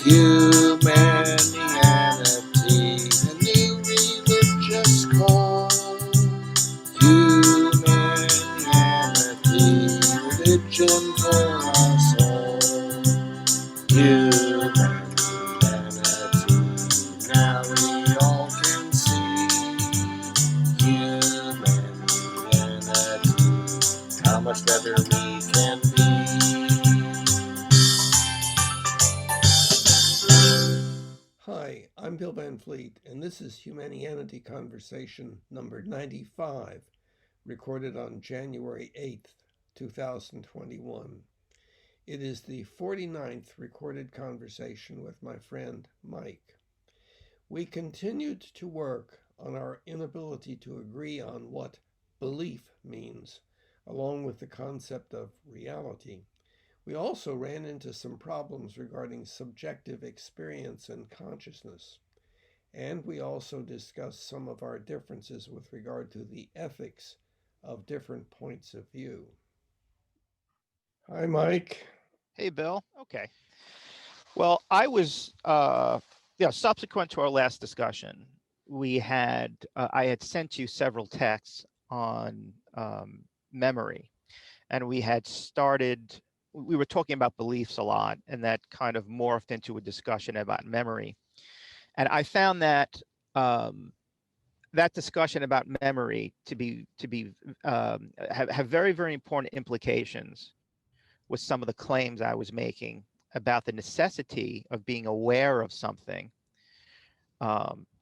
Humanianity, a new religious call. Humanianity, religion for us all. Humanity, now we all can see. Humanity, how much better we can be. Hi, I'm Bill Van Fleet, and this is Humanianity Conversation number 95, recorded on January 8th, 2021. It is the 49th recorded conversation with my friend Mike. We continued to work on our inability to agree on what belief means, along with the concept of reality. We also ran into some problems regarding subjective experience and consciousness. And we also discussed some of our differences with regard to the ethics of different points of view. Hi, Mike. Hey, Bill. Okay. Well, I was, subsequent to our last discussion, I had sent you several texts on memory, and we were talking about beliefs a lot, and that kind of morphed into a discussion about memory. And I found that that discussion about memory have very, very important implications with some of the claims I was making about the necessity of being aware of something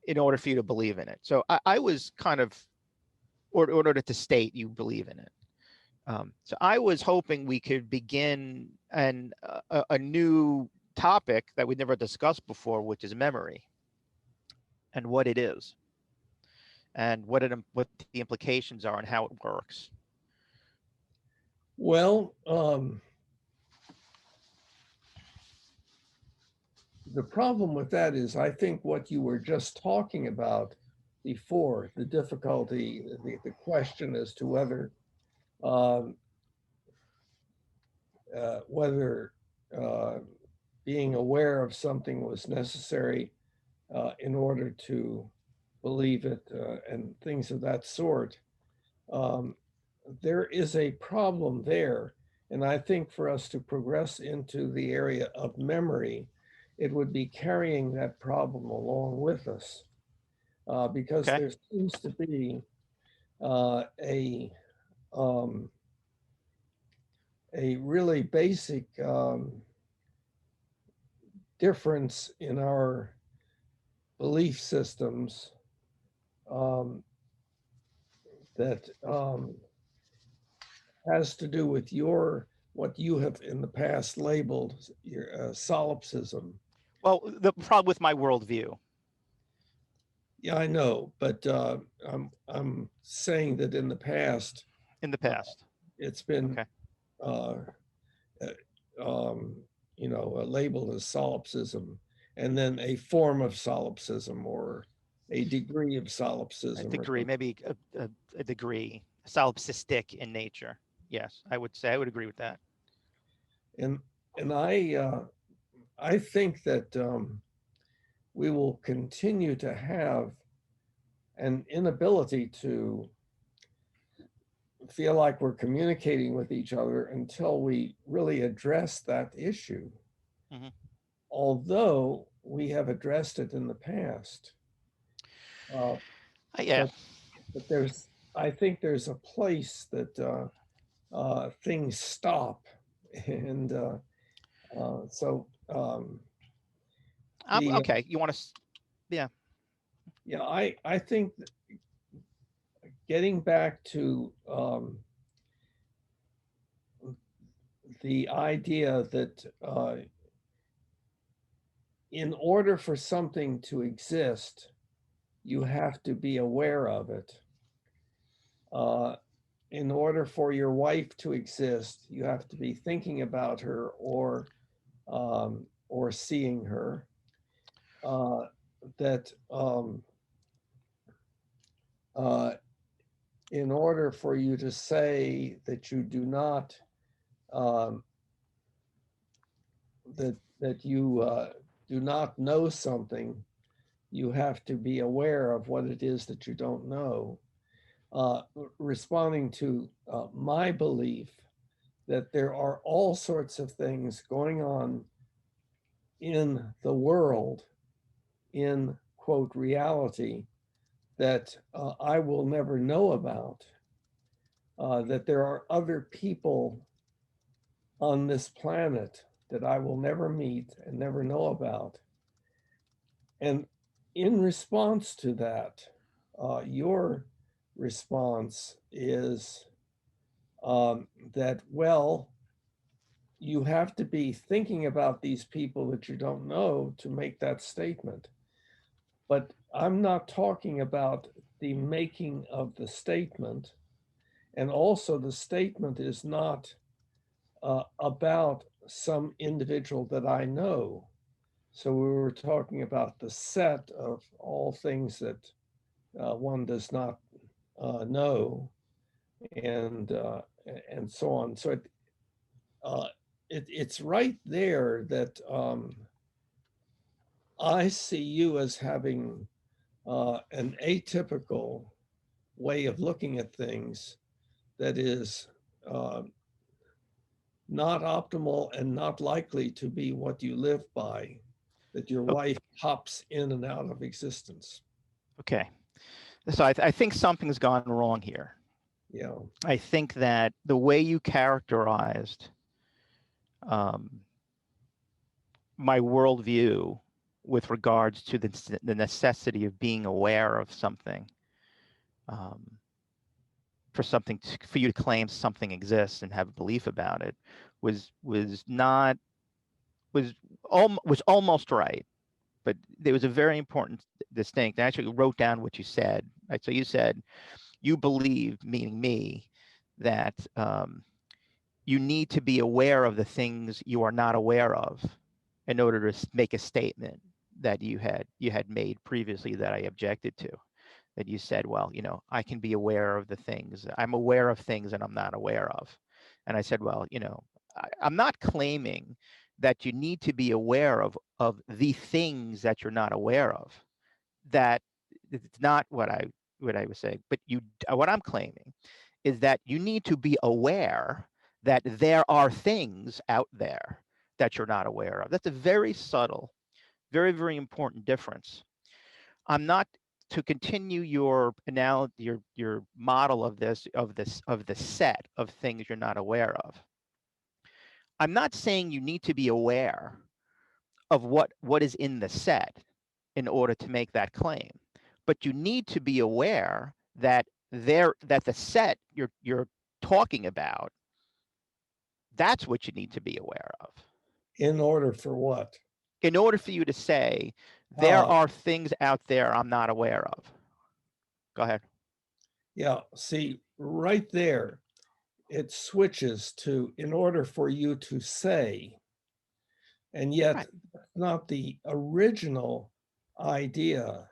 in order for you to believe in it. So I was kind of, or in order to state you believe in it. So I was hoping we could begin a new topic that we'd never discussed before, which is memory and what it is, and what the implications are and how it works. Well, the problem with that is I think what you were just talking about before, the difficulty, the question as to um, whether being aware of something was necessary in order to believe it and things of that sort. Um, there is a problem there. And I think for us to progress into the area of memory, it would be carrying that problem along with us because Okay. there seems to be uh, um, a really basic difference in our belief systems um, that has to do with your what you have in the past labeled your solipsism. Well, the problem with my worldview. Yeah, I know, but I'm saying that in the past In the uh, past. it's been Okay. uh, uh, um, labeled as solipsism, and then a form of solipsism or a degree of A solipsism or degree, something. maybe a degree, solipsistic in nature. Yes, I would say I would agree with that. And and I think that we will continue to have an inability to feel like we're communicating with each other until we really address that issue, Hmm. although we have addressed it in the past. Uh, Yeah. but but I think there's a place that things stop, and so the Okay. You want to? Yeah. yeah I think getting back to the idea that in order for something to exist, you have to be aware of it. Uh, in order for your wife to exist, you have to be thinking about her or seeing her. Uh, that uh, in order for you to say that you do not um, that you do not know something, you have to be aware of what it is that you don't know. Responding to my belief that there are all sorts of things going on in the world, in quote, reality, that I will never know about, that there are other people on this planet that I will never meet and never know about. And in response to that, your response is that, well, you have to be thinking about these people that you don't know to make that statement. But I'm not talking about the making of the statement. And also, the statement is not about some individual that I know. So we were talking about the set of all things that one does not know, and and so on. So uh, it's right there that I see you as having an atypical way of looking at things that is uh, not optimal and not likely to be what you live by, that your wife pops in and out of existence. Okay. So I think something's gone wrong here. Yeah. I think that the way you characterized my worldview with regards to the necessity of being aware of something, um, for you to claim something exists and have a belief about it, was not was was almost right, but there was a very important distinct. I actually wrote down what you said. Right, so you said you believe, meaning me, that you need to be aware of the things you are not aware of in order to make a statement that you had made previously that I objected to. That you said, well, I can be aware of the things. I'm aware of things that I'm not aware of. And I said, well, I'm not claiming that you need to be aware of the things that you're not aware of. That it's not what I was saying. But what I'm claiming is that you need to be aware that there are things out there that you're not aware of. That's a very subtle, very, very important difference. I'm not to continue your analogy, your model of the set of things you're not aware of. I'm not saying you need to be aware of what is in the set in order to make that claim, but you need to be aware that the set you're talking about, that's what you need to be aware of. In order for what? In order for you to say there Uh, are things out there I'm not aware of. Go ahead. yeah, see, right there, it switches to in order for you to say, and yet Right. not the original idea.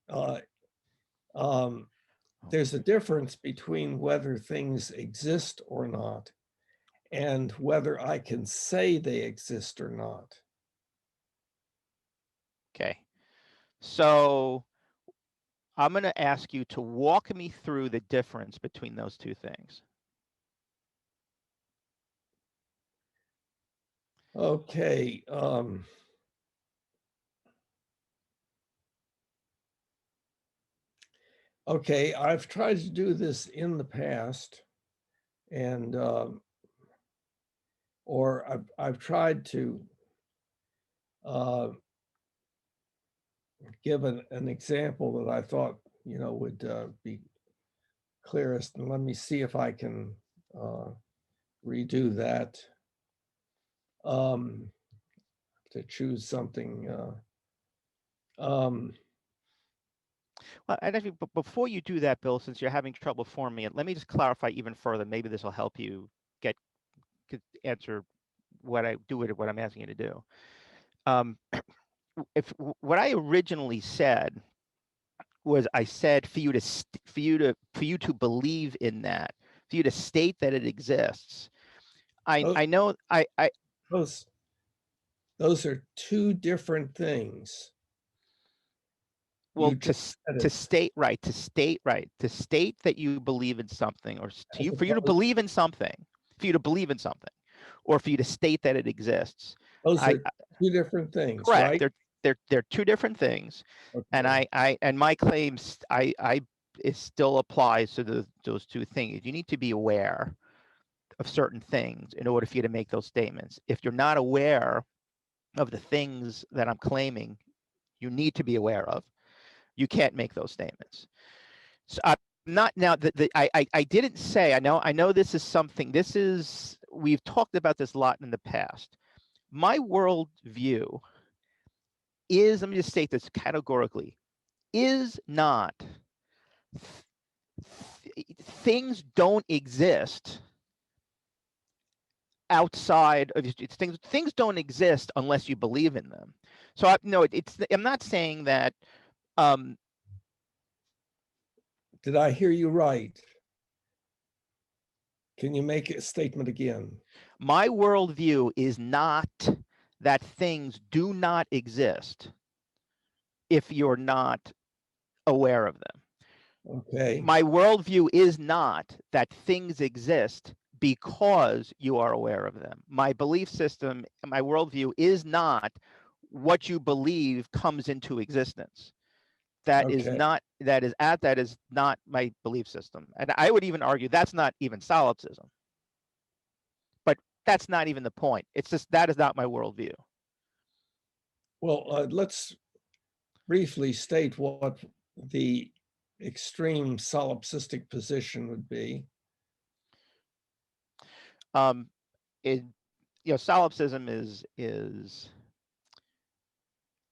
Uh, um, there's a difference between whether things exist or not and whether I can say they exist or not. Okay. So I'm going to ask you to walk me through the difference between those two things. Okay. Okay, I've tried to do this in the past, and or I've tried to uh, give an example that I thought would be clearest. And let me see if I can uh, redo that um, to choose something. Um, Well, and actually, but before you do that, Bill, since you're having trouble forming it, let me just clarify even further. Maybe this will help you get answer what I'm asking you to do. If what I originally said was, I said for you to believe in that, for you to state that it exists. those, I know I those Those are two different things. Well, You just said to it. state right, to state that you believe in something, or As for you to opposed, believe in something, or for you to state that it exists. those I are two different things, correct. right? They're two different things, and Okay. and my claims it still applies to those two things. You need to be aware of certain things in order for you to make those statements. If you're not aware of the things that I'm claiming you need to be aware of, you can't make those statements. So I'm not now that I didn't say, I know this is something, we've talked about this a lot in the past. My worldview is, let me just state this categorically, is not things don't exist outside of things don't exist unless you believe in them. So I'm not saying that Did I hear you right? Can you make a statement again? my worldview is not that things do not exist if you're not aware of them. Okay. My worldview is not that things exist because you are aware of them. My belief system, my worldview is not what you believe comes into existence. That is Okay. not my belief system. And I would even argue that's not even solipsism. But that's not even the point. It's just that is not my worldview. Well, let's briefly state what the extreme solipsistic position would be. Um, it, solipsism is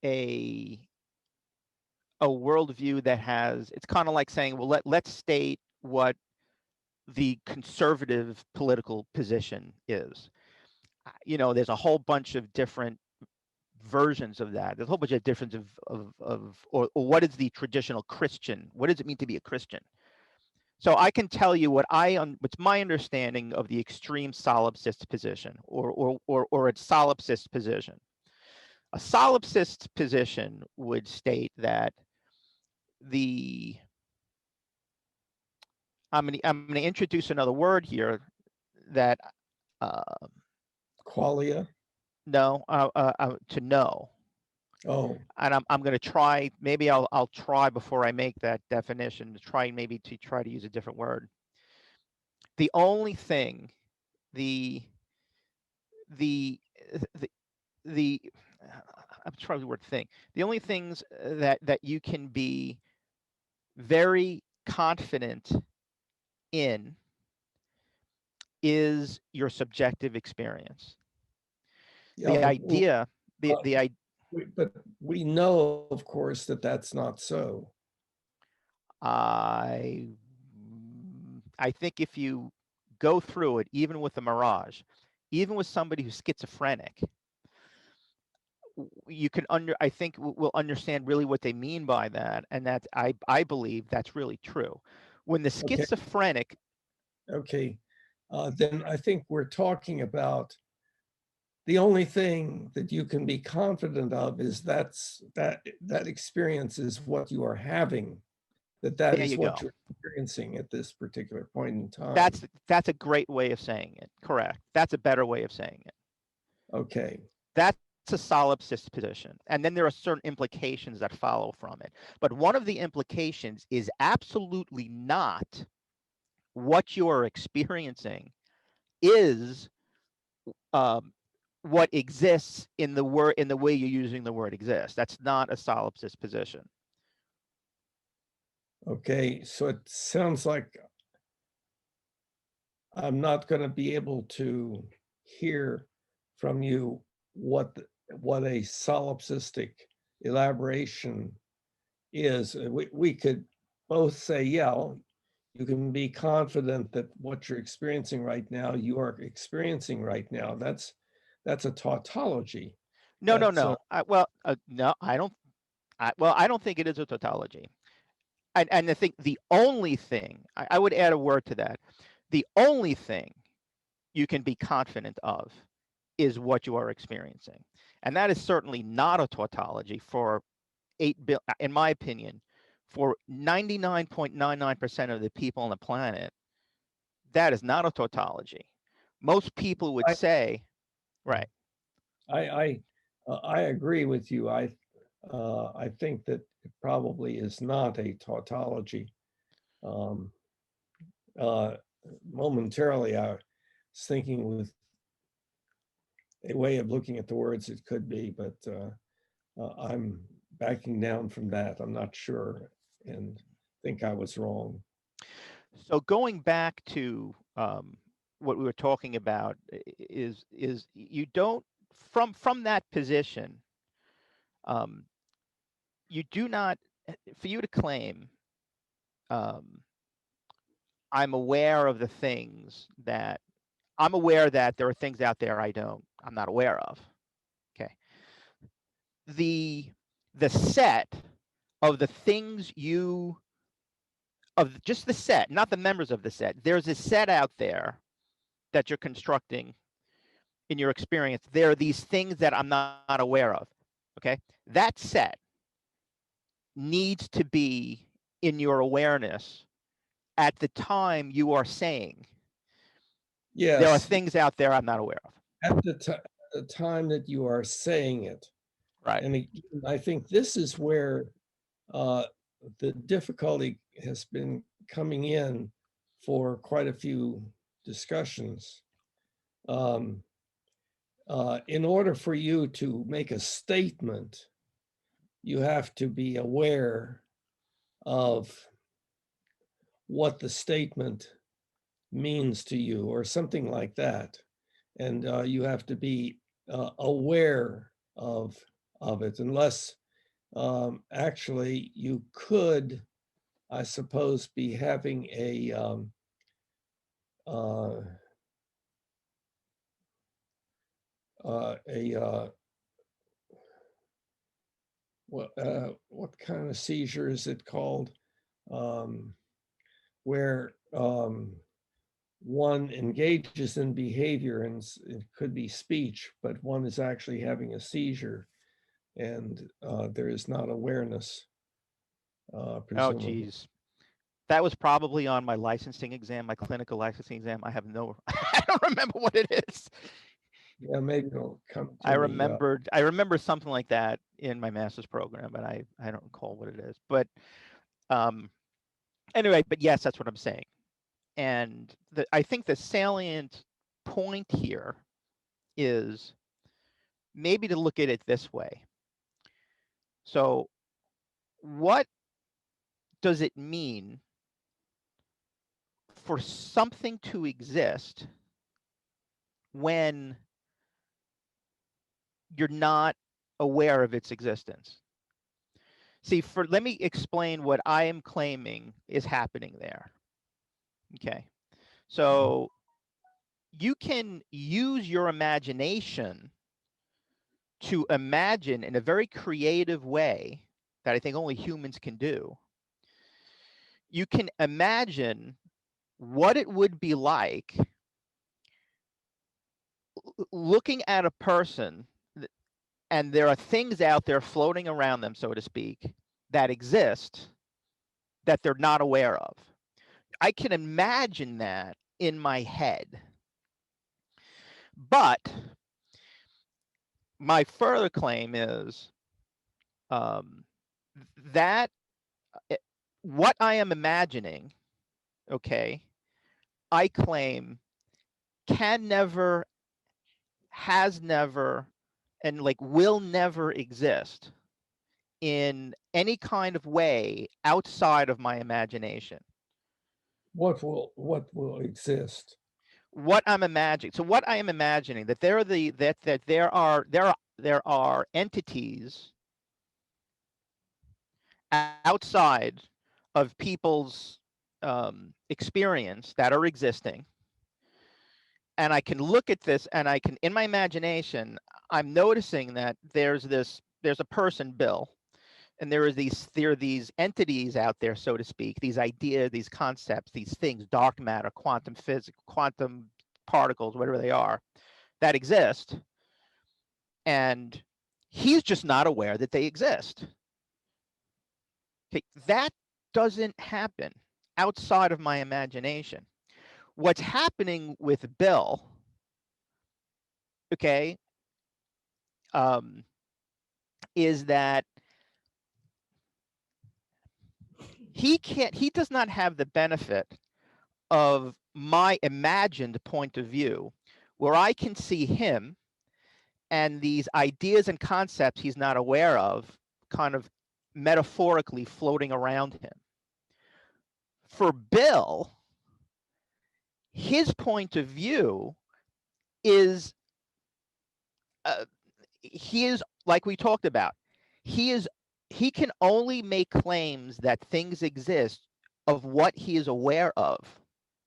a a worldview that has, it's kind of like saying, well, let's state what the conservative political position is. There's a whole bunch of different versions of that. There's a whole bunch of difference or what is the traditional Christian? What does it mean to be a Christian? So I can tell you what's my understanding of the extreme solipsist position, or a solipsist position. A solipsist position would state that the I'm going to introduce another word here that uh, Qualia. no to know, Oh, and I'm going to try. Maybe I'll try before I make that definition to try to use a different word. The only thing, the the the the I'm trying the word thing. The only things that you can be very confident in is your subjective experience. yeah. The Well, idea, uh, the but we know, of course, that that's not so. I I think if you go through it, even with a mirage, even with somebody who's schizophrenic, you can I think will understand really what they mean by that, and that I believe that's really true. When the Okay. schizophrenic, Okay. Then I think we're talking about the only thing that you can be confident of is that experience is what you are having, that there is you what go. you're experiencing at this particular point in time. That's a great way of saying it. Correct. That's a better way of saying it. Okay. That's a solipsist position. And then there are certain implications that follow from it. But one of the implications is absolutely not what you are experiencing is um, what exists in the way you're using the word exist. That's not a solipsist position. Okay. So it sounds like I'm not going to be able to hear from you what a solipsistic elaboration is. We could both say, yeah, you can be confident that what you're experiencing right now, you are experiencing right now. That's a tautology. No, no, That's no. No, I don't. I don't think it is a tautology. And I think the only thing I would add a word to that. The only thing you can be confident of is what you are experiencing. And that is certainly not a tautology for 8 billion, in my opinion, for 99.99% of the people on the planet. That is not a tautology. Most people would I say, right. I I agree with you. I think that it probably is not a tautology. Um, uh, Momentarily, I was thinking with a way of looking at the words it could be, but I'm backing down from that. I'm not sure and think I was wrong. So going back to what we were talking about is you don't, from that position, um, you do not, for you to claim um, I'm aware of the things that I'm aware that there are things out there I'm not aware of. Okay. The the set of the things you of just the set, not the members of the set. There's a set out there that you're constructing in your experience. There are these things that I'm not aware of. Okay. That set needs to be in your awareness at the time you are saying there are Yes, things out there I'm not aware of. at the time that you are saying it. Right. And again, I think this is where uh, the difficulty has been coming in for quite a few discussions. Um, in order for you to make a statement, you have to be aware of what the statement means to you, or something like that, and you have to be aware of it. Unless actually you could, I suppose, be having uh, a what kind of seizure is it called? Um, where one engages in behavior, and it could be speech, but one is actually having a seizure, and there is not awareness, Oh, presumably. geez. That was probably on my licensing exam, my clinical licensing exam. I have no, I don't remember what it is. Yeah, maybe it'll come I to me. remember something like that in my master's program, but I don't recall what it is. But um, anyway, but yes, that's what I'm saying. And I think the salient point here is maybe to look at it this way. So, what does it mean for something to exist when you're not aware of its existence? See, let me explain what I am claiming is happening there. Okay. So you can use your imagination to imagine in a very creative way that I think only humans can do. You can imagine what it would be like looking at a person, and there are things out there floating around them, so to speak, that exist that they're not aware of. I can imagine that in my head. But my further claim is um, that what I am imagining, okay, I claim can never, has never, and like will never exist in any kind of way outside of my imagination. What will exist? What I'm imagining. So what I am imagining that there are entities outside of people's experience that are existing, and I can look at this, and I can, in my imagination, I'm noticing that there's a person, Bill, and there are these entities out there, so to speak, these ideas, these concepts, these things, dark matter, quantum physics, quantum particles, whatever they are, that exist. and he's just not aware that they exist. Okay, that doesn't happen outside of my imagination. What's happening with Bill, okay, um, is that he does not have the benefit of my imagined point of view, where I can see him and these ideas and concepts he's not aware of kind of metaphorically floating around him. For Bill, his point of view is he is, like we talked about, he can only make claims that things exist of what he is aware of.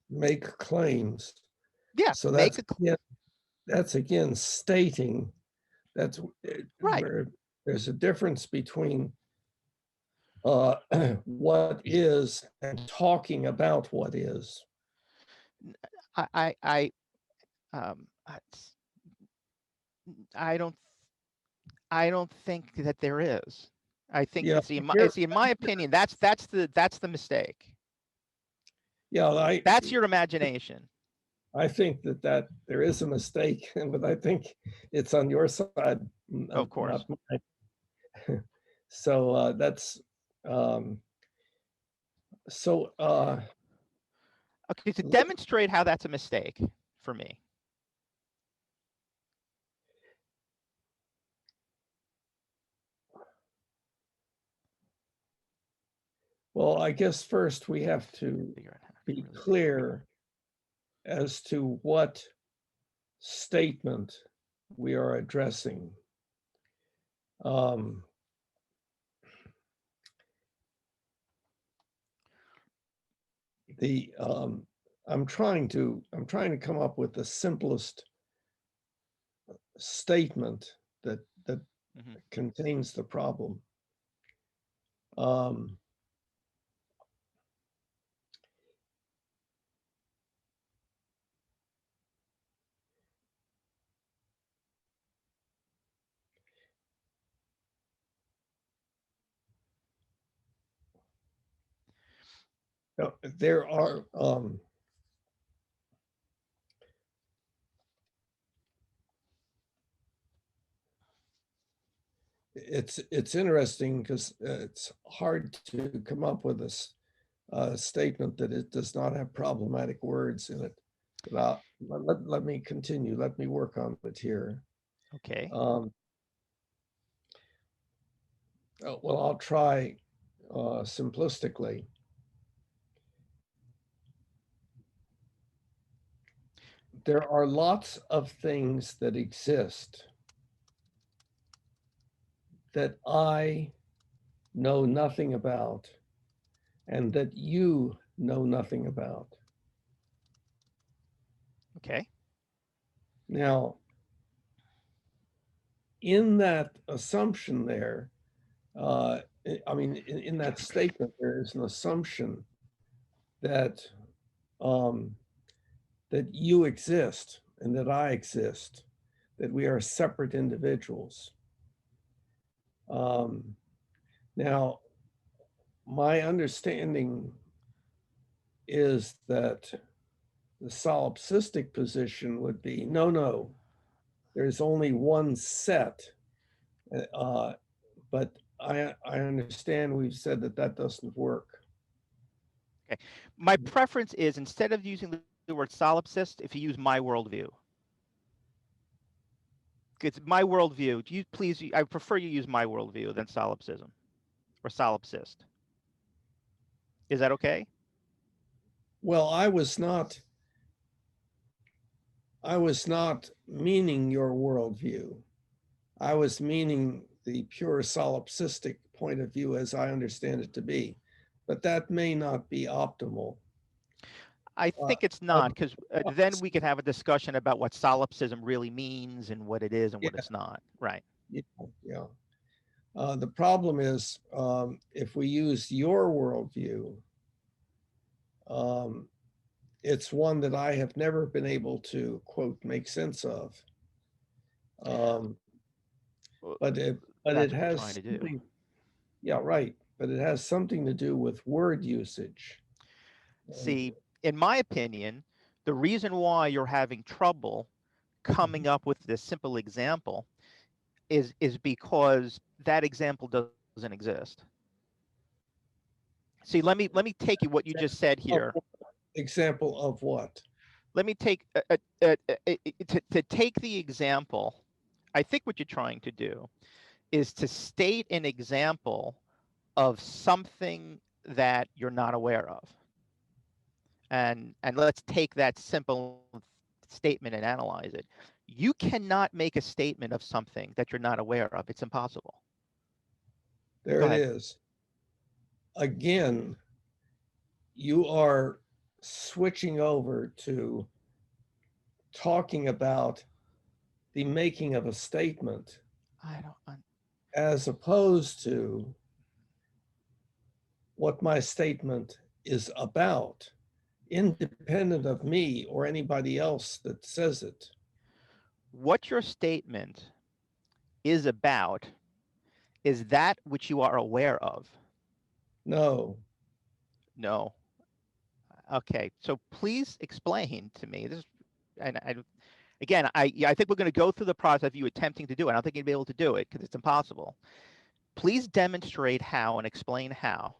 Make claims. Yeah, So make that's again stating. That's right. where there's a difference between what is and talking about what is. I um, I don't I don't think that there is. I think Yeah, it's in my opinion that's the mistake. yeah, That's your imagination. I think that there is a mistake, but I think it's on your side, Of not course. mine. So that's um, so. Okay, to demonstrate how that's a mistake for me. Well, I guess first we have to be clear as to what statement we are addressing. Um, I'm trying to come up with the simplest statement that Mhm. contains the problem. Um, there are it's interesting because it's hard to come up with a statement that it does not have problematic words in it. But let me continue. Let me work on it here. Okay. Well, I'll try simplistically. There are lots of things that exist that I know nothing about and that you know nothing about. Okay. Now, in that assumption there, I mean, in that statement, there is an assumption that um, that you exist and that I exist, that we are separate individuals. Um, Now, my understanding is that the solipsistic position would be no, there's only one set. Uh, but I understand we've said that doesn't work. Okay. My preference is instead of using the word solipsist, if you use my worldview. It's my worldview. Do you please? I prefer you use my worldview than solipsism or solipsist. Is that okay? Well, I was not meaning your worldview. I was meaning the pure solipsistic point of view as I understand it to be. But that may not be optimal. I Uh, think it's not because then we can have a discussion about what solipsism really means and what it is and yeah, what it's not. Right. yeah, yeah. The problem is if we use your worldview, um, it's one that I have never been able to, quote, make sense of. Um, but it That's what you're has trying to do. something. Yeah, right. But it has something to do with word usage. And See, in my opinion, the reason why you're having trouble coming up with this simple example is because that example doesn't exist. See, let me take you what you just said of here. example of what? Let me take to take the example. I think what you're trying to do is to state an example of something that you're not aware of. And let's take that simple statement and analyze it. You cannot make a statement of something that you're not aware of. It's impossible. There Go it ahead. is. Again, you are switching over to talking about the making of a statement I don't. as opposed to what my statement is about, independent of me or anybody else that says it. What your statement is about is that which you are aware of. No, No. Okay. So please explain to me this. And again, I think we're going to go through the process of you attempting to do it. I don't think you'd be able to do it because it's impossible. Please demonstrate how and explain how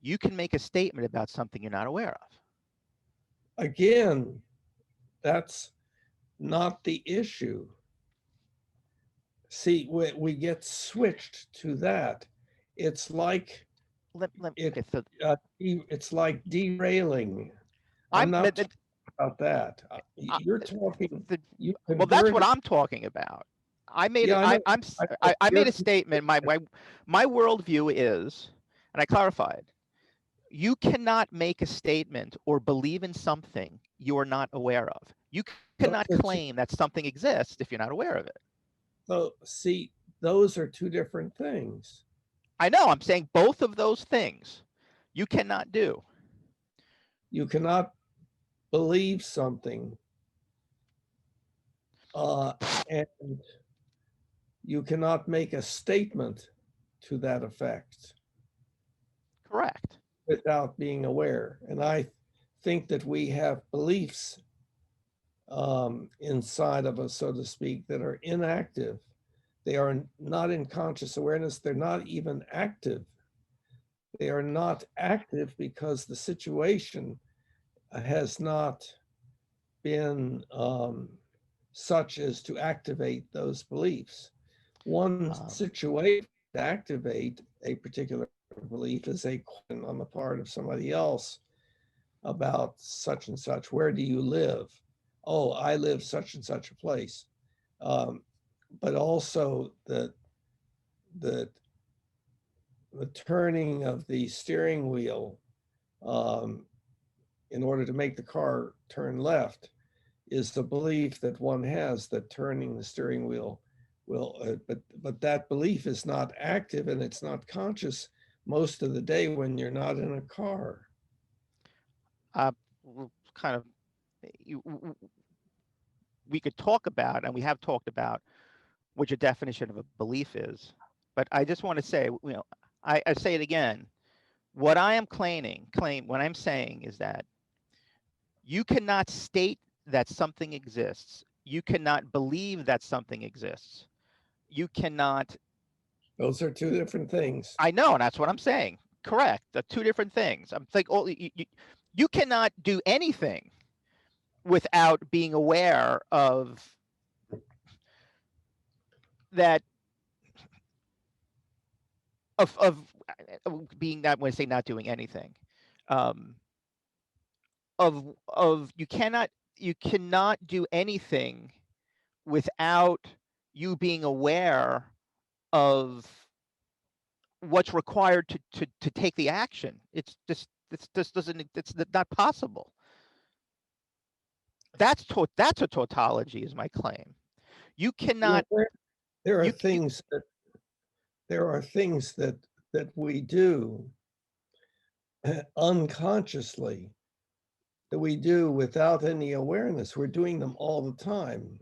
you can make a statement about something you're not aware of. again, that's not the issue. See, we get switched to that. It's like it. Okay, so It's like derailing. I'm I'm not talking about that. uh, You're talking. the, You well, that's what converted. I'm talking about. I made Yeah, I know. I know. I made You're a statement. My worldview is, and I clarified. You cannot make a statement or believe in something you are not aware of. You cannot those are two. claim that something exists if you're not aware of it. So see, those are two different things. I know. I'm saying both of those things you cannot do. You cannot believe something, uh, and you cannot make a statement to that effect Correct. without being aware. And I think that we have beliefs inside of us, so to speak, that are inactive. They are not in conscious awareness. They're not even active. They are not active because the situation has not been such as to activate those beliefs. One Um, situation to activate a particular belief is a question on the part of somebody else about such and such. Where do you live? Oh, I live such and such a place. Um, but also the the turning of the steering wheel um, in order to make the car turn left is the belief that one has that turning the steering wheel will, but that belief is not active and it's not conscious most of the day when you're not in a car. kind of, we could talk about, and we have talked about, what your definition of a belief is. But I just want to say, I say it again. What I am what I'm saying is that you cannot state that something exists. You cannot believe that something exists. You cannot. Those are two different things. I know, and that's what I'm saying. Correct. The two different things. I'm like, oh, you cannot do anything without being aware of that of being not when I say not doing anything. Um, of you cannot do anything without you being aware of what's required to take the action. It's just doesn't it's not possible. That's a tautology is my claim. You You know, cannot there are you things that there are things that we do unconsciously that we do without any awareness. We're doing them all the time.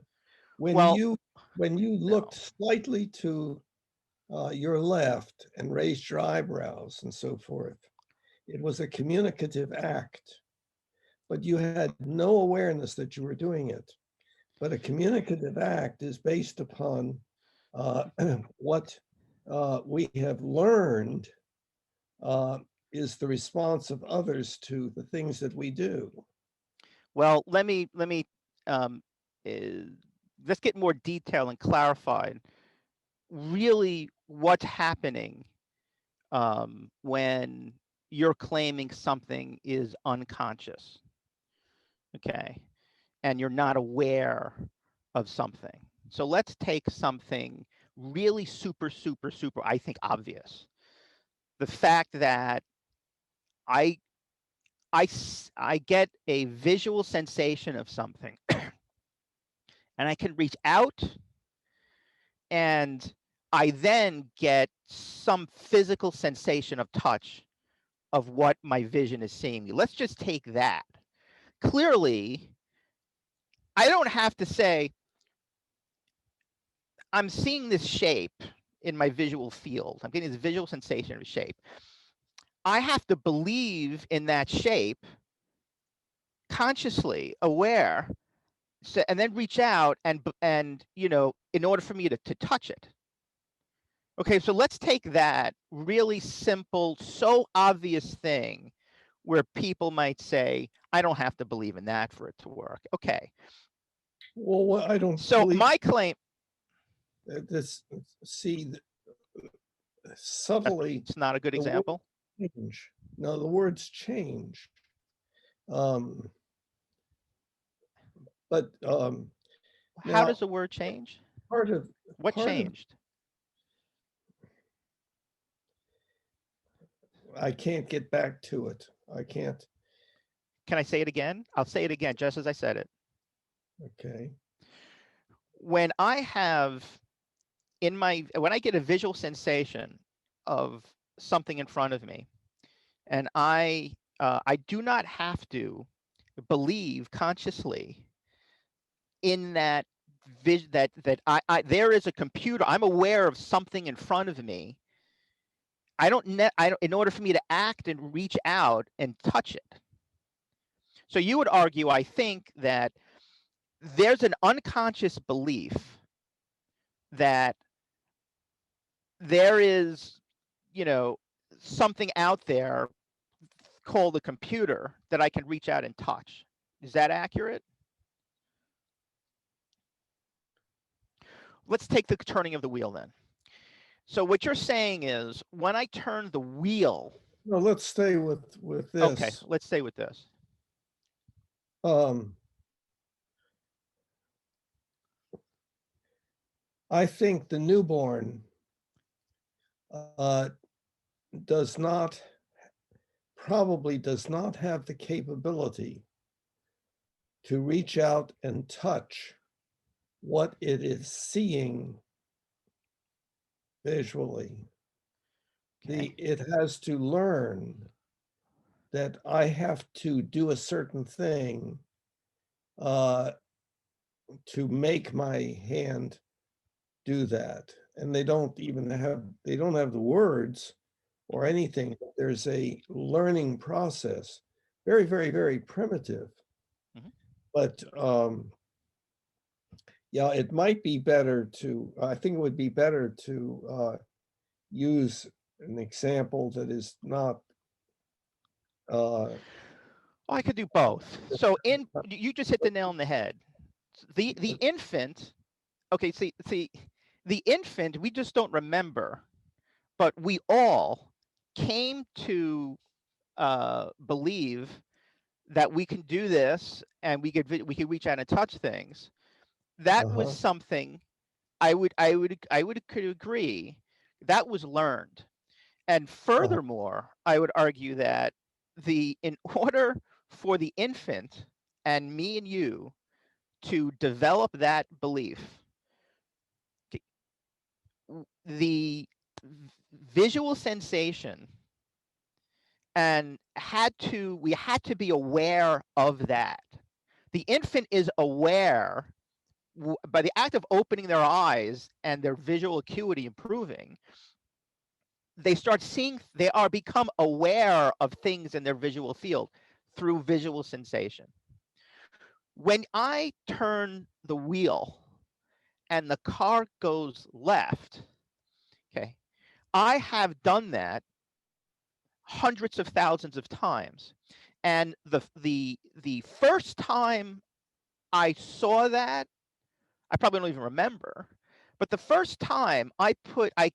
When well you when you looked slightly to your left and raised your eyebrows and so forth, it was a communicative act, but you had no awareness that you were doing it. But a communicative act is based upon what we have learned is the response of others to the things that we do. Well, um, let's get more detailed and clarified. Really, what's happening when you're claiming something is unconscious, okay, and you're not aware of something. So let's take something really super, I think, obvious. The fact that I I get a visual sensation of something and I can reach out and I then get some physical sensation of touch of what my vision is seeing me. Let's just take that. Clearly, I don't have to say, I'm seeing this shape in my visual field. I'm getting this visual sensation of a shape. I have to believe in that shape, consciously aware, and then reach out and in order for me to touch it. Okay, so let's take that really simple, so obvious thing where people might say, I don't have to believe in that for it to work. Okay. Well, I don't So believe my claim, this. See, subtly, it's not a good the words example. change. No, the words change. Um, but How now does the word change? part of What part of changed? I can't get back to it. I can't. Can I say it again? I'll say it again, just as I said it. Okay. When I get a visual sensation of something in front of me, and I do not have to believe consciously in that vision that there is a computer. I'm aware of something in front of me. I don't in order for me to act and reach out and touch it. So you would argue, I think, that there's an unconscious belief that there is, something out there called a computer that I can reach out and touch. Is that accurate? Let's take the turning of the wheel then. So what you're saying is, when I turn the wheel. No, let's stay with Okay, this. let's stay with this. I think the newborn probably does not have the capability to reach out and touch what it is seeing visually. Okay. It has to learn that I have to do a certain thing to make my hand do that. And they don't have the words or anything. There's a learning process, very, very, very primitive. Mhm. But yeah, it might be better to, I think it would be better to use an example that is not. I could do both. So you just hit the nail on the head. The infant, okay, see, the infant, we just don't remember, but we all came to believe that we can do this and we could reach out and touch things. That was something could agree that was learned. And furthermore, I would argue that in order for the infant and me and you to develop that belief, the visual sensation and we had to be aware of that. The infant is aware by the act of opening their eyes and their visual acuity improving, they start seeing, they are become aware of things in their visual field through visual sensation. When I turn the wheel and the car goes left, okay, I have done that hundreds of thousands of times. And the first time I saw that, I probably don't even remember. But the first time I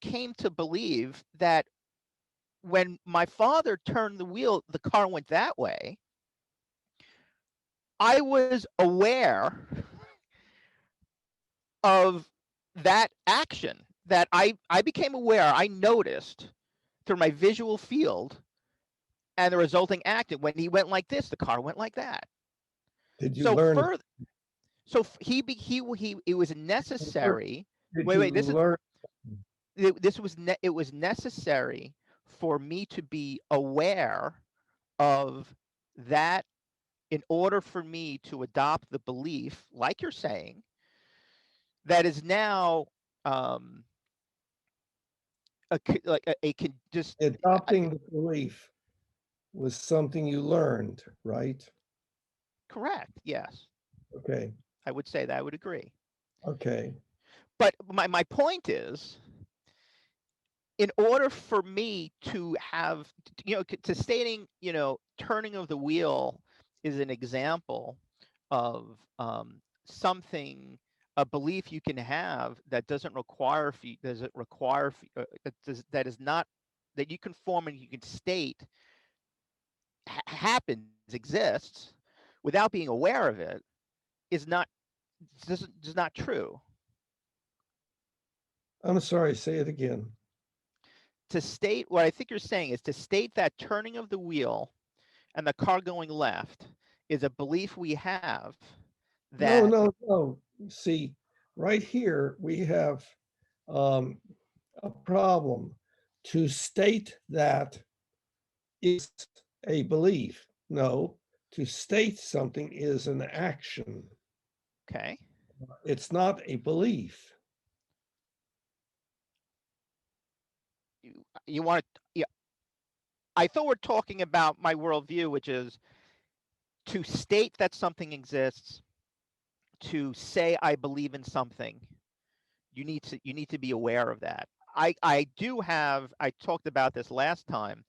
came to believe that when my father turned the wheel, the car went that way. I was aware of that action, that I became aware, I noticed through my visual field and the resulting action. When he went like this, the car went like that. Did you So learn it? further, so he it was necessary. Did you Wait, learn? it was necessary for me to be aware of that in order for me to adopt the belief, like you're saying, that is now um, just Adopting the belief was something you learned, right? correct. Yes, Okay. I would say that. I would agree. Okay. But my point is, in order for me to have, to stating, turning of the wheel is an example of something, a belief you can have that doesn't require, that is not, that you can form and you can state happens, exists, without being aware of it, is not, is not true. I'm sorry, say it again. To state what I think you're saying is to state that turning of the wheel and the car going left is a belief we have No, that, no, no. See, right here we have um, a problem. To state that is a belief. No, to state something is an action. okay, It's not a belief. you want to, yeah, I thought we're talking about my worldview, which is to state that something exists, to say I believe in something, you need to be aware of that. I do have, I talked about this last time,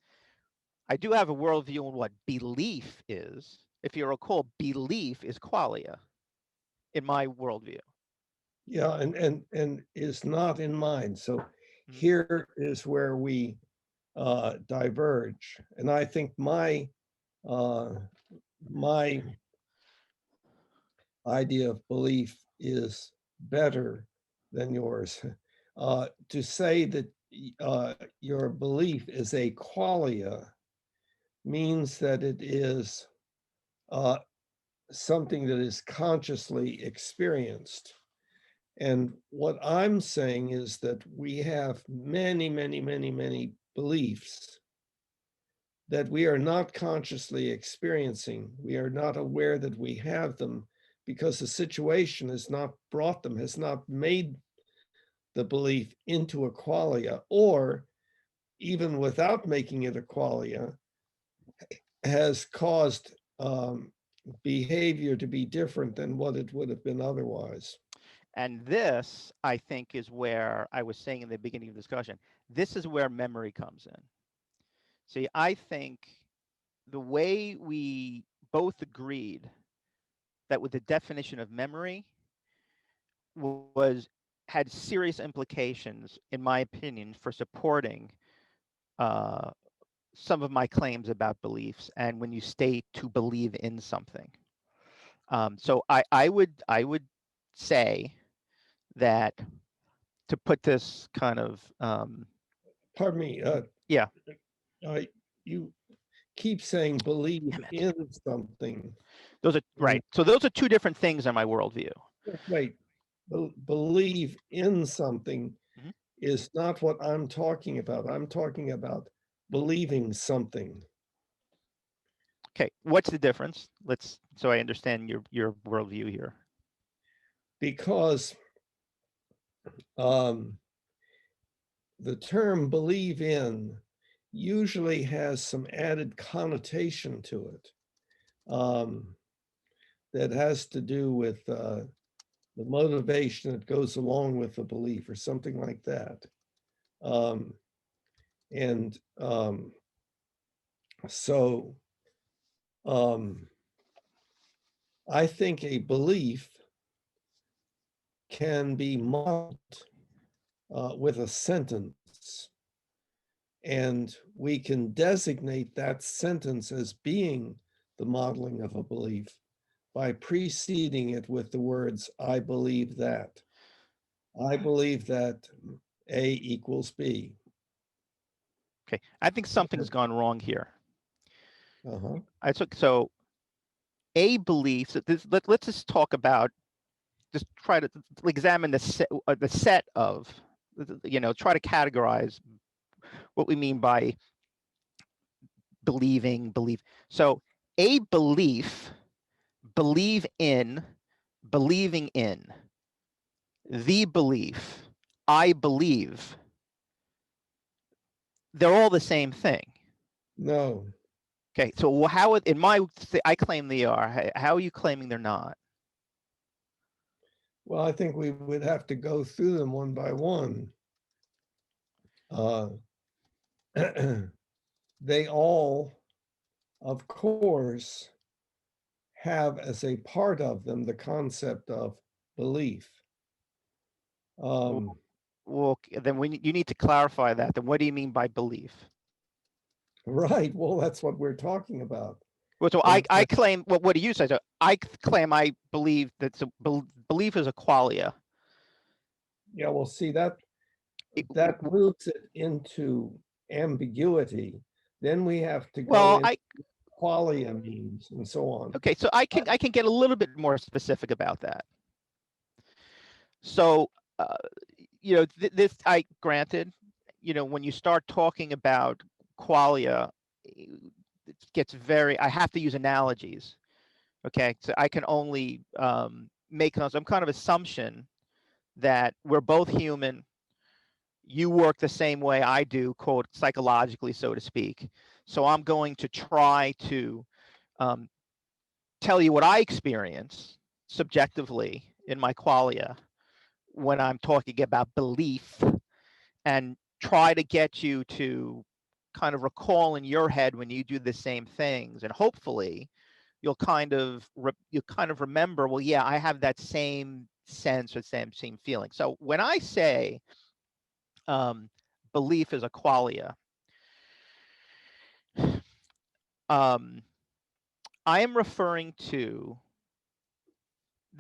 I do have a worldview on what belief is. If you recall, belief is qualia in my worldview. Yeah, and is not in mind. So Mhm. here is where we diverge. And I think uh, my idea of belief is better than yours. To say that your belief is a qualia means that it is uh, something that is consciously experienced. And what I'm saying is that we have many, many, many, many beliefs that we are not consciously experiencing. We are not aware that we have them because the situation has not brought them, has not made the belief into a qualia, or even without making it a qualia, has caused behavior to be different than what it would have been otherwise. And this, I think, is where I was saying in the beginning of the discussion, this is where memory comes in. See, I think the way we both agreed that with the definition of memory was had serious implications, in my opinion, for supporting uh, some of my claims about beliefs and when you state to believe in something. So I would say that, to put this kind of Pardon me, yeah, you keep saying believe damn it. in something. Those are And right. So those are two different things in my worldview. wait, believe in something Mhm. is not what I'm talking about. I'm talking about believing something. Okay, what's the difference? Let's, so I understand your worldview here. because the term believe in usually has some added connotation to it that has to do with the motivation that goes along with the belief or something like that. And so I think a belief can be modeled with a sentence, and we can designate that sentence as being the modeling of a belief by preceding it with the words, I believe that. I believe that A equals B. Okay, I think something's gone wrong here. Uh-huh. So a belief. So let's just talk about. Just try to examine the set of, try to categorize what we mean by belief. So a belief, believe in, believing in, the belief, I believe, they're all the same thing. No. Okay, so how, I claim they are. How are you claiming they're not? Well, I think we would have to go through them one by one. They all, of course, have as a part of them the concept of belief. Well, then you need to clarify that. Then what do you mean by belief? Right. Well, that's what we're talking about. Well, so I claim. What do you say? So I claim I believe that belief is a qualia. Yeah. Well, see that moves it into ambiguity. Then we have to go into qualia means and so on. Okay, so I can get a little bit more specific about that. So, this I granted. When you start talking about qualia, it gets very. I have to use analogies. Okay, so I can only make some kind of assumption that we're both human. You work the same way I do, quote, psychologically, so to speak. So I'm going to try to tell you what I experience subjectively in my qualia when I'm talking about belief, and try to get you to kind of recall in your head when you do the same things, and hopefully you'll kind of remember, well, yeah, I have that same sense or same feeling. So when I say belief is a qualia, I am referring to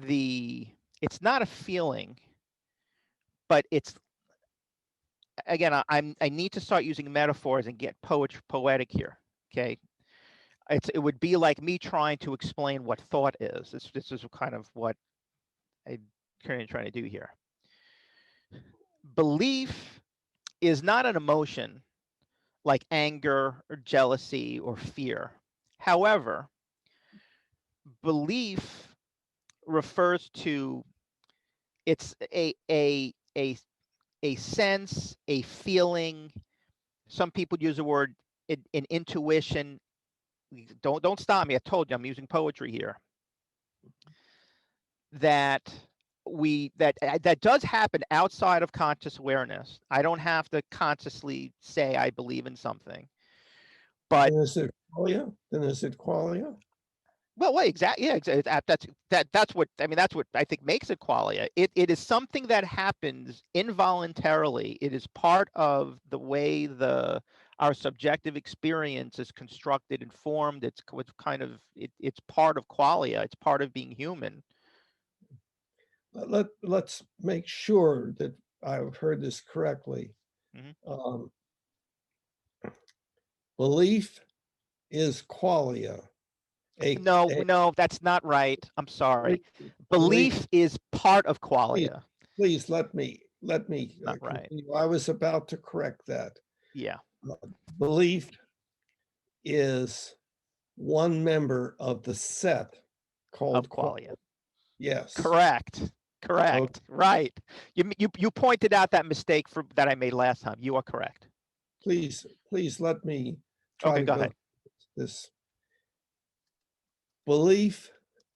it's not a feeling, but it's, again, I need to start using metaphors and get poetic here. Okay, it would be like me trying to explain what thought is. This is kind of what I'm currently trying to do here. Belief is not an emotion like anger or jealousy or fear. However, belief refers to, it's a sense, a feeling. Some people use the word an intuition. Don't stop me. I told you I'm using poetry here. That does happen outside of conscious awareness. I don't have to consciously say I believe in something. But then is it qualia? Well, wait, exactly. Yeah, that's what I mean. That's what I think makes it qualia. It is something that happens involuntarily. It is part of the way our subjective experience is constructed and formed. It's part of qualia. It's part of being human. Let's make sure that I've heard this correctly. Mm-hmm. Belief is qualia. No, that's not right. I'm sorry. Belief is part of qualia. Please let me not continue. right. I was about to correct that. Yeah. Belief is one member of the set called qualia. Yes. Correct. Okay, Correct. Right. You pointed out that mistake that I made last time. You are correct. please let me try Okay, to go go ahead. through this. Belief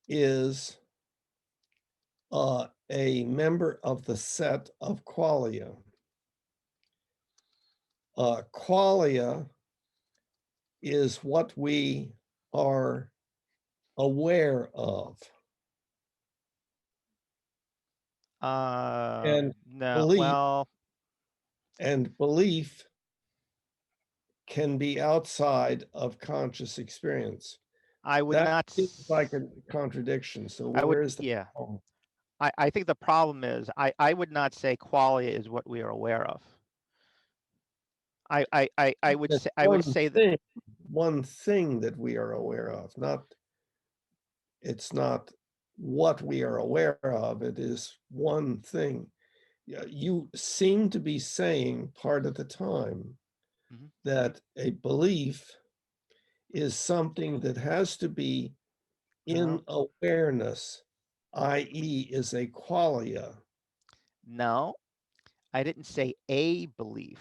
is a member of the set of qualia. Qualia is what we are aware of, and No. belief Well, belief can be outside of conscious experience. I would That not. seems like a contradiction. So I would. where is the Yeah. problem? I think the problem is I would not say qualia is what we are aware of. I would It's say that. one thing that we are aware of, not it's not what we are aware of, it is one thing. Yeah, you seem to be saying part of the time Mhm. that a belief is something that has to be in No. awareness, i.e., is a qualia. No. I didn't say a belief.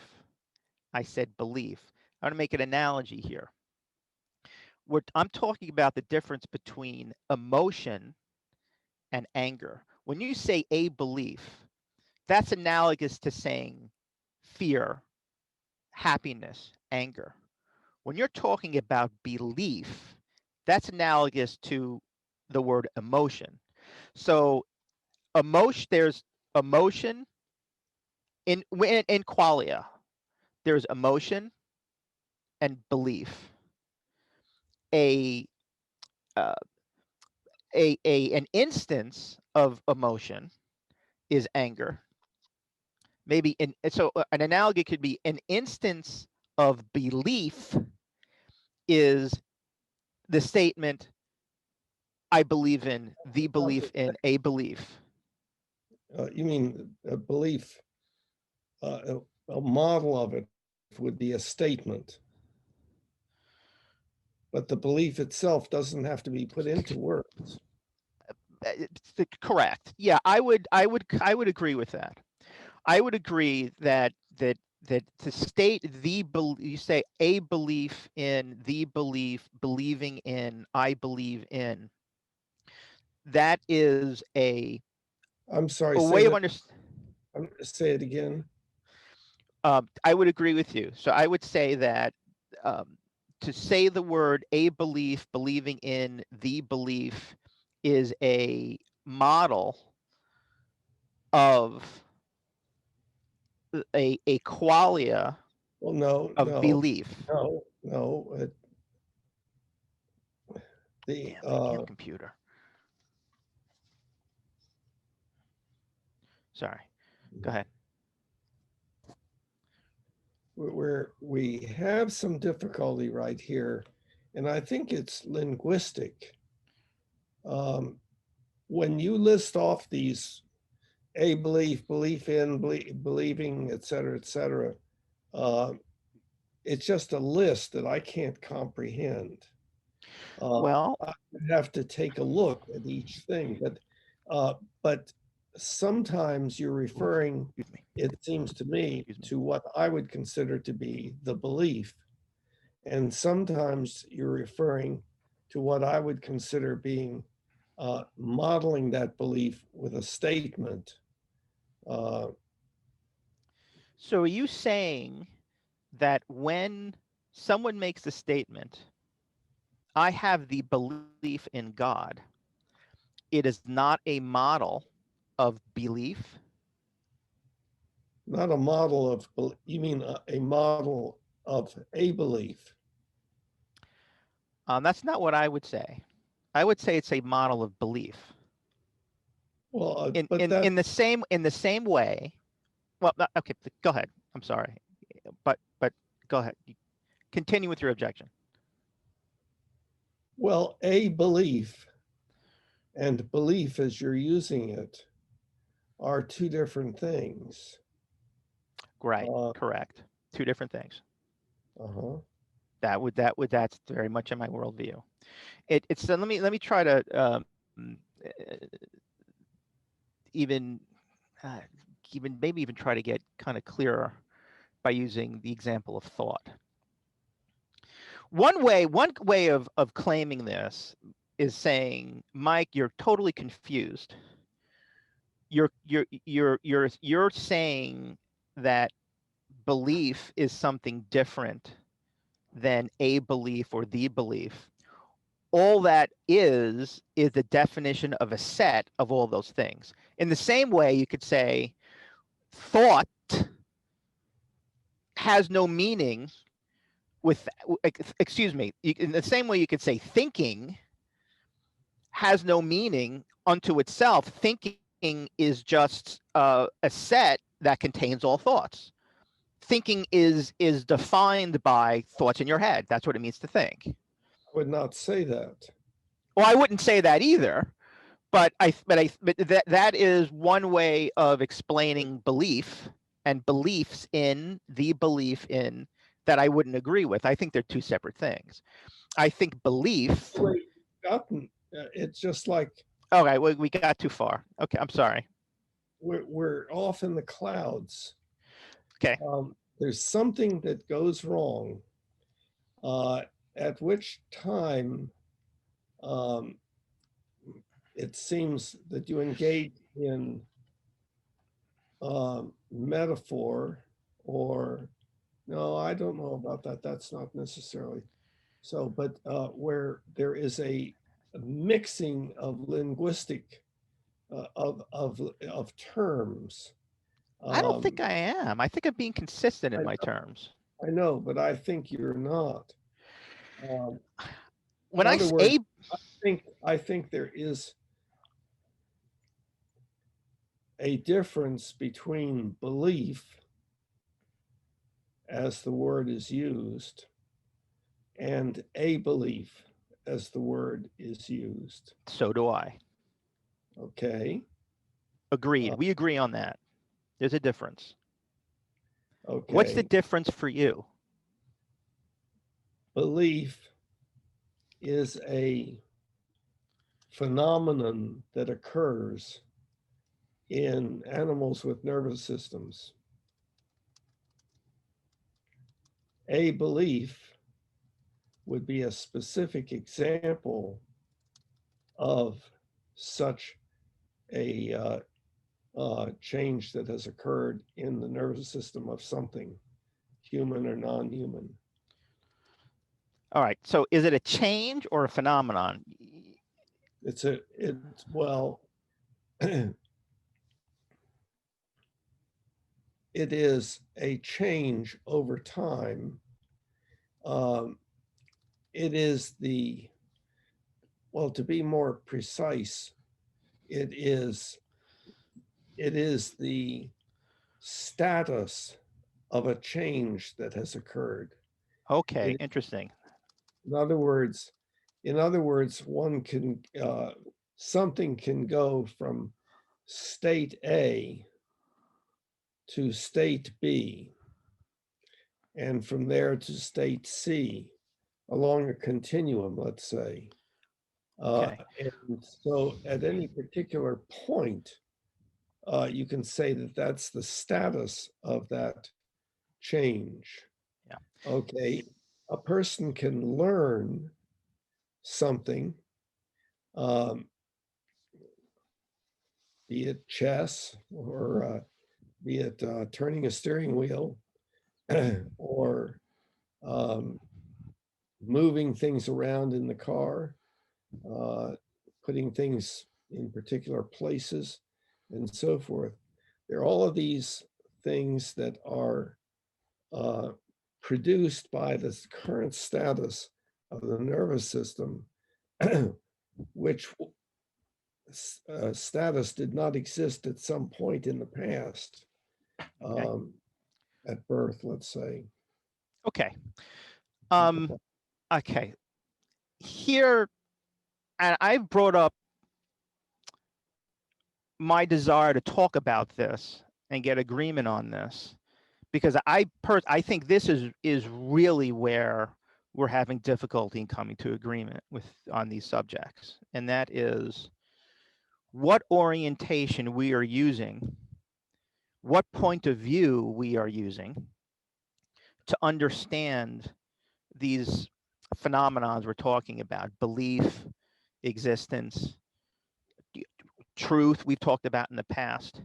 I said belief. I'm going to make an analogy here. I'm talking about the difference between emotion and anger. When you say a belief, that's analogous to saying fear, happiness, anger. When you're talking about belief, that's analogous to the word emotion. So there's emotion in qualia. There's emotion and belief. A uh, an instance of emotion is anger. Maybe an analogy could be an instance of belief is the statement I believe in the Not belief in a belief. you mean a belief, a model of it would be a statement, but the belief itself doesn't have to be put into words. Correct. Yeah, I would agree with that. I would agree that to state you say a belief in the belief, believing in, I believe in, that is I'm sorry, a say way of that, understanding. say it again. I would agree with you. So I would say that um, to say the word a belief, believing in the belief, is a model of a qualia Well, no, of no, belief. no. The Damn, that damn computer. Sorry. Go ahead. where we have some difficulty right here, and I think it's linguistic. Um, when you list off these a belief, belief in, believing, et cetera, uh, it's just a list that I can't comprehend. Well, I have to take a look at each thing, uh, but sometimes you're referring, excuse me. it seems to me, Excuse me. to what I would consider to be the belief, and sometimes you're referring to what I would consider being modeling that belief with a statement. Uh, So are you saying that when someone makes a statement, I have the belief in God, it is not a model of belief? Not a model of, you mean a model of a belief? That's not what I would say. I would say it's a model of belief. Well, In but in that, in the same way. Well, okay, go ahead. I'm sorry, but go ahead. Continue with your objection. well, a belief and belief as you're using it are two different things. Right. Uh, Correct. Two different things. uh-huh. That's very much in my worldview. It's let me try to even maybe even try to get kind of clearer by using the example of thought. One way of claiming this is saying, Mike, you're totally confused. You're saying that belief is something different than a belief or the belief. All that is the definition of a set of all those things. In the same way, you could say thought has no meaning with, excuse me, in the same way you could say thinking has no meaning unto itself. Thinking is just a set that contains all thoughts. Thinking is defined by thoughts in your head. That's what it means to think. I would not say that. Well, I wouldn't say that either, but that is one way of explaining belief and beliefs in the belief in that I wouldn't agree with. I think they're two separate things. I think belief. It's just like. Okay, we got too far. Okay, I'm sorry. We're off in the clouds. Okay. There's something that goes wrong, at which time it seems that you engage in metaphor, or no, I don't know about that. That's not necessarily so, but where there is a mixing of linguistic of terms. I don't think I am. I think I'm being consistent in my terms. I know, but I think you're not. When I say, I think there is a difference between belief, as the word is used, and a belief, as the word is used. So do I. Okay. Agreed. We agree on that. There's a difference. Okay. What's the difference for you? Belief is a phenomenon that occurs in animals with nervous systems. A belief would be a specific example of such a change that has occurred in the nervous system of something, human or non-human. All right. So is it a change or a phenomenon? Well, it is a change over time. It is to be more precise, it is the status of a change that has occurred. Okay, interesting. In other words, one can something can go from state A to state B, and from there to state C, along a continuum, let's say. Okay. And so at any particular point, you can say that that's the status of that change. Yeah. Okay. A person can learn something, be it chess, or be it turning a steering wheel, or moving things around in the car, putting things in particular places, and so forth. There are all of these things that are produced by the current status of the nervous system, which status did not exist at some point in the past, at birth, let's say. Okay. Okay. Here, and I've brought up my desire to talk about this and get agreement on this, because I think this is really where we're having difficulty in coming to agreement on these subjects, and that is, what orientation we are using, what point of view we are using to understand these phenomenons we're talking about: belief, existence, truth we've talked about in the past.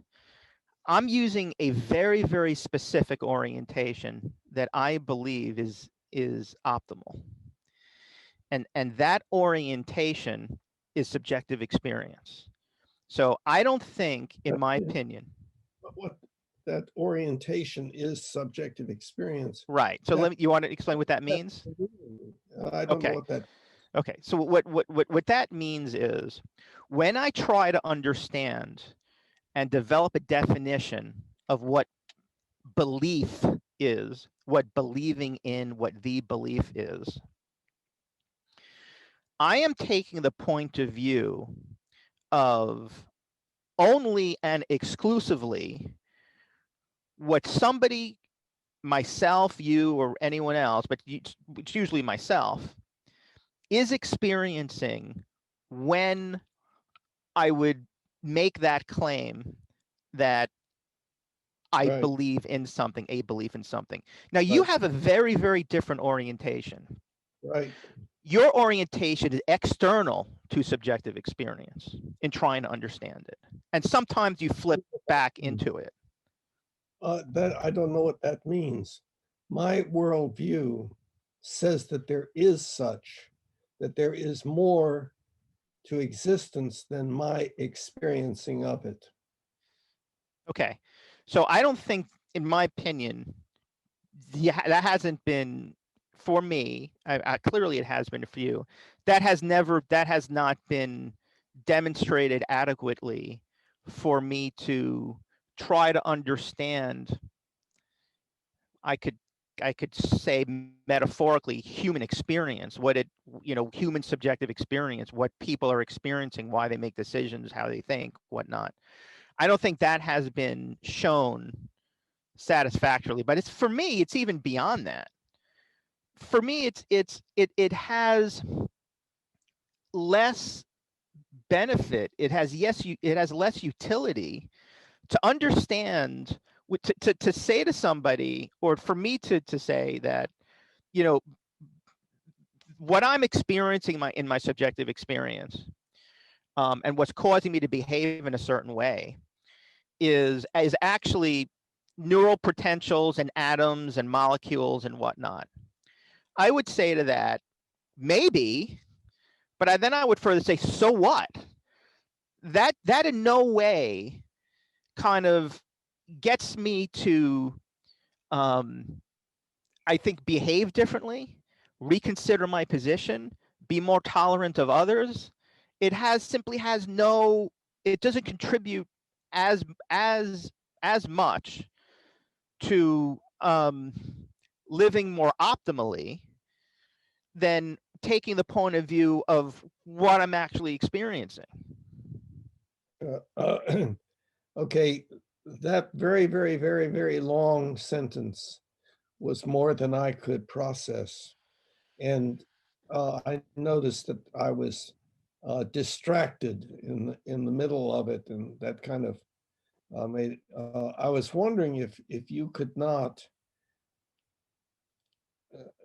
I'm using a very, very specific orientation that I believe is optimal. And that orientation is subjective experience. So I don't think, in my opinion, What that orientation is subjective experience. right. So That, you want to explain what that means? I don't know Okay. what that. Okay. So what that means is, when I try to understand and develop a definition of what belief is, what believing in, what the belief is, I am taking the point of view of only and exclusively what somebody, myself, you, or anyone else, but it's usually myself, is experiencing when I would make that claim that I Right, believe in something, a belief in something. Now, you right, have a very, very different orientation. right. Your orientation is external to subjective experience in trying to understand it. And sometimes you flip back into it. That I don't know what that means. My worldview says that there is such, that there is more to existence than my experiencing of it. Okay. So I don't think, in my opinion, that hasn't been for me. Clearly it has been for you. That has not been demonstrated adequately for me to try to understand. I could I could say metaphorically human experience, what it, human subjective experience, what people are experiencing, why they make decisions, how they think, whatnot. I don't think that has been shown satisfactorily, but it's, for me, it's even beyond that. For me, it has less benefit. It has, it has less utility to understand, to say to somebody, or for me to say that, you know what I'm experiencing in my subjective experience, and what's causing me to behave in a certain way, is actually neural potentials and atoms and molecules and whatnot. I would say to that, maybe, but then I would further say, so what? That in no way kind of gets me to, um, I think, behave differently, reconsider my position, be more tolerant of others. Simply has no. It doesn't contribute as as as much to, living more optimally than taking the point of view of what I'm actually experiencing. Okay, that very, very, very, very long sentence was more than I could process. And I noticed that I was distracted in the middle of it, and that kind of made. I was wondering if you could not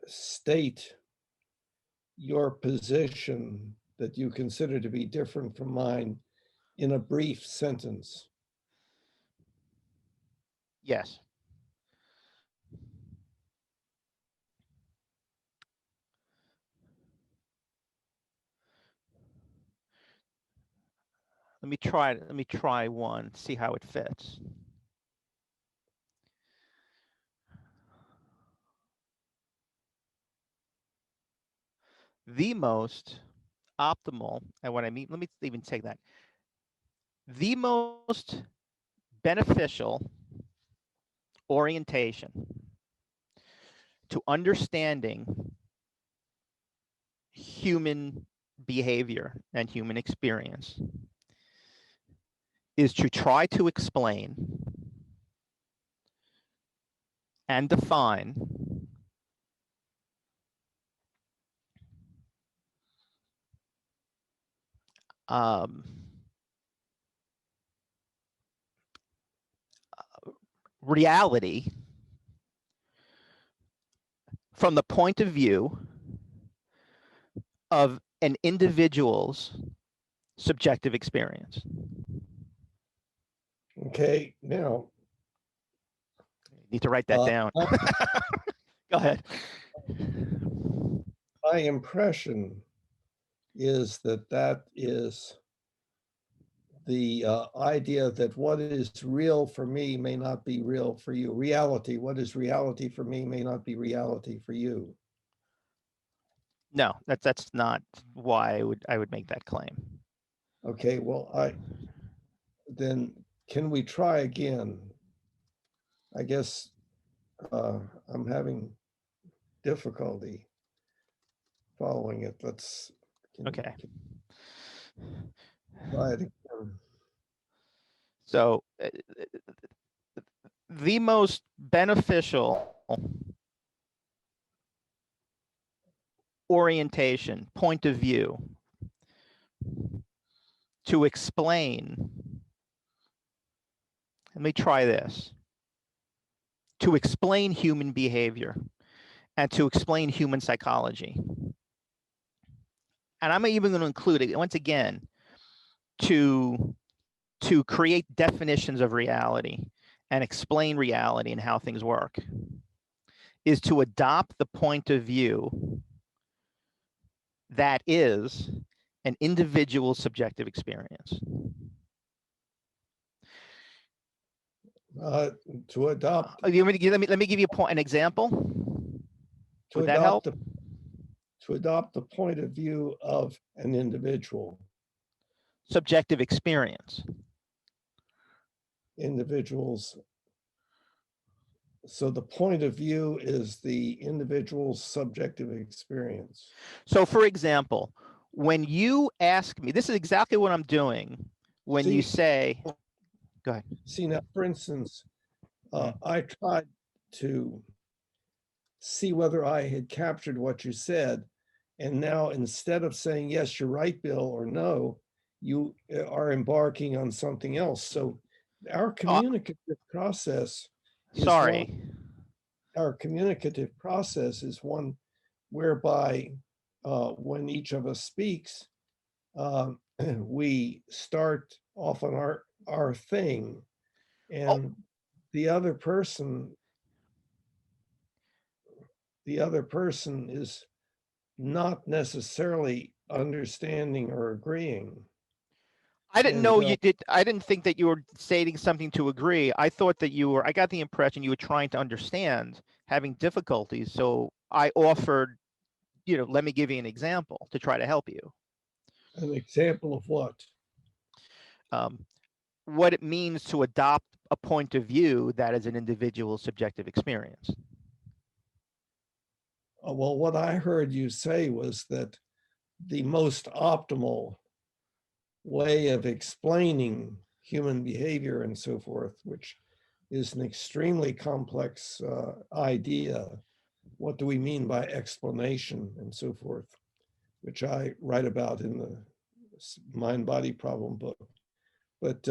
state your position that you consider to be different from mine in a brief sentence. Yes. Let me try one, see how it fits. The most optimal, and what I mean, let me even take that. The most beneficial orientation to understanding human behavior and human experience is to try to explain and define um, reality from the point of view of an individual's subjective experience. Okay, now Need to write that down. my, Go ahead. my impression is that that is the idea that what is real for me may not be real for you. Reality, what is reality for me may not be reality for you. No, that's not why I would make that claim. Okay, well, then can we try again? I guess I'm having difficulty following it. Okay. Try it again. So the most beneficial orientation, point of view to explain, let me try this, to explain human behavior and to explain human psychology. And I'm even going to include it once again to create definitions of reality and explain reality and how things work, is to adopt the point of view that is an individual subjective experience. To adopt. Let me give you an example. Would that help? To adopt the point of view of an individual. Subjective experience. Individuals. So the point of view is the individual's subjective experience. So for example, when you ask me, this is exactly what I'm doing when you say, go ahead. See, now, for instance, I tried to see whether I had captured what you said. And now instead of saying, yes, you're right, Bill, or no, you are embarking on something else. So our communicative process is one whereby when each of us speaks, we start off on our thing, and the other person is not necessarily understanding or agreeing. I didn't know you did. I didn't think that you were stating something to agree. I thought that I got the impression you were trying to understand, having difficulties. So I offered, let me give you an example to try to help you. An example of what? What it means to adopt a point of view that is an individual subjective experience. Well, what I heard you say was that the most optimal way of explaining human behavior and so forth, which is an extremely complex idea. What do we mean by explanation and so forth, which I write about in the Mind-Body Problem book. But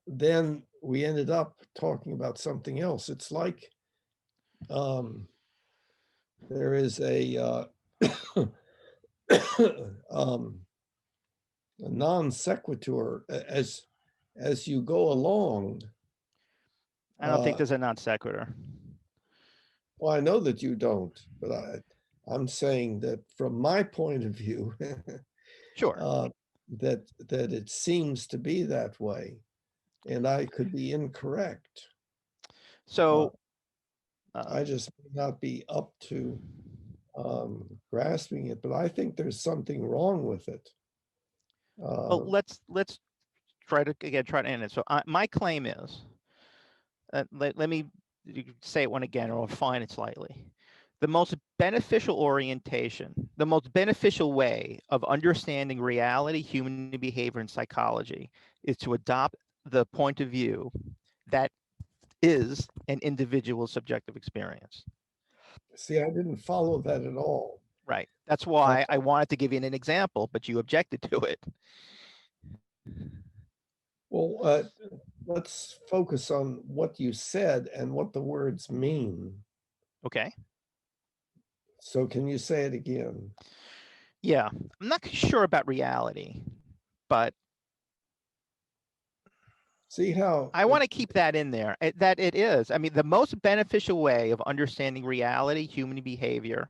then we ended up talking about something else. It's like there is a non sequitur as you go along. I don't think there's a non sequitur. Well, I know that you don't, but I'm saying that from my point of view, sure, that it seems to be that way, and I could be incorrect. So I just may not be up to grasping it, but I think there's something wrong with it. Well, let's try to end it. So my claim is, let me say it one again, or refine it slightly. The most beneficial orientation, the most beneficial way of understanding reality, human behavior, and psychology is to adopt the point of view that is an individual subjective experience. See, I didn't follow that at all. Right. That's why I wanted to give you an example, but you objected to it. Well, let's focus on what you said and what the words mean. Okay. So, can you say it again? Yeah. I'm not sure about reality, but See how I want to keep that in there. That it is. I mean, the most beneficial way of understanding reality, human behavior,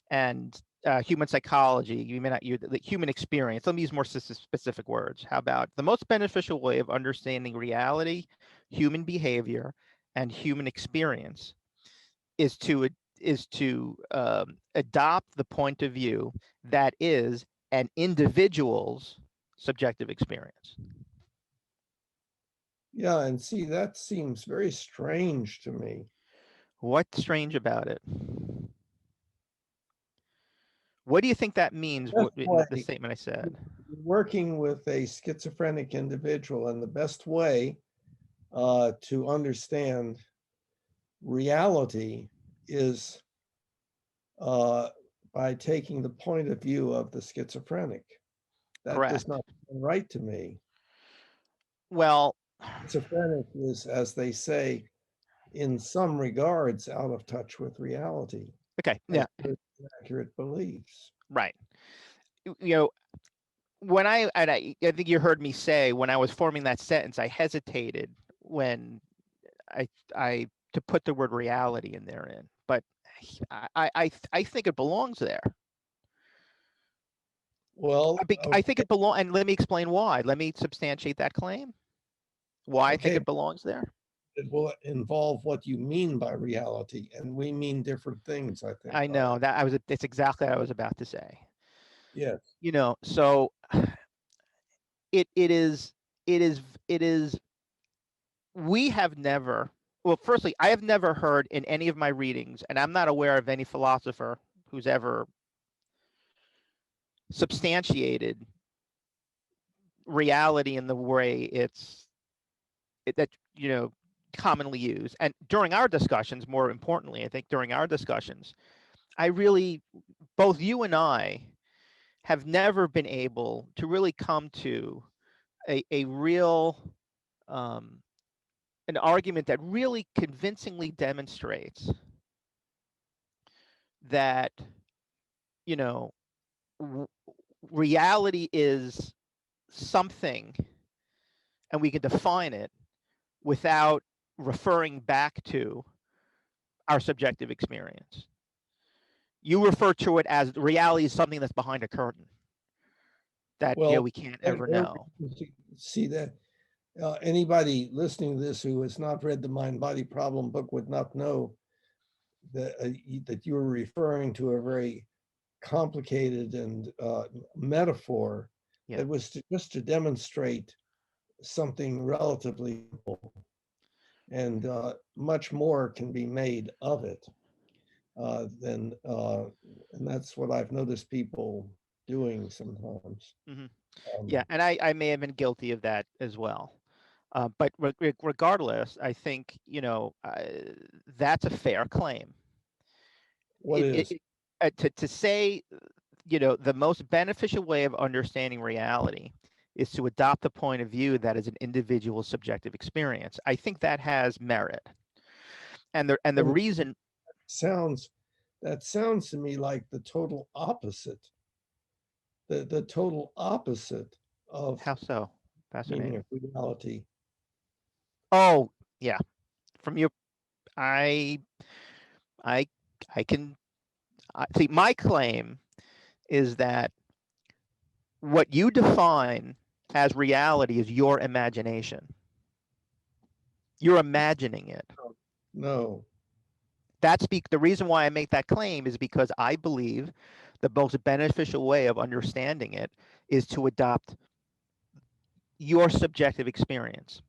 and human psychology, you may not use the human experience. Let me use more specific words. How about the most beneficial way of understanding reality, human behavior, and human experience is to adopt the point of view that is an individual's subjective experience. yeah, and see, that seems very strange to me. What's strange about it? What do you think that means Best in the way, statement I said? working with a schizophrenic individual, and the best way to understand reality is uh, by taking the point of view of the schizophrenic. That does Correct. not sound right to me. Well, Schizophrenic is, as they say, in some regards, out of touch with reality, okay. has Yeah. accurate beliefs. Right. You know, when I think you heard me say when I was forming that sentence, I hesitated when I I to put the word reality in there in, but I think it belongs there. Well, I think it belong, and let me explain why. Let me substantiate that claim. Why I think okay, it belongs there. it will involve what you mean by reality, and we mean different things, I think, I by know that. that it's exactly what I was about to say. Yes. So it is it is it is we have never, well, firstly, I have never heard in any of my readings, and I'm not aware of any philosopher who's ever substantiated reality in the way that commonly used. And during our discussions, more importantly, I think during our discussions, I really, both you and I have never been able to really come to a real um, an argument that really convincingly demonstrates that you know w- reality is something and we can define it without referring back to our subjective experience. You refer to it as reality is something that's behind a curtain that Well, we can't there, ever there know. see that anybody listening to this who has not read the Mind Body Problem book would not know that you were referring to a very complicated and metaphor Yeah. that was just to demonstrate something relatively simple, and much more can be made of it than, and that's what I've noticed people doing sometimes. Hmm. Um, Yeah, and I may have been guilty of that as well. But regardless, I think that's a fair claim. what is? To say the most beneficial way of understanding reality is to adopt the point of view that is an individual subjective experience. I think that has merit, and the And reason. sounds that sounds to me like the total opposite, the total opposite of How so? meaning Fascinating. of reality. Oh, yeah. From your, I, I, I can see. My claim is that what you define as reality is your imagination. You're imagining it. No, The reason why I make that claim is because I believe the most beneficial way of understanding it is to adopt your subjective experience.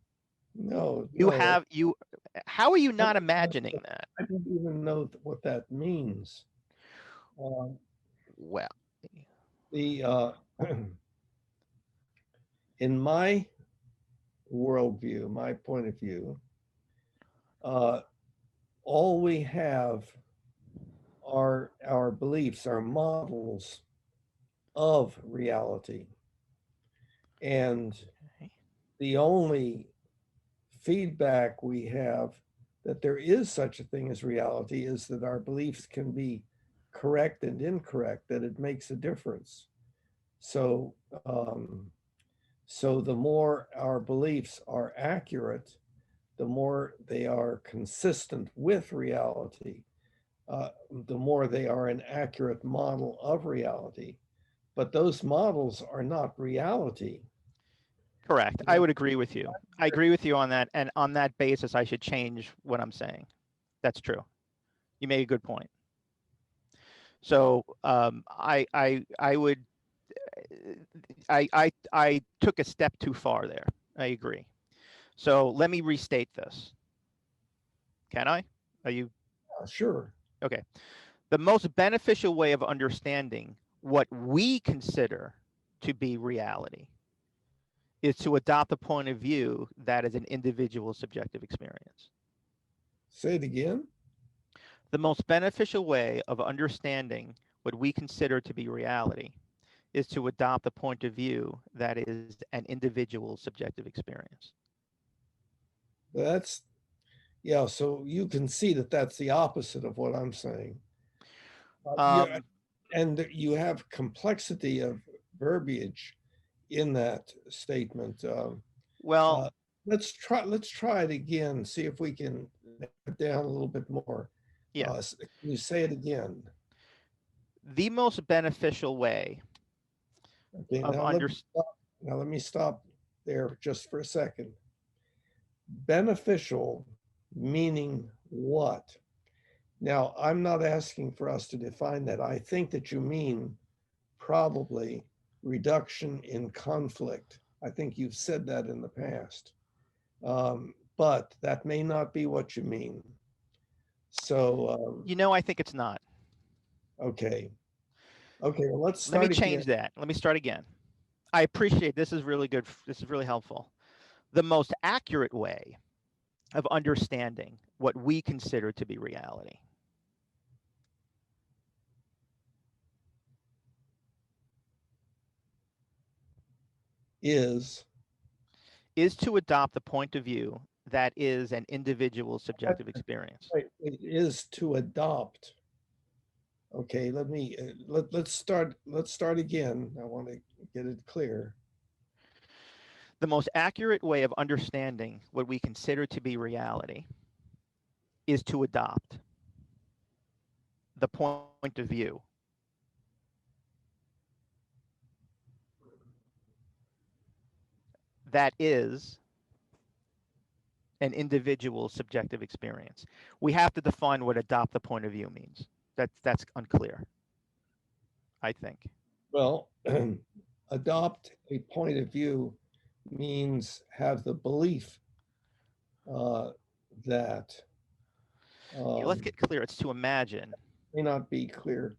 no, You no. have you. How are you I not imagining don't that? I don't even know what that means. Uh, Well, the in my worldview, my point of view, uh, all we have are our beliefs, our models of reality, and the only feedback we have that there is such a thing as reality is that our beliefs can be correct and incorrect, that it makes a difference. So, so the more our beliefs are accurate, the more they are consistent with reality, the more they are an accurate model of reality. But those models are not reality. Correct. I would agree with you. I agree with you on that. And on that basis, I should change what I'm saying. That's true. You made a good point. So I would, I took a step too far there. I agree. So let me restate this. Can I? Are you? Sure. Okay. The most beneficial way of understanding what we consider to be reality is to adopt a point of view that is an individual subjective experience. Say it again. The most beneficial way of understanding what we consider to be reality is to adopt a point of view that is an individual subjective experience. That's, yeah, so you can see that that's the opposite of what I'm saying. Yeah, Um, and you have complexity of verbiage in that statement. well, Uh, let's try it again. See if we can narrow it down a little bit more. yeah, Can you say it again? the most beneficial way Okay, of under now let me stop there just for a second. Beneficial meaning what? Now, I'm not asking for us to define that. I think that you mean probably reduction in conflict. I think you've said that in the past. But that may not be what you mean. So, I think it's not. okay. Okay, well, let's Let me start again. change that. Let me start again. I appreciate this is really good. This is really helpful. The most accurate way of understanding what we consider to be reality Is to adopt the point of view that is an individual subjective experience. it is to adopt. Okay, let's start again. I want to get it clear. The most accurate way of understanding what we consider to be reality is to adopt the point of view that is an individual subjective experience. We have to define what adopt the point of view means. That's unclear, I think. Well, adopt a point of view means have the belief uh, that Okay, let's um, get clear. It's to imagine. may not be clear,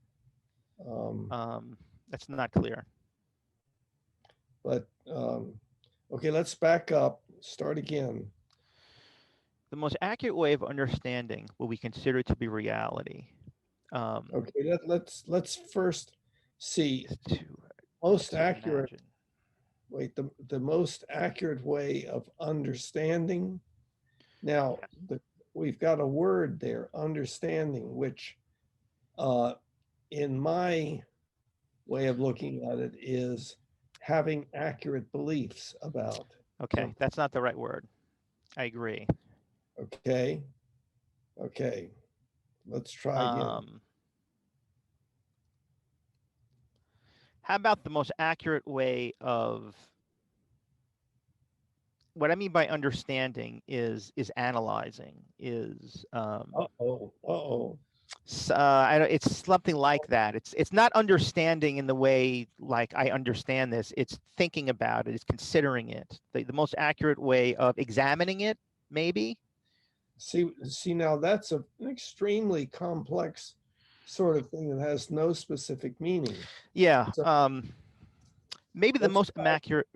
um, That's not clear. but okay, let's back up, start again. The most accurate way of understanding what we consider to be reality Okay, let's first see is to most accurate. imagine. Wait, the most accurate way of understanding. Now, Yes. we've got a word there, understanding, which uh, in my way of looking at it is having accurate beliefs about Okay, something. that's not the right word. I agree. Okay, okay, let's try again. Um, how about the most accurate way of what I mean by understanding is analyzing is Uh-oh, uh-oh. I don't, it's something like that. It's not understanding in the way like I understand this. It's thinking about it. It's considering it. The most accurate way of examining it, maybe. See now that's an extremely complex sort of thing that has no specific meaning. Yeah. So Maybe the let's most accurate.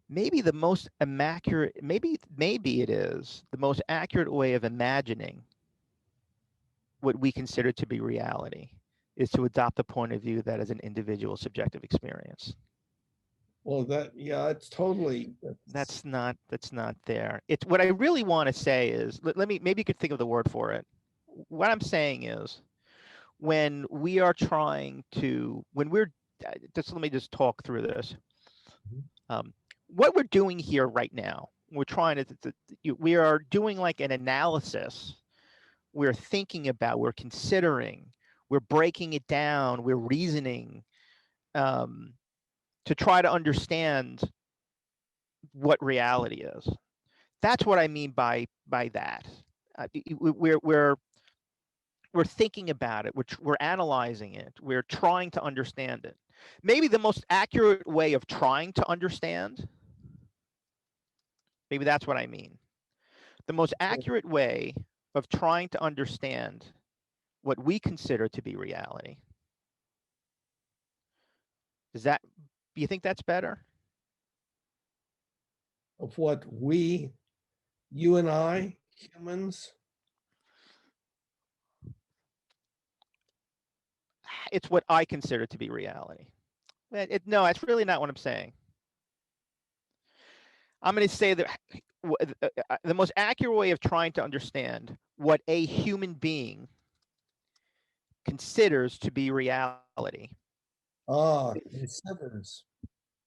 Maybe the most accurate. Maybe it is the most accurate way of imagining what we consider to be reality is to adopt a point of view that is an individual subjective experience. Well, it's totally. That's not there. It's what I really want to say is, let me, maybe you could think of the word for it. What I'm saying is, when we are trying to, when we're just, let me just talk through this. What we're doing here right now, we're trying we are doing like an analysis. We're thinking about, we're considering, we're breaking it down, we're reasoning, to try to understand what reality is. That's what I mean by that. We're thinking about it. We're analyzing it. We're trying to understand it. Maybe the most accurate way of trying to understand. Maybe that's what I mean. The most accurate way of trying to understand what we consider to be reality. Does that? Do you think that's better? Of what you and I, humans. It's what I consider to be reality. No, it's really not what I'm saying. I'm going to say that the most accurate way of trying to understand what a human being considers to be reality. Considers.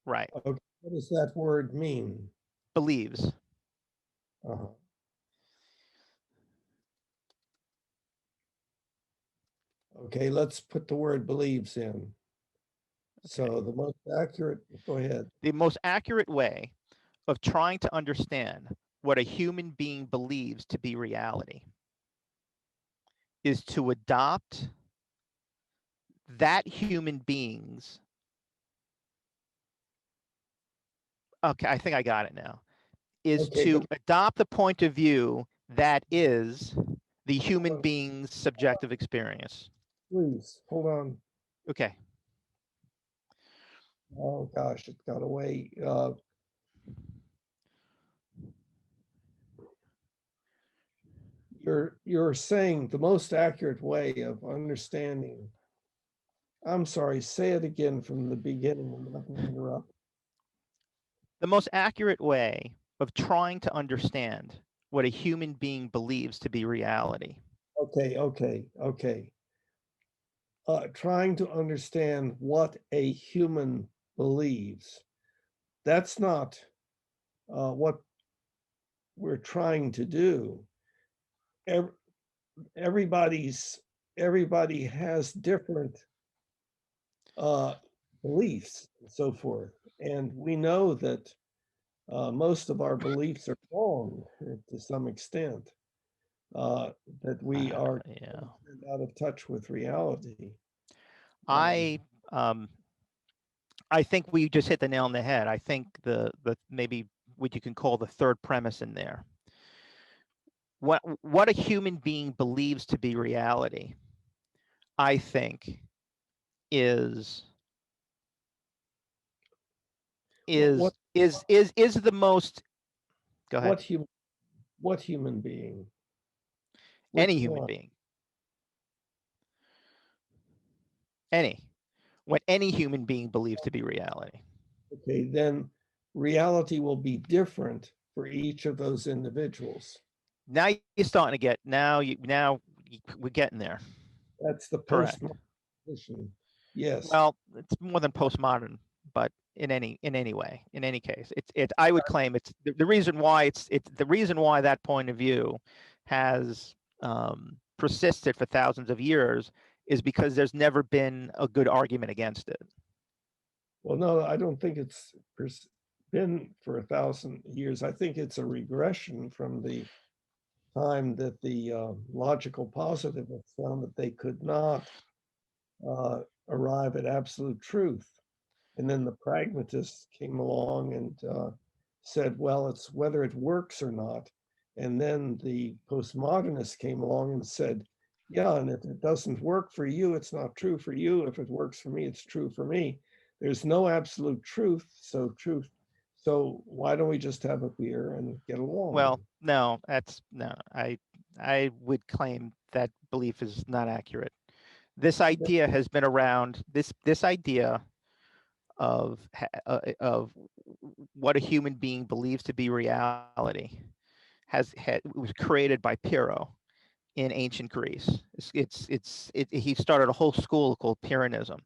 Right. Okay. What does that word mean? Believes. Uh-huh. Okay, let's put the word believes in. Okay. So the most accurate, go ahead. The most accurate way of trying to understand what a human being believes to be reality is to adopt that human being's, okay, I think I got it now, is to adopt the point of view that is the human being's subjective experience. Please, hold on. Okay. Oh gosh, it got away. You're saying the most accurate way of understanding. I'm sorry, say it again from the beginning. I'm not going to interrupt. The most accurate way of trying to understand what a human being believes to be reality. Okay. Trying to understand what a human believes. That's not what we're trying to do. Everybody has different beliefs and so forth, and we know that most of our beliefs are wrong to some extent. That we are out of touch with reality. I think we just hit the nail on the head. I think the maybe what you can call the third premise in there. What a human being believes to be reality, I think, is the most. Go ahead. What human being? Any human being. What any human being believes to be reality. Okay, then reality will be different for each of those individuals. Now you're starting to get, now we're getting there. That's the postmodern position. Yes. Well, it's more than postmodern, but in any way, in any case, it's I would claim it's the reason why it's the reason why that point of view has persisted for thousands of years is because there's never been a good argument against it. Well, no, I don't think it's been for 1,000 years. I think it's a regression from the time that the logical positivists found that they could not arrive at absolute truth. And then the pragmatists came along and said, well, it's whether it works or not. And then the postmodernists came along and said, yeah, and if it doesn't work for you, it's not true for you. If it works for me, it's true for me. There's no absolute truth. So why don't we just have a beer and get along? Well, no, I would claim that belief is not accurate. This idea has been around. This idea of what a human being believes to be reality was created by Pyrrho in ancient Greece. He started a whole school called Pyrrhonism.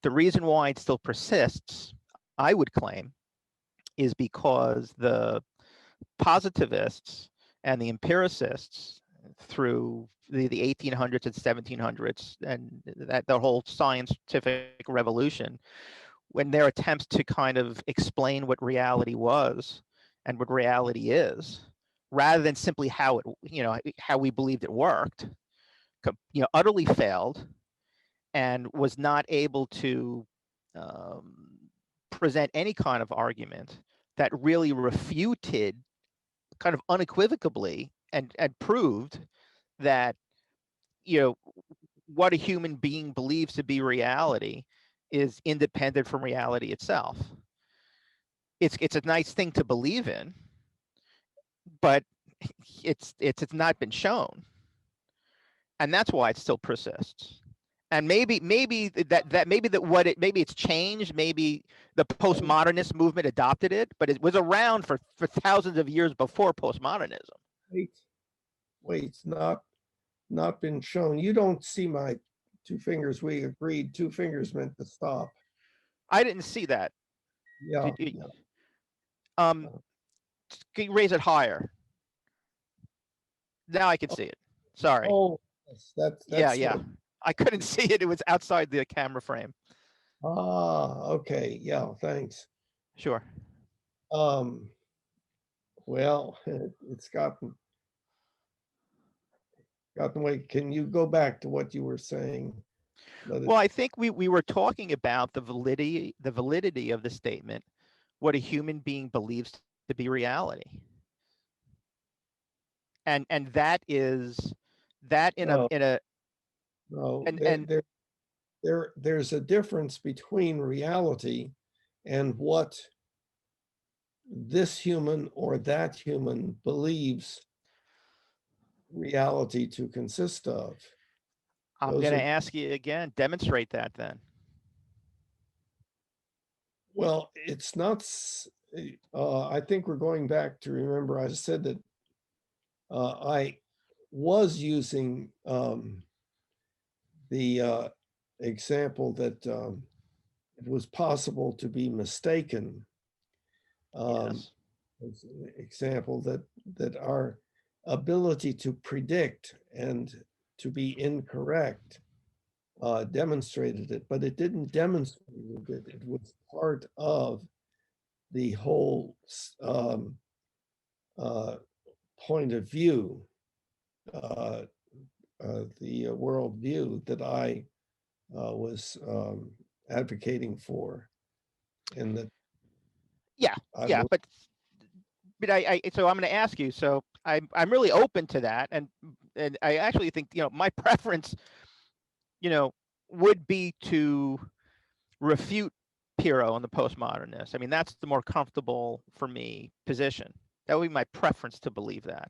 The reason why it still persists, I would claim, is because the positivists and the empiricists through the 1800s and 1700s and that the whole scientific revolution, when their attempts to kind of explain what reality was and what reality is, rather than simply how it, how we believed it worked, utterly failed and was not able to um, present any kind of argument that really refuted kind of unequivocally and proved that you know what a human being believes to be reality is independent from reality itself. It's a nice thing to believe in, but it's not been shown, and that's why it still persists. And maybe it's changed. Maybe the postmodernist movement adopted it, but it was around for thousands of years before postmodernism. Wait, wait, not been shown. You don't see my two fingers. We agreed two fingers meant to stop. I didn't see that. Yeah, Did you, yeah. um, can you raise it higher? Now I can see it. Sorry. Oh, yes, Yeah, that's yeah. what. I couldn't see it. It was outside the camera frame. Okay. Yeah, thanks. Sure. Um, well, it's gotten away. Can you go back to what you were saying? Let it. Well, I think we were talking about the validity of the statement, what a human being believes to be reality. And that is that No, in a no. and There's a difference between reality and what this human or that human believes reality to consist of. I'm Those going to are, ask you again, demonstrate that then. well, it's not. I think we're going back to remember I said that I was using the example that it was possible to be mistaken. Um, Yes. as an example that our ability to predict and to be incorrect demonstrated it, but it didn't demonstrate it. It was part of the whole uh, point of view, uh, the worldview that I was advocating for, and that Yeah. I Yeah, believe. but I so I'm going to ask you. So I'm really open to that, and I actually think my preference you know would be to refute Pyrrho and the postmodernists. I mean, that's the more comfortable for me position. That would be my preference to believe that.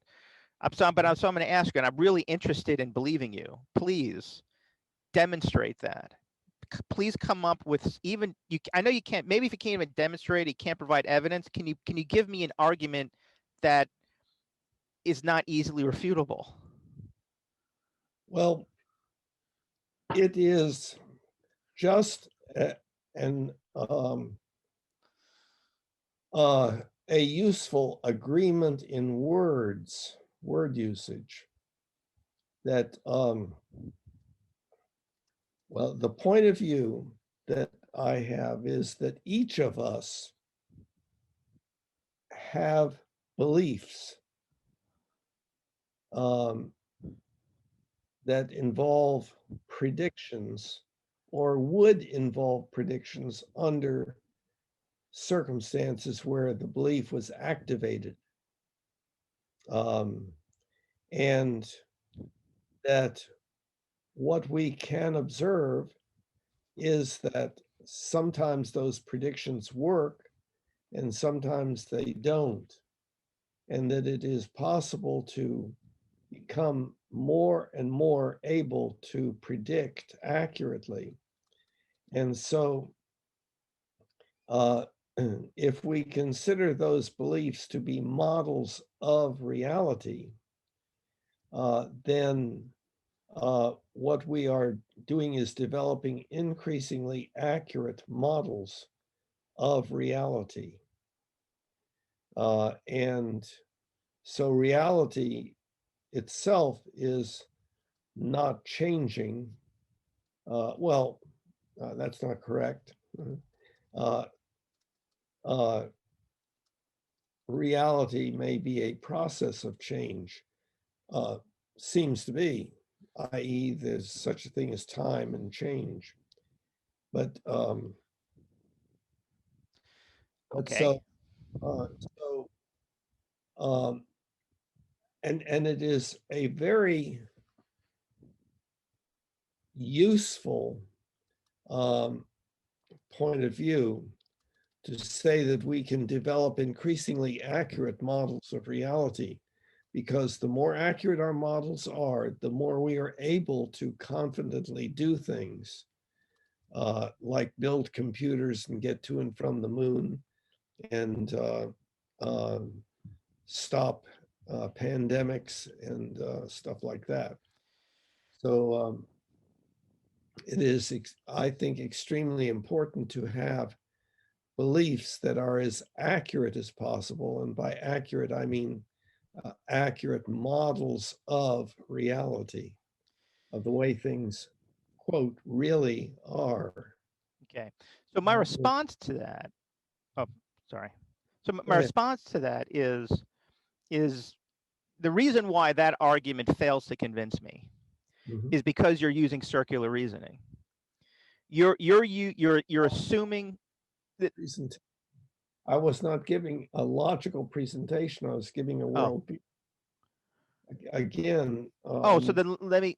So I'm going to ask you, and I'm really interested in believing you. Please demonstrate that. Please come up with even you. I know you can't. Maybe if you can't even demonstrate, you can't provide evidence. Can you give me an argument that is not easily refutable? Well, it is just an uh, a useful agreement in word usage that well, the point of view that I have is that each of us have beliefs um, that involve predictions or would involve predictions under circumstances where the belief was activated. Um, and that what we can observe is that sometimes those predictions work and sometimes they don't, and that it is possible to become more and more able to predict accurately. And so if we consider those beliefs to be models of reality, then what we are doing is developing increasingly accurate models of reality. And so reality itself is not changing. That's not correct. Uh, uh, Reality may be a process of change, seems to be, i.e., there's such a thing as time and change. But Okay. so and it is a very useful point of view to say that we can develop increasingly accurate models of reality, because the more accurate our models are, the more we are able to confidently do things like build computers and get to and from the moon and stop pandemics and stuff like that. So it is, I think, extremely important to have beliefs that are as accurate as possible. And by accurate, I mean accurate models of reality, of the way things, quote, really are. Okay. So my response to that, oh, sorry. So my response to that is the reason why that argument fails to convince me is because you're using circular reasoning. You're assuming that I was not giving a logical presentation. I was giving a worldview. Again. So then let me.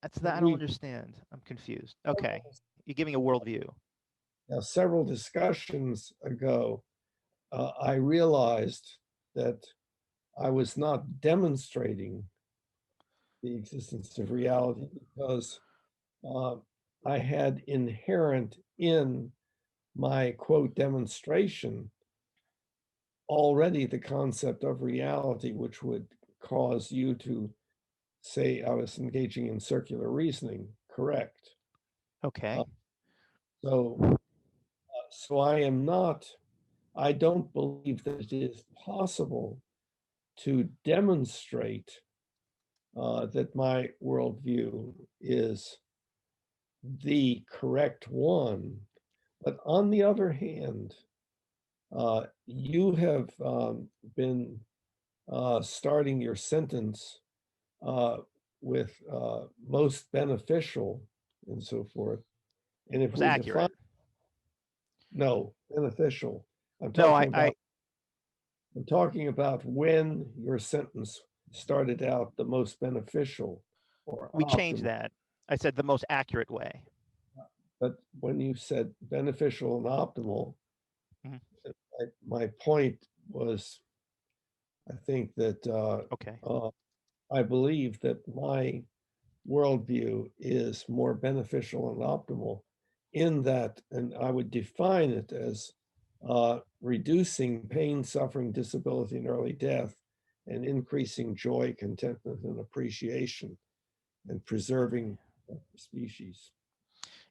That's that. I don't we understand. I'm confused. Okay, you're giving a worldview. Now, several discussions ago, I realized that I was not demonstrating the existence of reality because I had inherent in my quote demonstration already the concept of reality, which would cause you to say I was engaging in circular reasoning. Correct. Okay. So I don't believe that it is possible to demonstrate that my worldview is the correct one. But on the other hand, you have been starting your sentence with most beneficial and so forth. And if It was we accurate. define, no, beneficial. I'm No, talking about when your sentence started out the most beneficial or we changed optimal. that. I said the most accurate way. But when you said beneficial and optimal, Mm-hmm. my point was, I think that Okay. I believe that my worldview is more beneficial and optimal in that, and I would define it as reducing pain, suffering, disability, and early death, and increasing joy, contentment, and appreciation, and preserving species.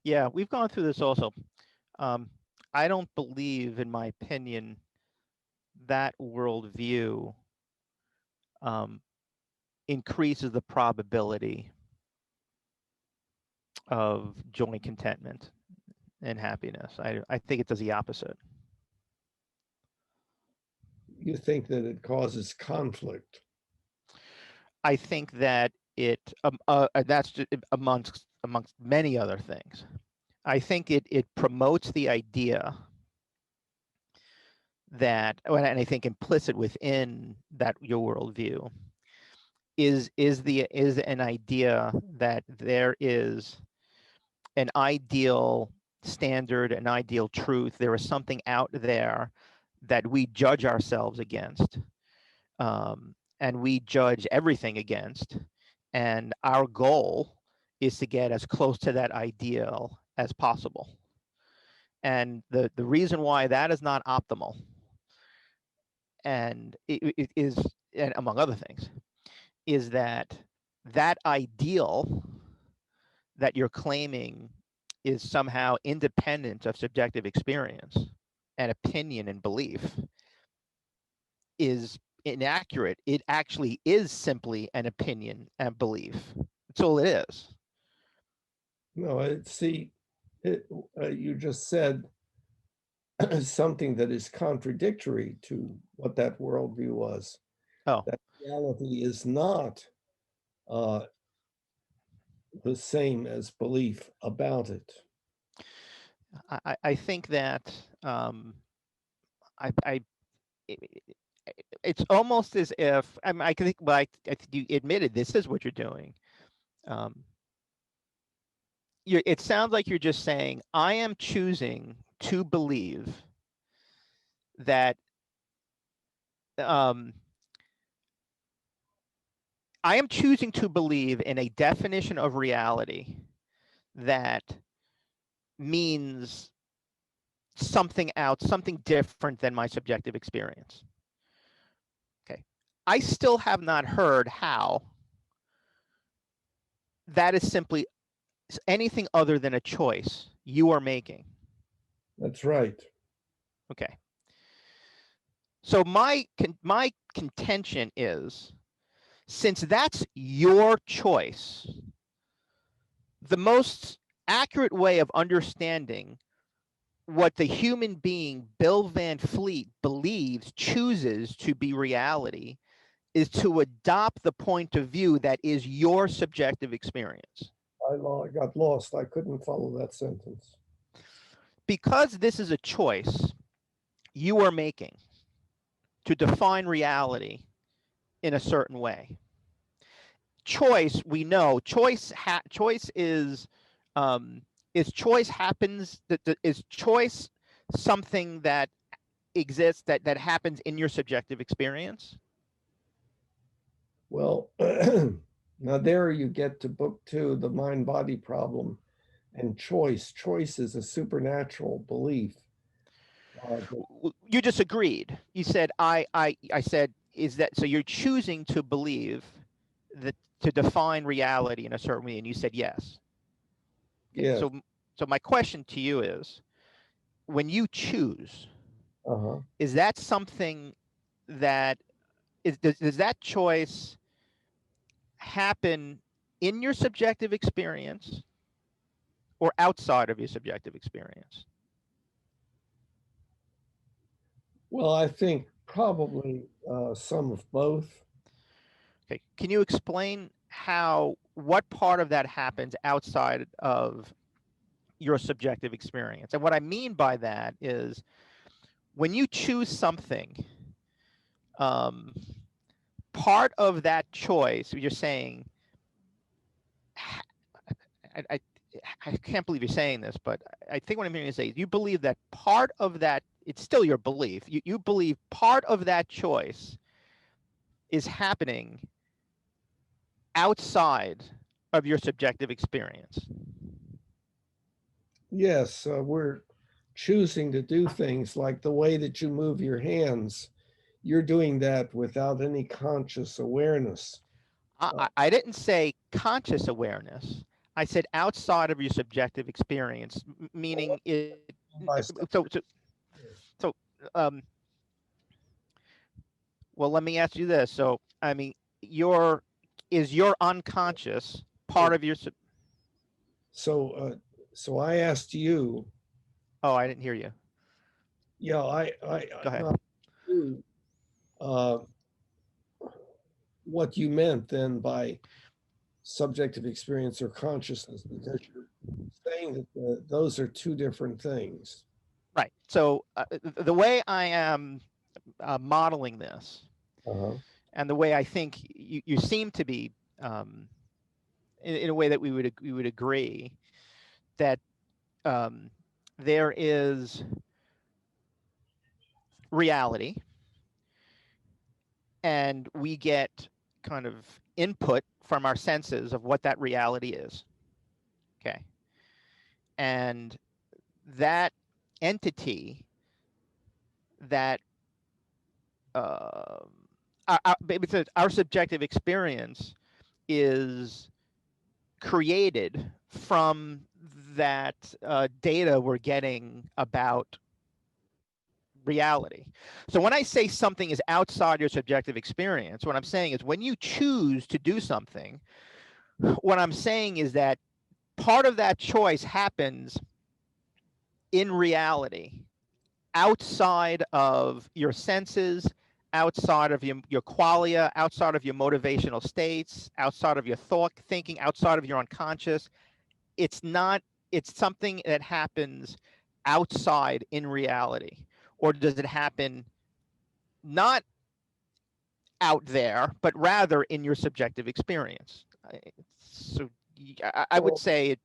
Yeah, we've gone through this also. I don't believe, in my opinion, that worldview increases the probability of joy, contentment, and happiness. I think it does the opposite. You think that it causes conflict? I think that that's just amongst many other things. I think it promotes the idea that, and I think implicit within that your worldview is an idea that there is an ideal standard, an ideal truth. There is something out there that we judge ourselves against, and we judge everything against. And our goal is to get as close to that ideal as possible. And the reason why that is not optimal, and it is, and among other things, is that that ideal that you're claiming is somehow independent of subjective experience and opinion and belief is inaccurate. It actually is simply an opinion and belief. That's all it is. No, see, you just said something that is contradictory to what that worldview was. Oh, That reality is not uh, the same as belief about it. I think that I it's almost as if I think, but I think you admitted this is what you're doing. Um, it sounds like you're just saying, I am choosing to believe that um, I am choosing to believe in a definition of reality that means something different than my subjective experience. Okay. I still have not heard how that is simply anything other than a choice you are making. That's right. Okay. So my contention is, since that's your choice, the most accurate way of understanding what the human being Bill Van Fleet believes chooses to be reality is to adopt the point of view that is your subjective experience. I got lost. I couldn't follow that sentence. Because this is a choice you are making to define reality in a certain way. Choice, we know, choice is choice happens, is choice something that exists, that happens in your subjective experience? Well, now there you get to book two, the mind body problem and choice. Choice is a supernatural belief. You just agreed. You said, I said, is that so you're choosing to believe that, to define reality in a certain way, and you said yes. Okay, Yes. so my question to you is, when you choose, Uh-huh. is that something that does that choice happen in your subjective experience or outside of your subjective experience? Well, I think probably some of both. Okay, can you explain what part of that happens outside of your subjective experience? And what I mean by that is, when you choose something, um, part of that choice, you're saying, I, I, I can't believe you're saying this, but I think what I'm hearing you say is, you believe that part of that, it's still your belief. You believe part of that choice is happening outside of your subjective experience. Yes, we're choosing to do things like the way that you move your hands. You're doing that without any conscious awareness. I didn't say conscious awareness. I said outside of your subjective experience, meaning it. By So, step. so, um, well, let me ask you this. So, I mean, your is your unconscious part of your? So, so I asked you. Oh, I didn't hear you. Yeah, Go ahead. not you. Uh, what you meant then by subjective experience or consciousness, because you're saying that those are two different things. Right. So, the way I am modeling this, Uh-huh. and the way I think you seem to be, um, in a way that we would agree that, um, there is reality, and we get kind of input from our senses of what that reality is. Okay. And that entity that uh, our subjective experience is created from that data we're getting about reality. So when I say something is outside your subjective experience, what I'm saying is when you choose to do something, what I'm saying is that part of that choice happens in reality, outside of your senses, outside of your qualia, outside of your motivational states, outside of your thought thinking, outside of your unconscious. It's not, it's something that happens outside in reality. Or does it happen not out there, but rather in your subjective experience? So I would Well, say it,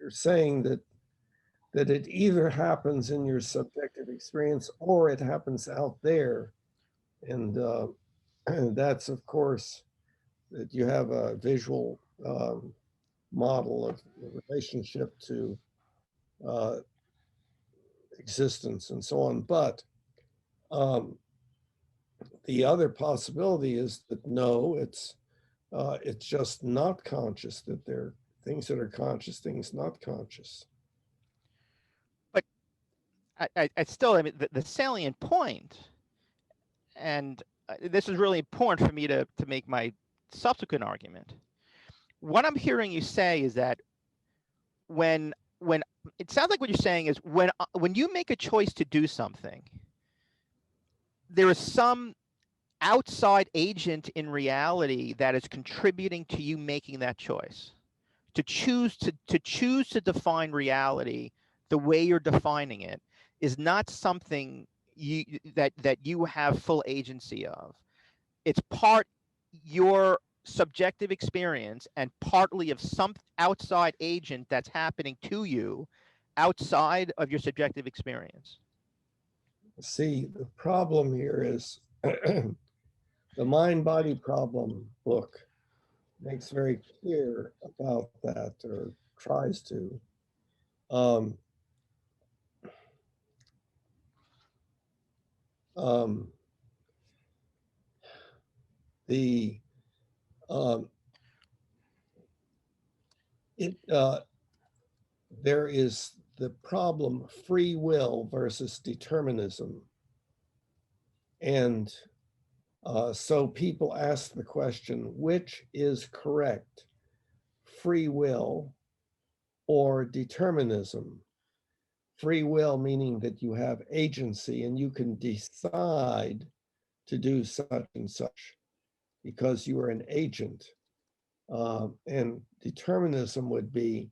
you're saying that it either happens in your subjective experience or it happens out there, and that's of course that you have a visual model of the relationship to uh, existence and so on. But um, the other possibility is that no, it's just not conscious. That there are things that are conscious, things not conscious. but I still, I mean, the salient point, and this is really important for me to make my subsequent argument. What I'm hearing you say is that when it sounds like what you're saying is when you make a choice to do something, there is some outside agent in reality that is contributing to you making that choice. To choose to define reality the way you're defining it is not something that you have full agency of. It's part your subjective experience and partly of some outside agent that's happening to you outside of your subjective experience. See, the problem here is the Mind Body Problem book makes very clear about that, or tries to. Um, um, the um, it There is the problem free will versus determinism, and so people ask the question, which is correct, free will or determinism? Free will meaning that you have agency and you can decide to do such and such because you are an agent. And determinism would be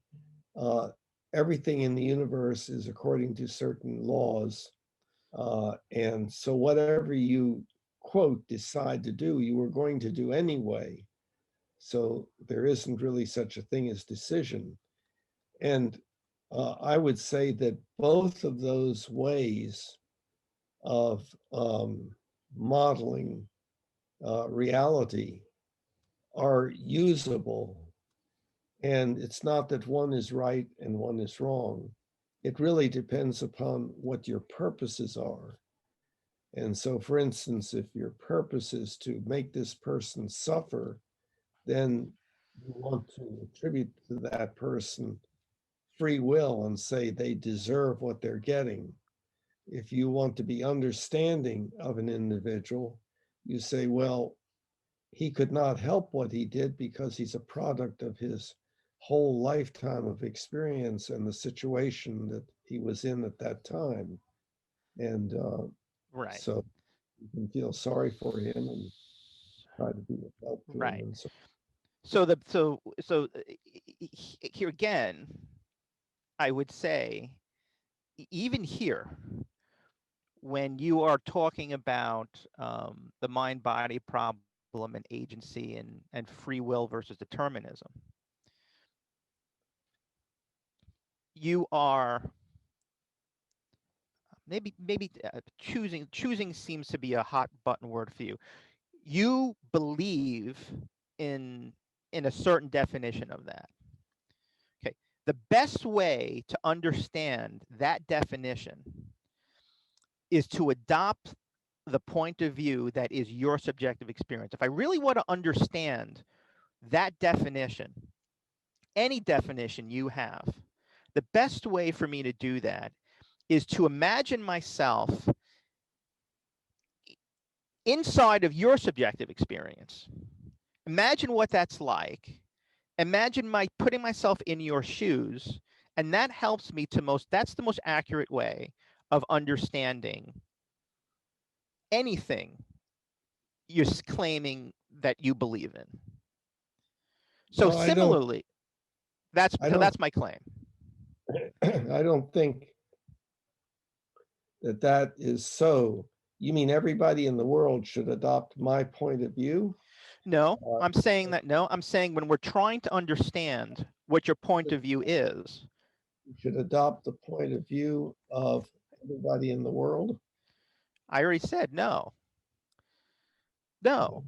uh, everything in the universe is according to certain laws. And so whatever you, quote, decide to do, you are going to do anyway. So there isn't really such a thing as decision. And I would say that both of those ways of modeling reality are usable. And it's not that one is right and one is wrong. It really depends upon what your purposes are. And so, for instance, if your purpose is to make this person suffer, then you want to attribute to that person free will and say they deserve what they're getting. If you want to be understanding of an individual, you say, well, he could not help what he did because he's a product of his whole lifetime of experience and the situation that he was in at that time. And Right. so you can feel sorry for him and try to be of help to him. Right. And so, Here again, I would say even here, when you are talking about the mind body problem and agency and free will versus determinism, you are maybe choosing seems to be a hot button word for you. You believe in in a certain definition of that. Okay. The best way to understand that definition is to adopt the point of view that is your subjective experience. If I really want to understand that definition, any definition you have, the best way for me to do that is to imagine myself inside of your subjective experience. Imagine what that's like. Imagine putting myself in your shoes, and that helps me that's the most accurate way of understanding anything you're claiming that you believe in. So Well, similarly, that's I don't, my claim. I don't think that that is so. You mean everybody in the world should adopt my point of view? No, Uh, I'm saying that no, I'm saying when we're trying to understand what your point of view is, you should adopt the point of view of everybody in the world. I already said no. No.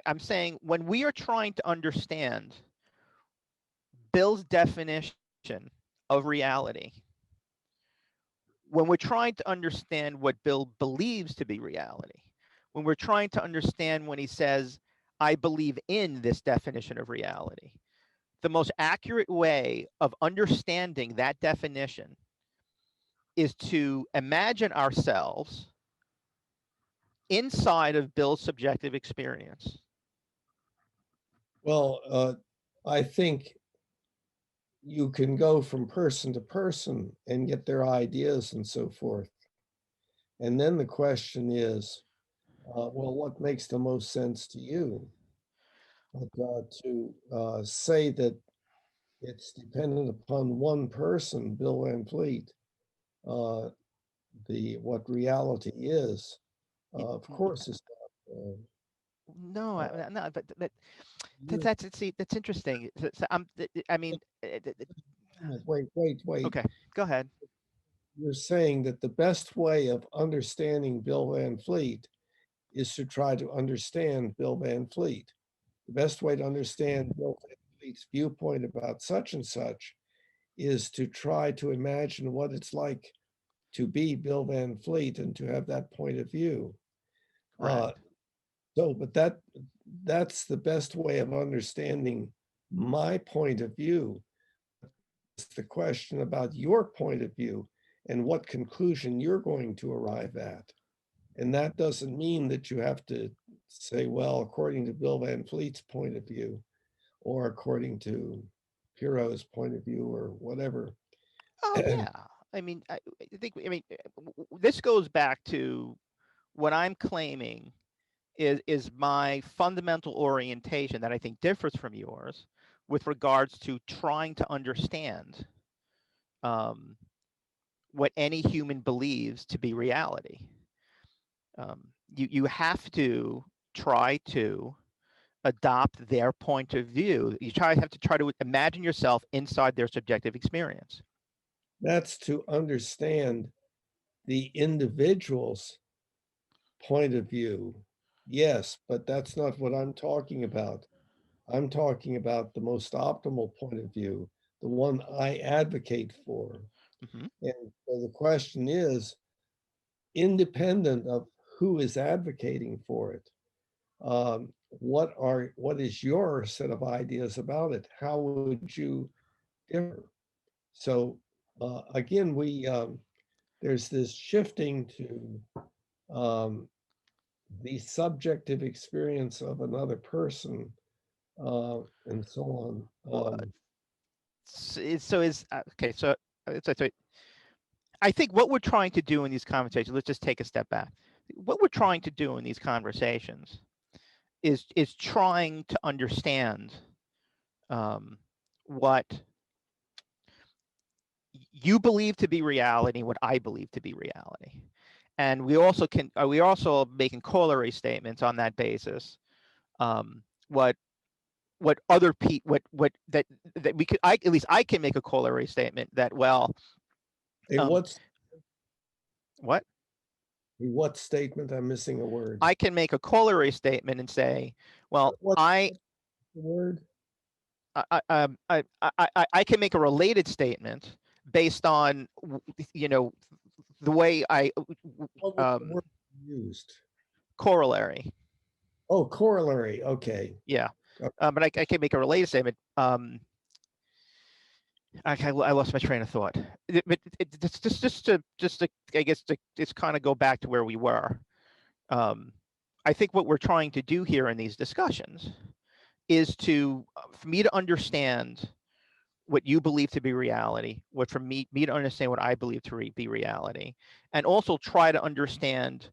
I'm saying when we are trying to understand Bill's definition of reality, when we're trying to understand what Bill believes to be reality, when we're trying to understand when he says, I believe in this definition of reality, the most accurate way of understanding that definition is to imagine ourselves inside of Bill's subjective experience. Well, I think you can go from person to person and get their ideas and so forth. And then the question is, well, what makes the most sense to you? But to say that it's dependent upon one person, Bill Van Fleet, uh, what reality is, of course, is not. No, no, but You're, that's interesting. So I mean, wait. okay, go ahead. You're saying that the best way of understanding Bill Van Fleet is to try to understand Bill Van Fleet. The best way to understand Bill Van Fleet's viewpoint about such and such is to try to imagine what it's like to be Bill Van Fleet and to have that point of view. Uh, Correct. but that's the best way of understanding my point of view. It's the question about your point of view and what conclusion you're going to arrive at. And that doesn't mean that you have to say, well, according to Bill Van Fleet's point of view, or according to Piro's point of view, or whatever. Oh yeah. I mean, I think. I mean, this goes back to what I'm claiming is my fundamental orientation that I think differs from yours with regards to trying to understand um, what any human believes to be reality. You have to try to adopt their point of view. You have to try to imagine yourself inside their subjective experience. That's to understand the individual's point of view. Yes, but that's not what I'm talking about. I'm talking about the most optimal point of view, the one I advocate for. Mm-hmm. And so the question is, independent of who is advocating for it, what is your set of ideas about it? How would you differ? So again, there's this shifting to the subjective experience of another person and so on. Well, so is okay. So I think what we're trying to do in these conversations. Let's just take a step back. What we're trying to do in these conversations is trying to understand what you believe to be reality, what I believe to be reality, and we also making corollary statements on that basis. What other people that we could at least I can make a corollary statement that a um, what's what a what statement? I'm missing a word. I can make a corollary statement and say, well, What's I the word? I can make a related statement based on you know the way I What was the um, word used? corollary. Oh, corollary. Okay. Yeah, but I can make a related statement. I lost my train of thought. But just to I guess to just kind of go back to where we were. Um, I think what we're trying to do here in these discussions is for me to understand what you believe to be reality, what for me to understand what I believe to be reality, and also try to understand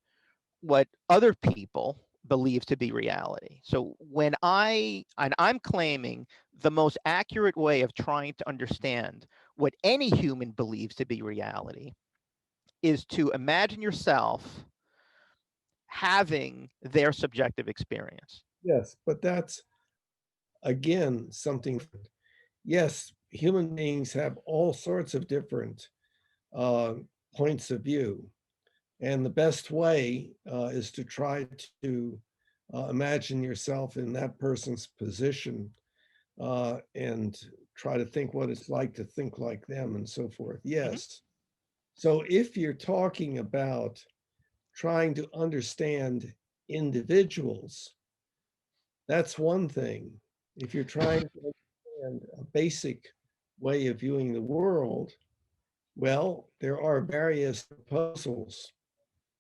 what other people believe to be reality. So I'm claiming the most accurate way of trying to understand what any human believes to be reality is to imagine yourself having their subjective experience. Yes, but that's again something different. Yes, human beings have all sorts of different uh, points of view. And the best way is to try to imagine yourself in that person's position and try to think what it's like to think like them and so forth. Mhm. Yes. So if you're talking about trying to understand individuals, that's one thing. If you're trying to understand a basic way of viewing the world, well, there are various proposals.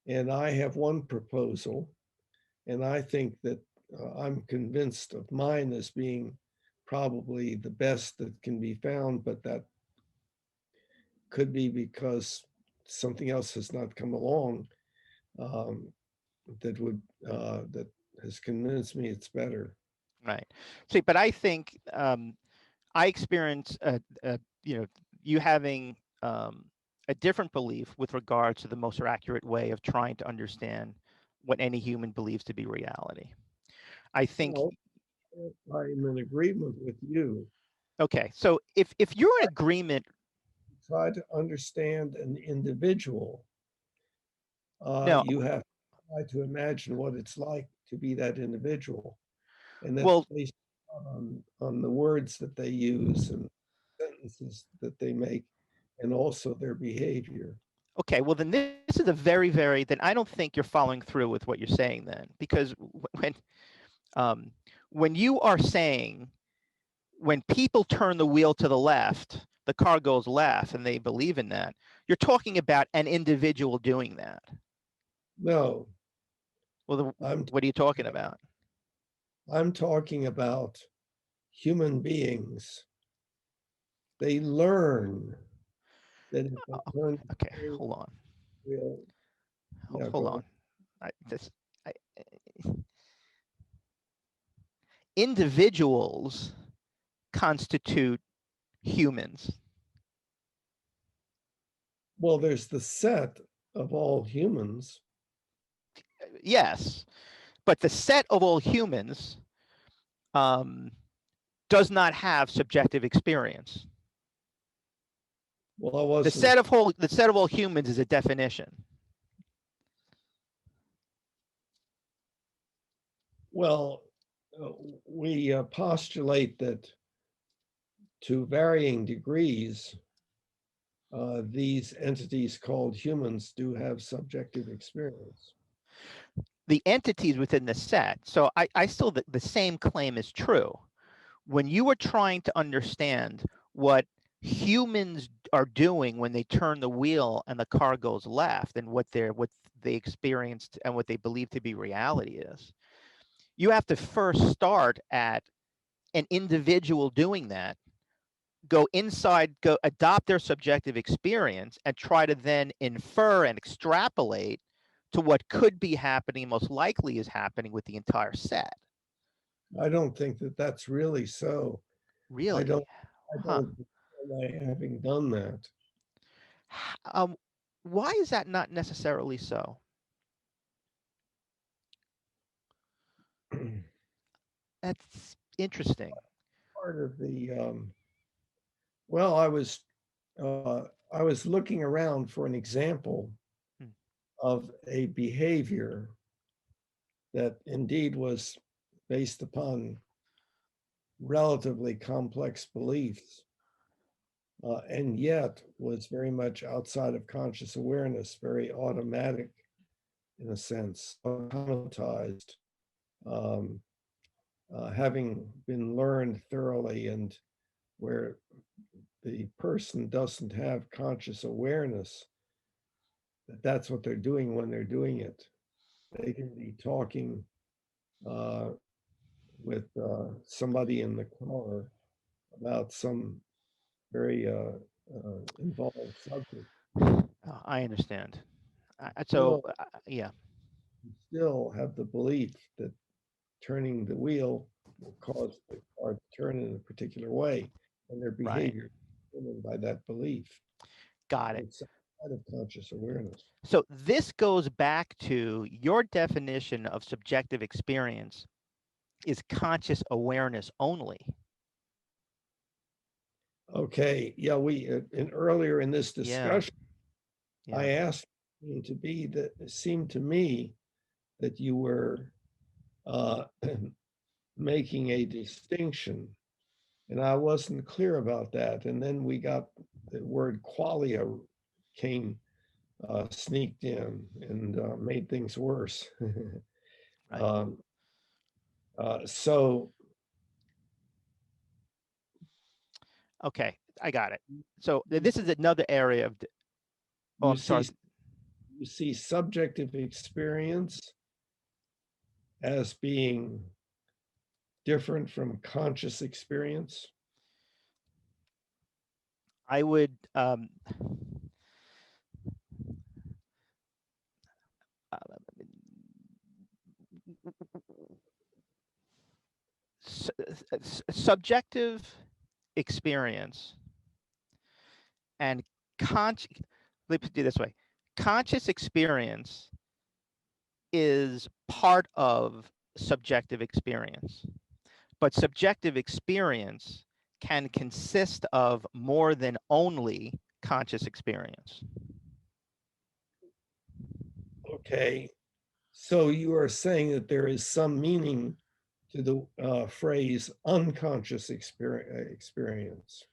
And I have one proposal, and I think that I'm convinced of mine as being probably the best that can be found, but that could be because something else has not come along um, that has convinced me it's better. Right. See, but I think I experience, you having a different belief with regards to the most accurate way of trying to understand what any human believes to be reality. I think, Well, I'm in agreement with you. okay, so if you're in agreement, Try to understand an individual. no, You have to try to imagine what it's like to be that individual. And that's well, based on the words that they use and sentences that they make, and also their behavior. okay, well then this is a very, very, then I don't think you're following through with what you're saying then, because um, when you are saying when people turn the wheel to the left, the car goes left, and they believe in that, you're talking about an individual doing that. No, Well, I'm what are you talking about? I'm talking about human beings. They learn that if they turn Okay, the hold on, wheel, yeah, hold go. on. This I, individuals constitute humans. Well, there's the set of all humans. Yes, but the set of all humans um, does not have subjective experience. Well, I wasn't. The set of all humans is a definition. Well, uh, we postulate that to varying degrees, these entities called humans do have subjective experience. The entities within the set. So I still the same claim is true. When you are trying to understand what humans are doing when they turn the wheel and the car goes left and what they experienced and what they believe to be reality is, you have to first start at an individual doing that, go inside, go adopt their subjective experience, and try to then infer and extrapolate to what could be happening, most likely is happening with the entire set. I don't think that that's really so. I Really? don't. I Huh. don't recall I having done that. Um, why is that not necessarily so? That's interesting. Part of the well, uh, I was looking around for an example Hmm. of a behavior that indeed was based upon relatively complex beliefs, and yet was very much outside of conscious awareness, very automatic in a sense, automatized, um, having been learned thoroughly, and where the person doesn't have conscious awareness that that's what they're doing when they're doing it. They can be talking uh, with somebody in the car about some very involved subject. I understand. So, Still, yeah, still have the belief that turning the wheel will cause the car to turn in a particular way, and their right. behavior is driven by that belief. Got So it. it's out of conscious awareness. So this goes back to your definition of subjective experience is conscious awareness only. Okay, yeah, we in earlier in this Yeah, discussion, I yeah. asked you to be that it seemed to me that you were uh, making a distinction, and I wasn't clear about that. And then we got the word qualia came sneaked in and made things worse. Right. um, so Okay, I got it. So this is another area of, oh, you I'm sorry. see, you see subjective experience as being different from conscious experience. I would, uh, subjective experience and let's do it this way. Conscious experience is part of subjective experience, but subjective experience can consist of more than only conscious experience. Okay, so you are saying that there is some meaning to the phrase unconscious experience.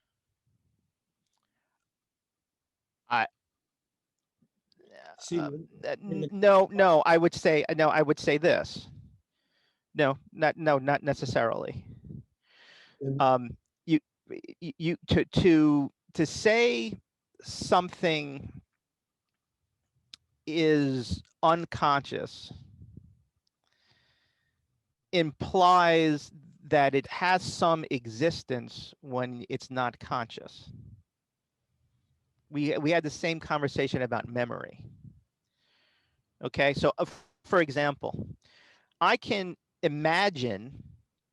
I See, no, no, I would say no, I would say this. No, not necessarily. in, Um, you to say something is unconscious implies that it has some existence when it's not conscious. We had the same conversation about memory. Okay, so for example, I can imagine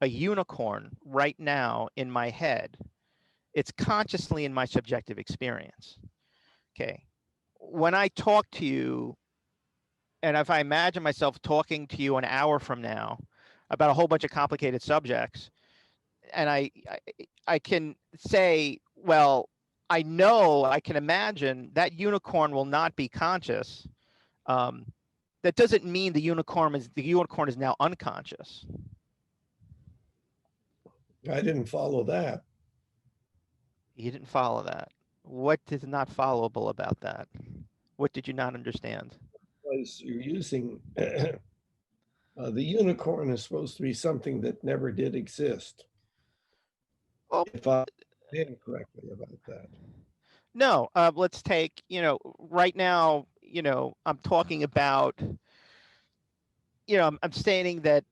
a unicorn right now in my head. It's consciously in my subjective experience. Okay, when I talk to you, and if I imagine myself talking to you an hour from now about a whole bunch of complicated subjects, and I can say, well, I know I can imagine that unicorn will not be conscious. Um, that doesn't mean the unicorn is now unconscious. I didn't follow that. You didn't follow that. What is not followable about that? What did you not understand? Because you're using the unicorn is supposed to be something that never did exist. Well, If I understand correctly about that. no. Let's take, right now, I'm talking about, I'm stating that,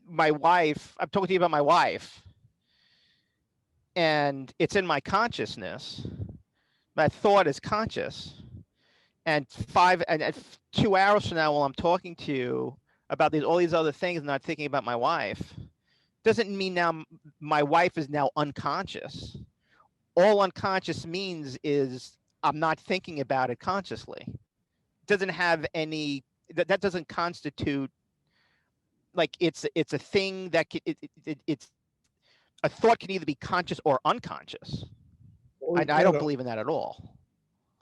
my wife, I'm talking to you about my wife, and it's in my consciousness. That thought is conscious. And 2 hours from now, while I'm talking to you about all these other things, not thinking about my wife, doesn't mean now my wife is now unconscious. All unconscious means is I'm not thinking about it consciously. It doesn't have any, that doesn't constitute, like, it's a thing that it's a thought can either be conscious or unconscious. Well, I don't believe in that at all.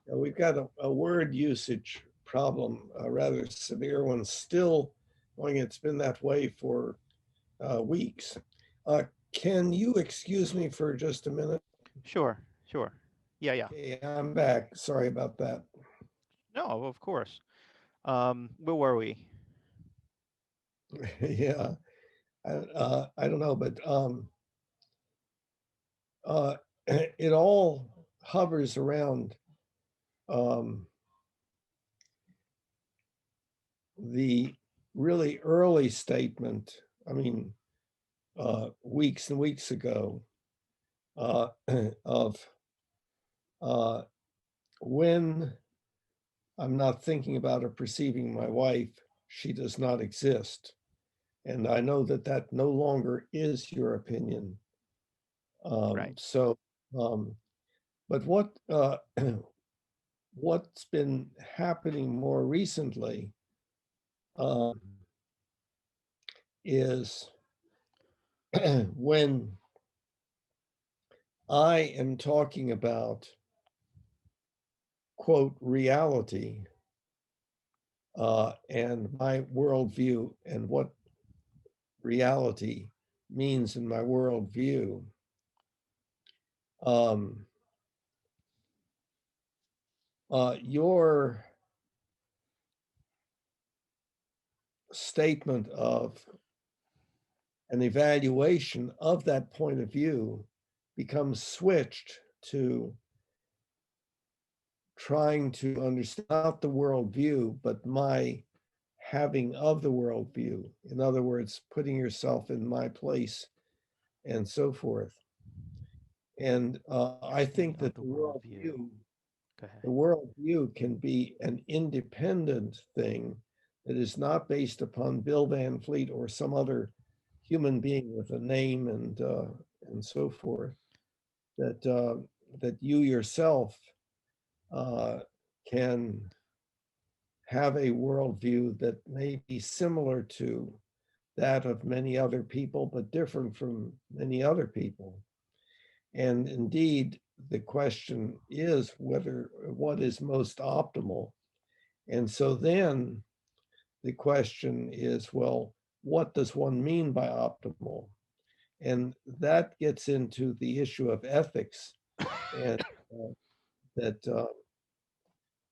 we've got a word usage problem, a rather severe one, still going. It's been that way for weeks. Can you excuse me for just a minute? Sure, sure. Yeah. Okay, I'm back. Sorry about that. No, of course. Where were we? Yeah, I don't know, but uh, it all hovers around um, the really early statement. I mean, weeks and weeks ago, uh, of uh, when I'm not thinking about or perceiving my wife, she does not exist. And I know that that no longer is your opinion. Right. So, but what's been happening more recently um, is when I am talking about quote reality and my worldview and what reality means in my worldview. Um, your statement of an evaluation of that point of view becomes switched to trying to understand not the worldview, but my having of the worldview. In other words, putting yourself in my place and so forth. And I Having think of that the worldview. Go the ahead. worldview can be an independent thing that is not based upon Bill Van Fleet or some other human being with a name and so forth. That that you yourself uh, can have a worldview that may be similar to that of many other people, but different from many other people. And indeed, the question is whether what is most optimal. And so then the question is, well, what does one mean by optimal? And that gets into the issue of ethics, and uh, that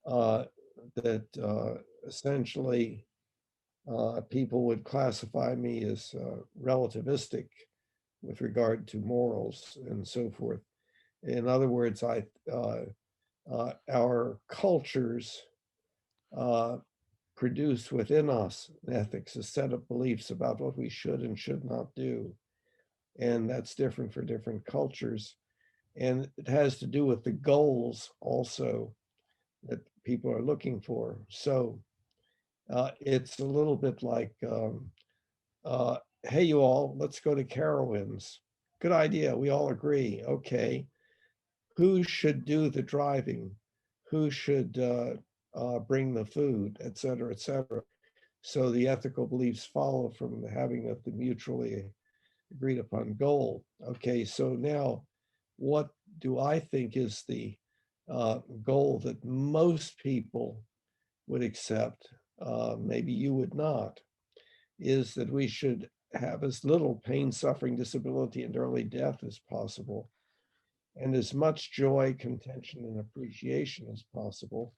uh, that essentially people would classify me as relativistic with regard to morals and so forth. In other words, our cultures uh, produce within us ethics, a set of beliefs about what we should and should not do. And that's different for different cultures. And it has to do with the goals also that people are looking for. So it's a little bit like, uh, hey, you all, let's go to Carowinds. Good idea. We all agree. Okay. Who should do the driving? Who should bring the food, et cetera, et cetera. So the ethical beliefs follow from having of the mutually agreed upon goal. Okay, so now what do I think is the goal that most people would accept? Maybe you would not, is that we should have as little pain, suffering, disability, and early death as possible, and as much joy, contention, and appreciation as possible,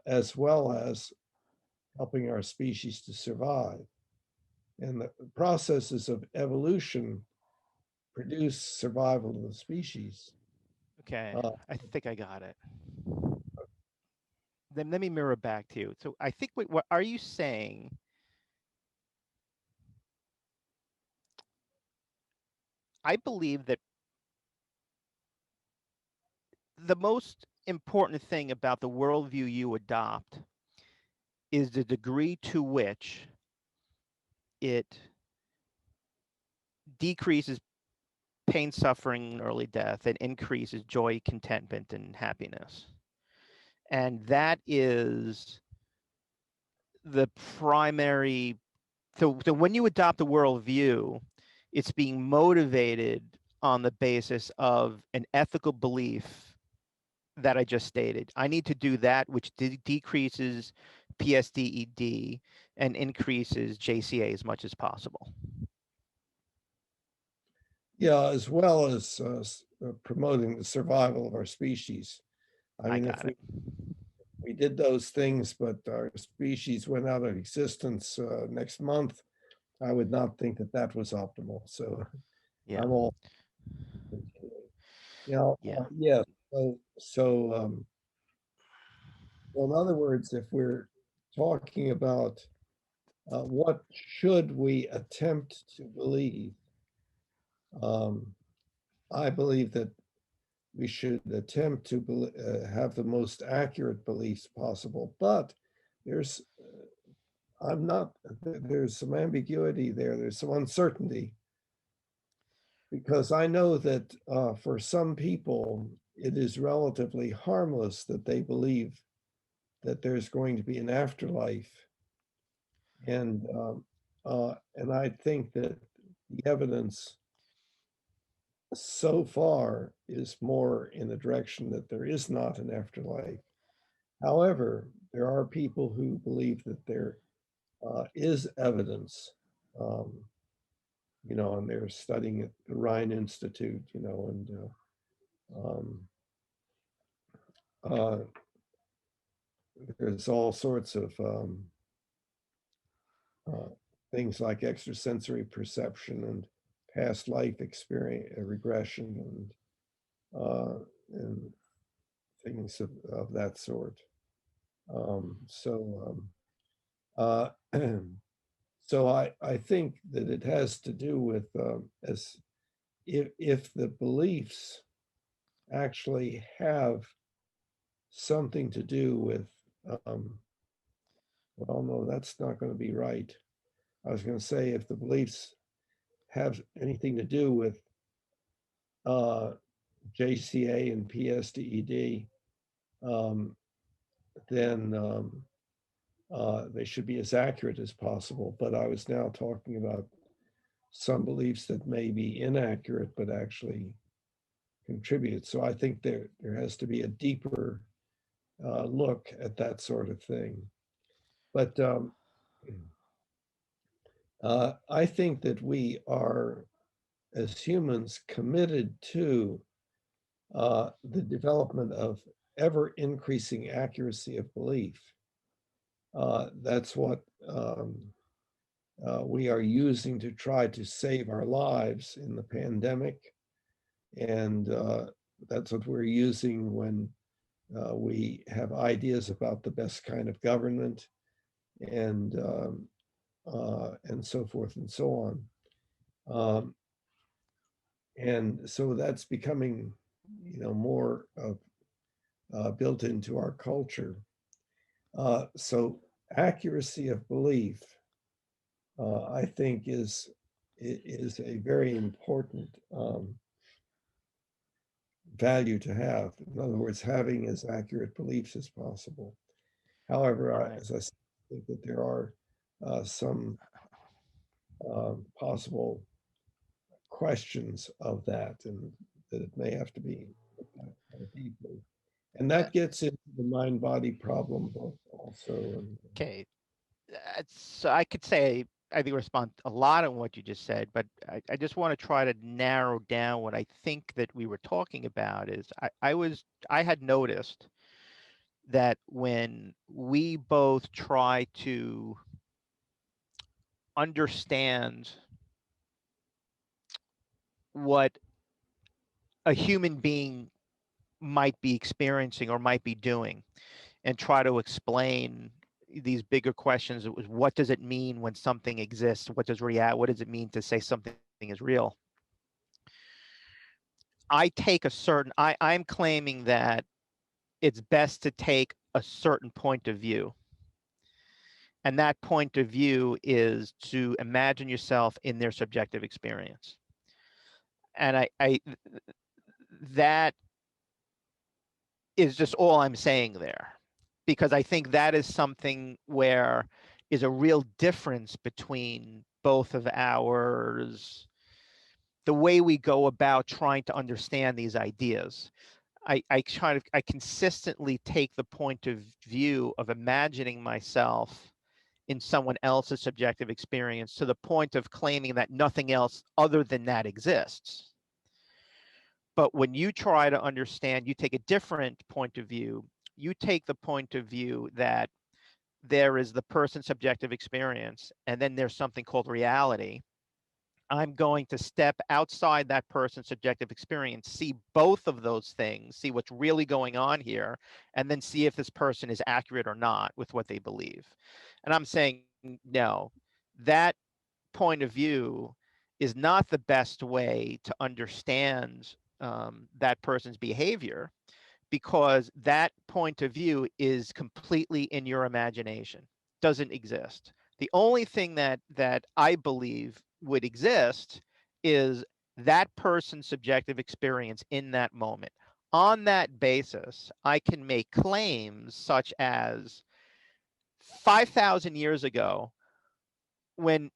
as well as helping our species to survive. And the processes of evolution produce survival of the species. Okay, Uh, I think I got it. Then let me mirror back to you. So I think what are you saying? I believe that the most important thing about the worldview you adopt is the degree to which it decreases pain, suffering, and early death, and increases joy, contentment, and happiness. And that is the primary. So when you adopt a worldview, it's being motivated on the basis of an ethical belief that I just stated. I need to do that which decreases PSDED and increases JCA as much as possible. Yeah, as well as promoting the survival of our species. I I mean, if got it. we did those things, but our species went out of existence next month, I would not think that that was optimal. So Yeah. I'm all, Yeah. yeah. Well, in other words, if we're talking about what should we attempt to believe, um, I believe that we should attempt to have the most accurate beliefs possible. But there's, I'm not, there's some ambiguity there. There's some uncertainty because I know that for some people, it is relatively harmless that they believe that there's going to be an afterlife. And I think that the evidence so far is more in the direction that there is not an afterlife. However, there are people who believe that there is evidence, um, and they're studying at the Rhine Institute, and um, uh, there's all sorts of uh, things like extrasensory perception and past life experience regression and things of that sort. Um, so um, uh, so I think that it has to do with as if the beliefs actually have something to do with um, well, no, that's not going to be right. I was going to say if the beliefs have anything to do with uh, JCA and PSDED, um, then they should be as accurate as possible. But I was now talking about some beliefs that may be inaccurate, but actually contribute. So I think there has to be a deeper look at that sort of thing. But I think that we are, as humans, committed to the development of ever increasing accuracy of belief. That's what we are using to try to save our lives in the pandemic. And that's what we're using when we have ideas about the best kind of government and so forth and so on. And so that's becoming, more built into our culture. So accuracy of belief, I think, is a very important value to have. In other words, having as accurate beliefs as possible. However, Right. as I said, I think that there are some possible questions of that, and that it may have to be looked at more deeply. And Uh, that gets into the mind-body problem book also. And Okay. So I could say I think respond a lot on what you just said, but I just want to try to narrow down what I think that we were talking about is I had noticed that when we both try to understand what a human being might be experiencing or might be doing and try to explain these bigger questions. It was what does it mean when something exists? What does it mean to say something is real? I'm claiming that it's best to take a certain point of view. And that point of view is to imagine yourself in their subjective experience. And that is just all I'm saying there, because I think that is something where is a real difference between both of ours, the way we go about trying to understand these ideas. I consistently take the point of view of imagining myself in someone else's subjective experience to the point of claiming that nothing else other than that exists. But when you try to understand, you take a different point of view. You take the point of view that there is the person's subjective experience, and then there's something called reality. I'm going to step outside that person's subjective experience, see both of those things, see what's really going on here, and then see if this person is accurate or not with what they believe. And I'm saying, no, that point of view is not the best way to understand that person's behavior, because that point of view is completely in your imagination, doesn't exist. The only thing that I believe would exist is that person's subjective experience in that moment. On that basis, I can make claims such as 5,000 years ago, when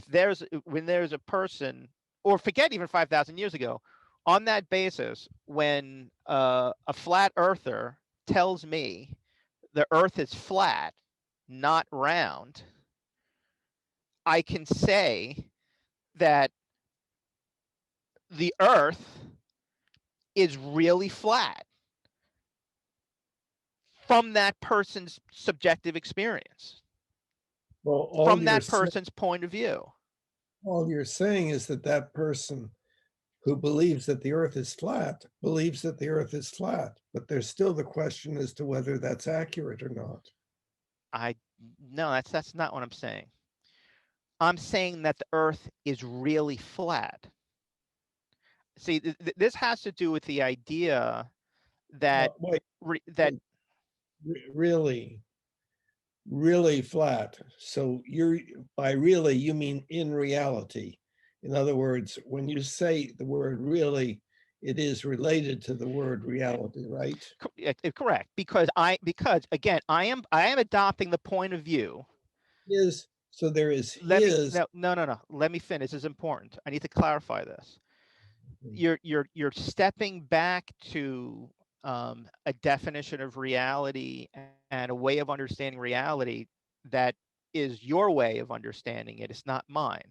there's a person, or forget even 5,000 years ago, on that basis, when a flat earther tells me the earth is flat, not round, I can say that the earth is really flat from that person's subjective experience, Well, from that person's point of view. all you're saying is that that person who believes that the earth is flat believes that the earth is flat, but there's still the question as to whether that's accurate or not. I No, that's not what I'm saying. I'm saying that the earth is really flat. See, this has to do with the idea that Wait, that really, really flat. So you're, by really, you mean in reality. In other words, when you say the word really, it is related to the word reality, right? correct, because again, I am adopting the point of view. Is so there is Let me his. no. Let me finish. This is important. I need to clarify this. You're stepping back to a definition of reality and a way of understanding reality that is your way of understanding it. It's not mine.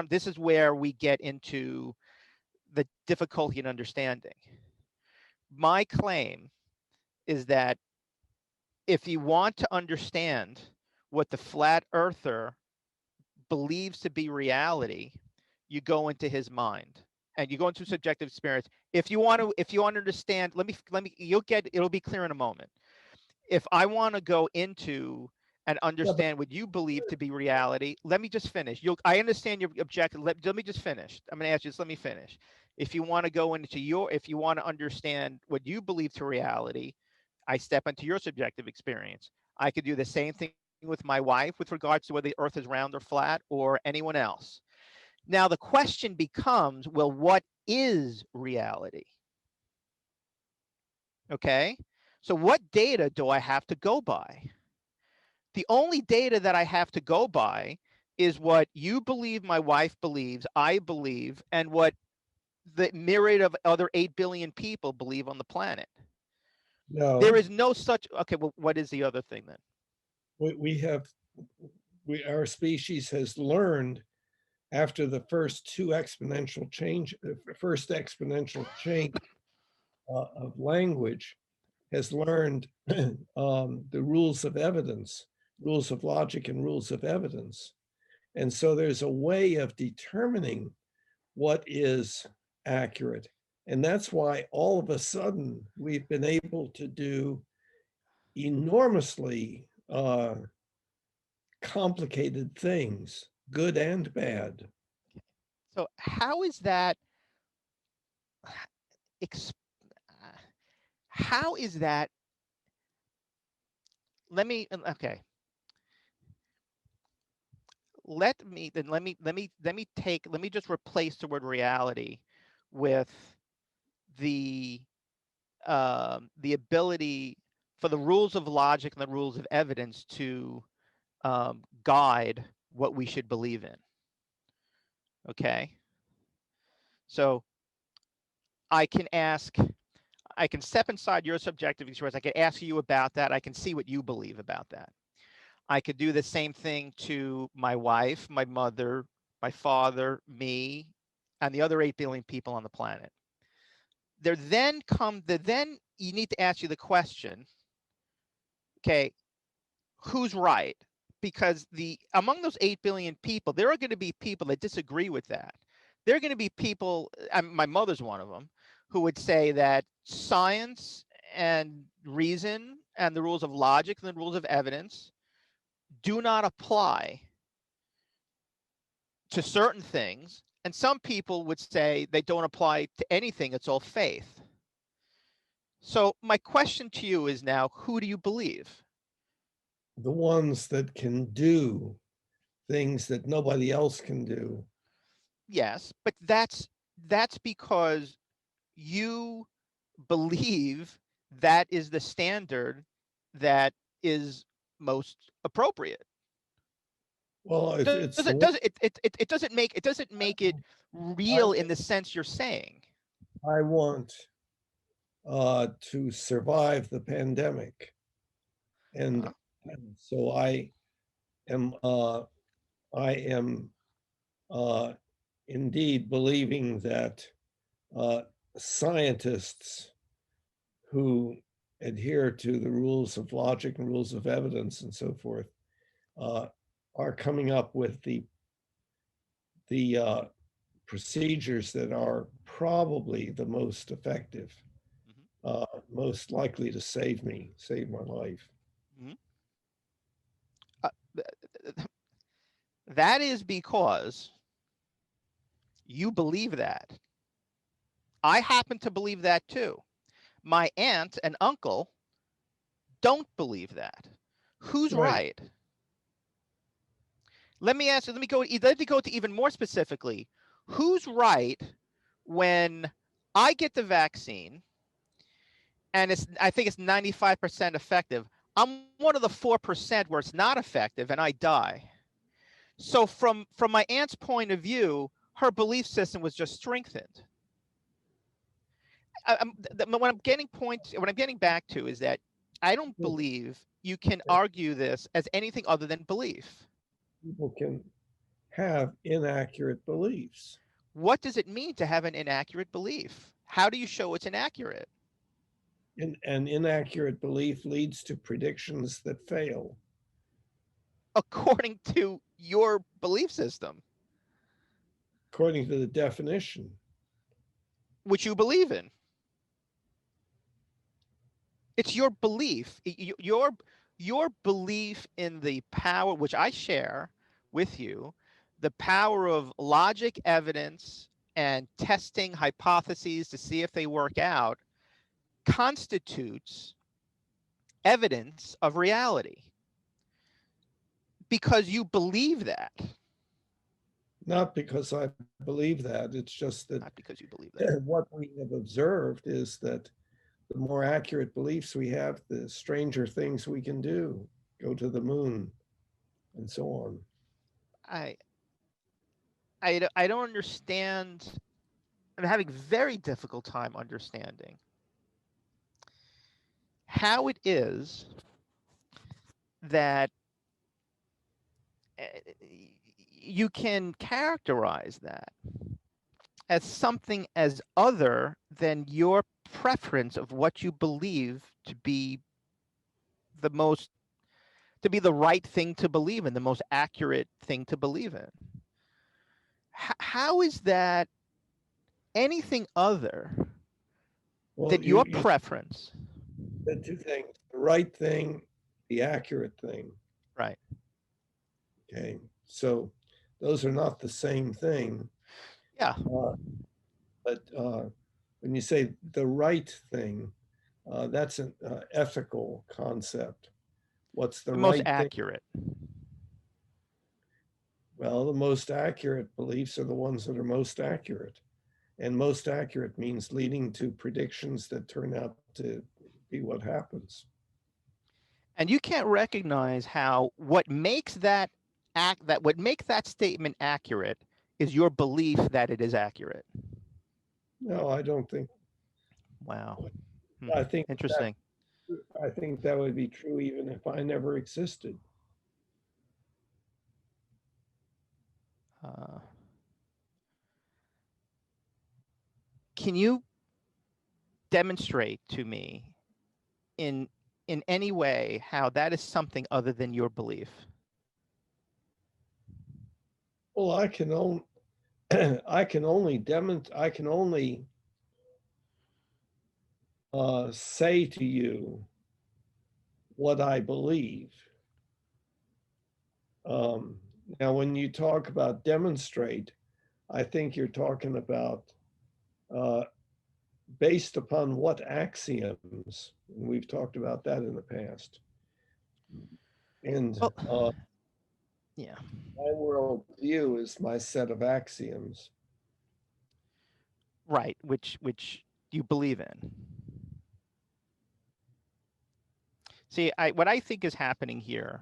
This is where we get into the difficulty in understanding. My claim is that if you want to understand what the flat earther believes to be reality, you go into his mind and you go into subjective experience. If you want to understand, it'll be clear in a moment. If I want to go into and Yeah, but understand what you believe to be reality, let me just finish. I understand your objective. Let me just finish. I'm going to ask you this. Let me finish. If you want to understand what you believe to reality, I step into your subjective experience. I could do the same thing with my wife with regards to whether the earth is round or flat or anyone else. Now, the question becomes, well, what is reality? Okay. So, what data do I have to go by? The only data that I have to go by is what you believe, my wife believes, I believe, and what the myriad of other 8 billion people believe on the planet. There no, is no such, okay, well, what is the other thing then? we have our species has learned after the first exponential change of language has learned the rules of evidence, rules of logic, and rules of evidence. And so there's a way of determining what is accurate. And that's why all of a sudden we've been able to do enormously complicated things, good and bad. So, how is that? How is that? Okay. Let me just replace the word reality with the the ability for the rules of logic and the rules of evidence to guide what we should believe in. Okay, so I can ask, I can step inside your subjective experience. I can ask you about that. I can see what you believe about that. I could do the same thing to my wife, my mother, my father, me, and the other 8 billion people on the planet. Then you need to ask you the question, okay, who's right? Because the among those 8 billion people, there are going to be people that disagree with that. There are going to be people, my mother's one of them, who would say that science and reason and the rules of logic and the rules of evidence do not apply to certain things. And some people would say they don't apply to anything, it's all faith. So my question to you is now, who do you believe? The ones that can do things that nobody else can do. Yes, but that's because you believe that is the standard that is most appropriate. Well, if Does it's it the does one it doesn't make it real in the sense you're saying. I want to survive the pandemic, and, Huh? and so am I am uh, indeed believing that uh, scientists who adhere to the rules of logic and rules of evidence and so forth uh, are coming up with the procedures that are probably the most effective, Mhm, most likely to save my life. mhm. Uh, that is because you believe that. I happen to believe that too. My aunt and uncle don't believe that. Who's Right. right? Let me go to even more specifically. Who's right when I get the vaccine and I think it's 95% effective. I'm one of the 4% where it's not effective and I die. So from my aunt's point of view, her belief system was just strengthened. What I'm getting back to is that I don't believe you can argue this as anything other than belief. People can have inaccurate beliefs. What does it mean to have an inaccurate belief? How do you show it's inaccurate? And an inaccurate belief leads to predictions that fail. According to your belief system, According to the definition. which you believe in. It's your belief. Your belief in the power, which I share with you, the power of logic, evidence, and testing hypotheses to see if they work out, constitutes evidence of reality because you believe that, Not because I believe that, it's just that not because you believe that. what we have observed is that the more accurate beliefs we have, the stranger things we can do, go to the moon, and so on. I I don't understand. I'm having very difficult time understanding how it is that you can characterize that as something as other than your preference of what you believe the most to be the right thing to believe in, the most accurate thing to believe in. How is that anything other Well, than your preference? said two things: the right thing, the accurate thing. Right. Okay, so those are not the same thing. Yeah. Uh, but when you say the right thing, that's an ethical concept. What's the The most right thing? accurate. Well, the most accurate beliefs are the ones that are most accurate. And most accurate means leading to predictions that turn out to be what happens. And you can't recognize how what makes that statement accurate is your belief that it is accurate. No, I don't think. Wow. I think that Interesting. I think that would be true even if I never existed. can you demonstrate to me in any way how that is something other than your belief? Well, I can only I can only say to you what I believe. Now, when you talk about demonstrate, I think you're talking about uh, based upon what axioms. And we've talked about that in the past. And Well, yeah. my worldview is my set of axioms. Right, which you believe in. See, what I think is happening here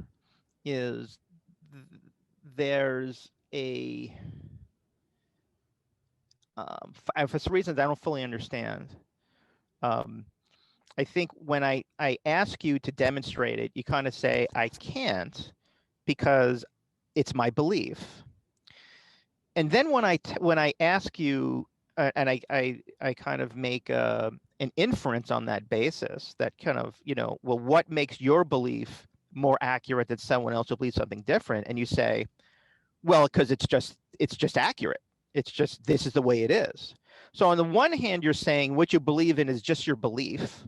is there's a for some reasons I don't fully understand. I think when I ask you to demonstrate it, you kind of say I can't because it's my belief. And then when I ask you and I kind of make an inference on that basis, that kind of, well, what makes your belief more accurate than someone else who believes something different? And you say, well, because it's just accurate. It's just, this is the way it is. So on the one hand, you're saying what you believe in is just your belief.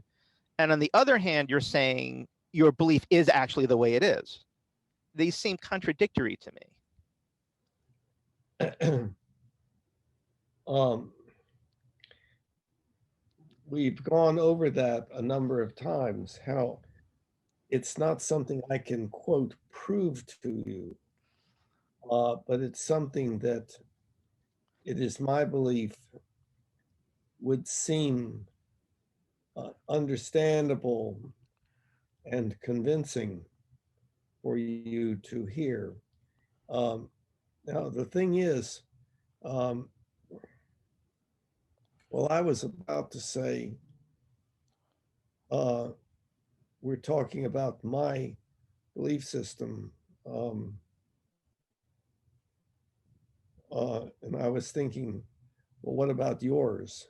And on the other hand, you're saying your belief is actually the way it is. These seem contradictory to me. We've gone over that a number of times, how it's not something I can, quote, prove to you, but it's something that it is my belief would seem understandable and convincing for you to hear. Now, the thing is, well, I was about to say, we're talking about my belief system. And I was thinking, well, what about yours?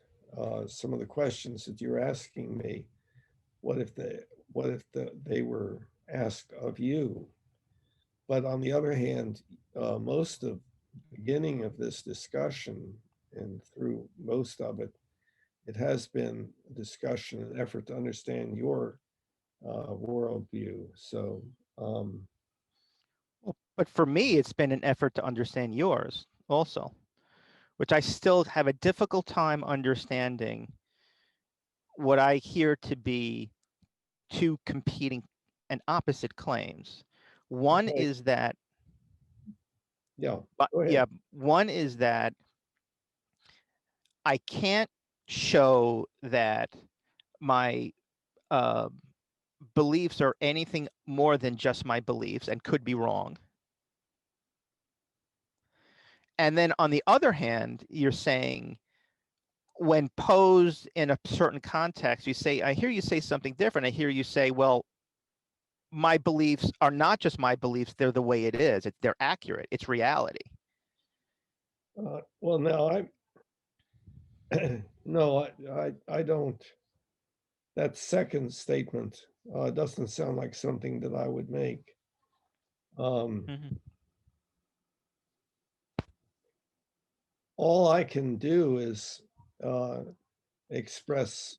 Some of the questions that you're asking me, what if they were asked of you? But on the other hand, most of the beginning of this discussion and through most of it, it has been a discussion, an effort to understand your worldview. So, But for me, it's been an effort to understand yours also, which I still have a difficult time understanding what I hear to be two competing and opposite claims. One okay, is that, yeah, go ahead. yeah, one is that I can't show that my uh, beliefs are anything more than just my beliefs and could be wrong. And then on the other hand, you're saying when posed in a certain context, you say, I hear you say something different. I hear you say, well, my beliefs are not just my beliefs, they're the way it is. They're accurate. It's reality. Well, no, no, I don't. That second statement doesn't sound like something that I would make. Mm-hmm. All I can do is uh, express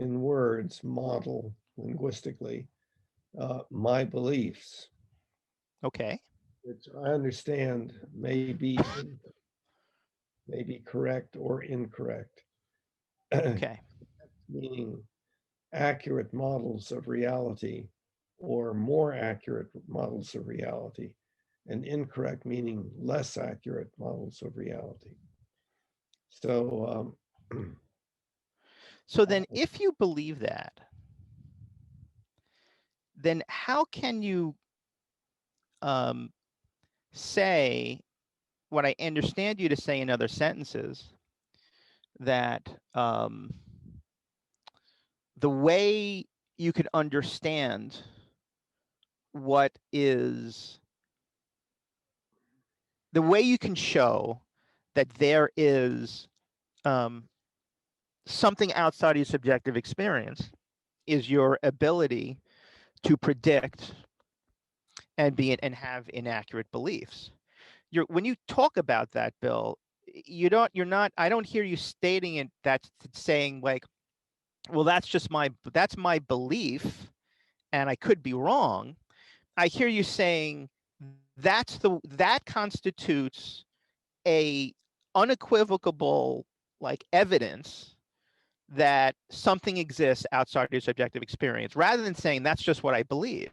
in words, model linguistically, my beliefs, Okay. which I understand may be correct or incorrect, Okay. meaning accurate models of reality or more accurate models of reality, and incorrect meaning less accurate models of reality. So, So then if you believe that, then how can you say what I understand you to say in other sentences, that the way you can understand what is the way you can show that there is something outside of your subjective experience is your ability to predict and have inaccurate beliefs. When you talk about that, Bill, you're not, I don't hear you stating it, that's saying like, well, that's my belief and I could be wrong. I hear you saying that constitutes a unequivocal like evidence that something exists outside your subjective experience, rather than saying that's just what I believe.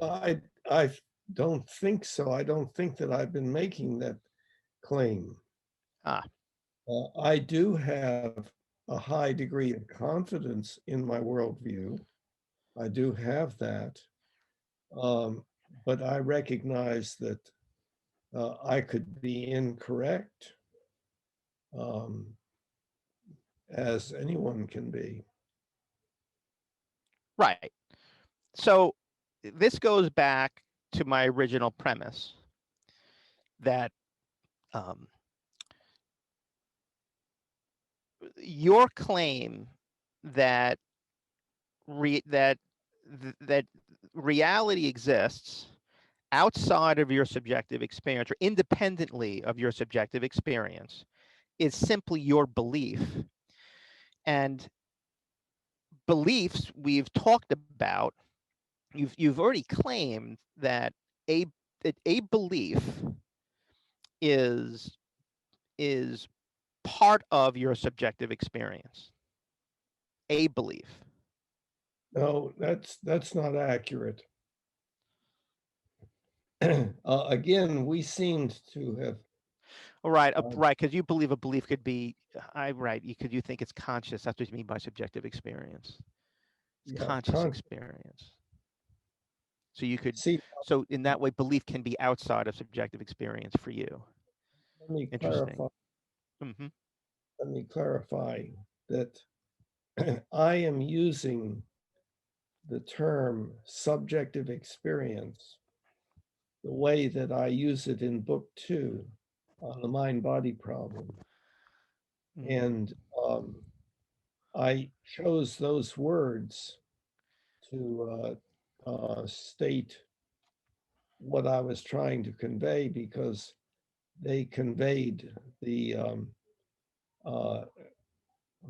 I don't think so. I don't think that I've been making that claim. Ah, I do have a high degree of confidence in my worldview. I do have that. But I recognize that I could be incorrect, um, as anyone can be. right. So this goes back to my original premise that um, your claim that that reality exists outside of your subjective experience or independently of your subjective experience is simply your belief. And beliefs we've talked about, you've already claimed that a a belief is is part of your subjective experience. A belief. No, that's not accurate. Again, we seemed to have. Right, right, because you believe a belief could be, right, you think it's conscious. That's what you mean by subjective experience. It's Yeah, conscious experience. So you could, see, so in that way, belief can be outside of subjective experience for you. let me Interesting. clarify. Mm-hmm. Let me clarify that I am using the term subjective experience the way that I use it in book 2 on the mind-body problem. Mm. And I chose those words to state what I was trying to convey because they conveyed the uh,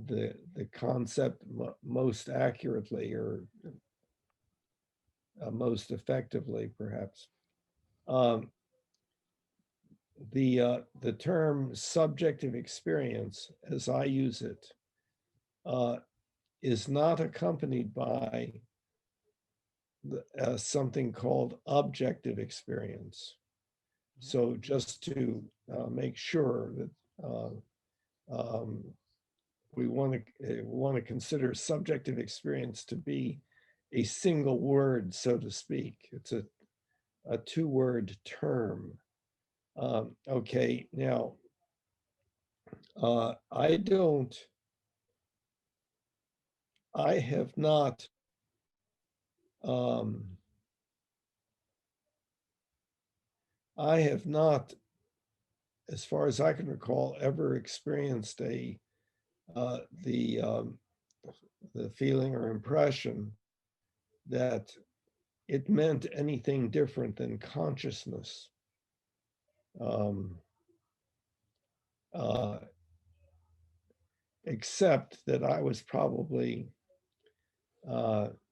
the concept most accurately or most effectively, perhaps. Um, the term subjective experience, as I use it, uh, is not accompanied by something called objective experience. So just to make sure that um, we want to consider subjective experience to be a single word, so to speak. It's a two-word term. Okay, now I don't. I have not. Um, I have not, as far as I can recall, ever experienced uh, the um, the feeling or impression that it meant anything different than consciousness. Um, uh, Except that I was probably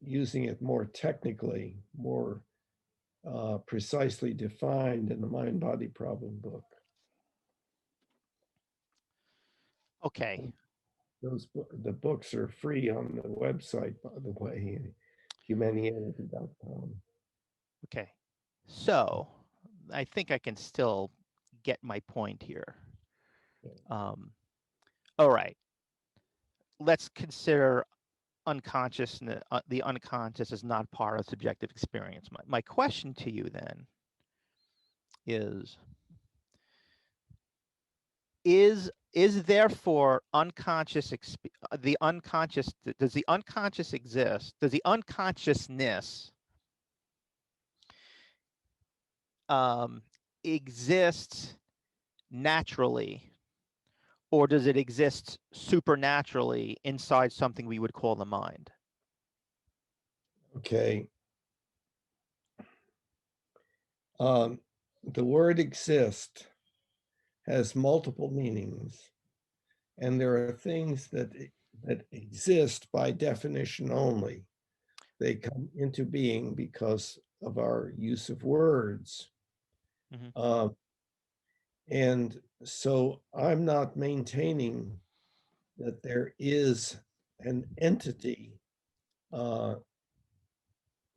using it more technically, more precisely defined in the mind body problem book. Okay. The books are free on the website, by the way, humanianity.com. Okay. So I think I can still get my point here. Um, all right. Let's consider unconsciousness. The unconscious is not part of subjective experience. My question to you then is is therefore the unconscious, does the unconscious exist? Does the unconsciousness um, exists naturally, or does it exist supernaturally inside something we would call the mind? Okay. Um, the word exist has multiple meanings, and there are things that exist by definition only. They come into being because of our use of words. Hmm. Uh, and so I'm not maintaining that there is an entity uh,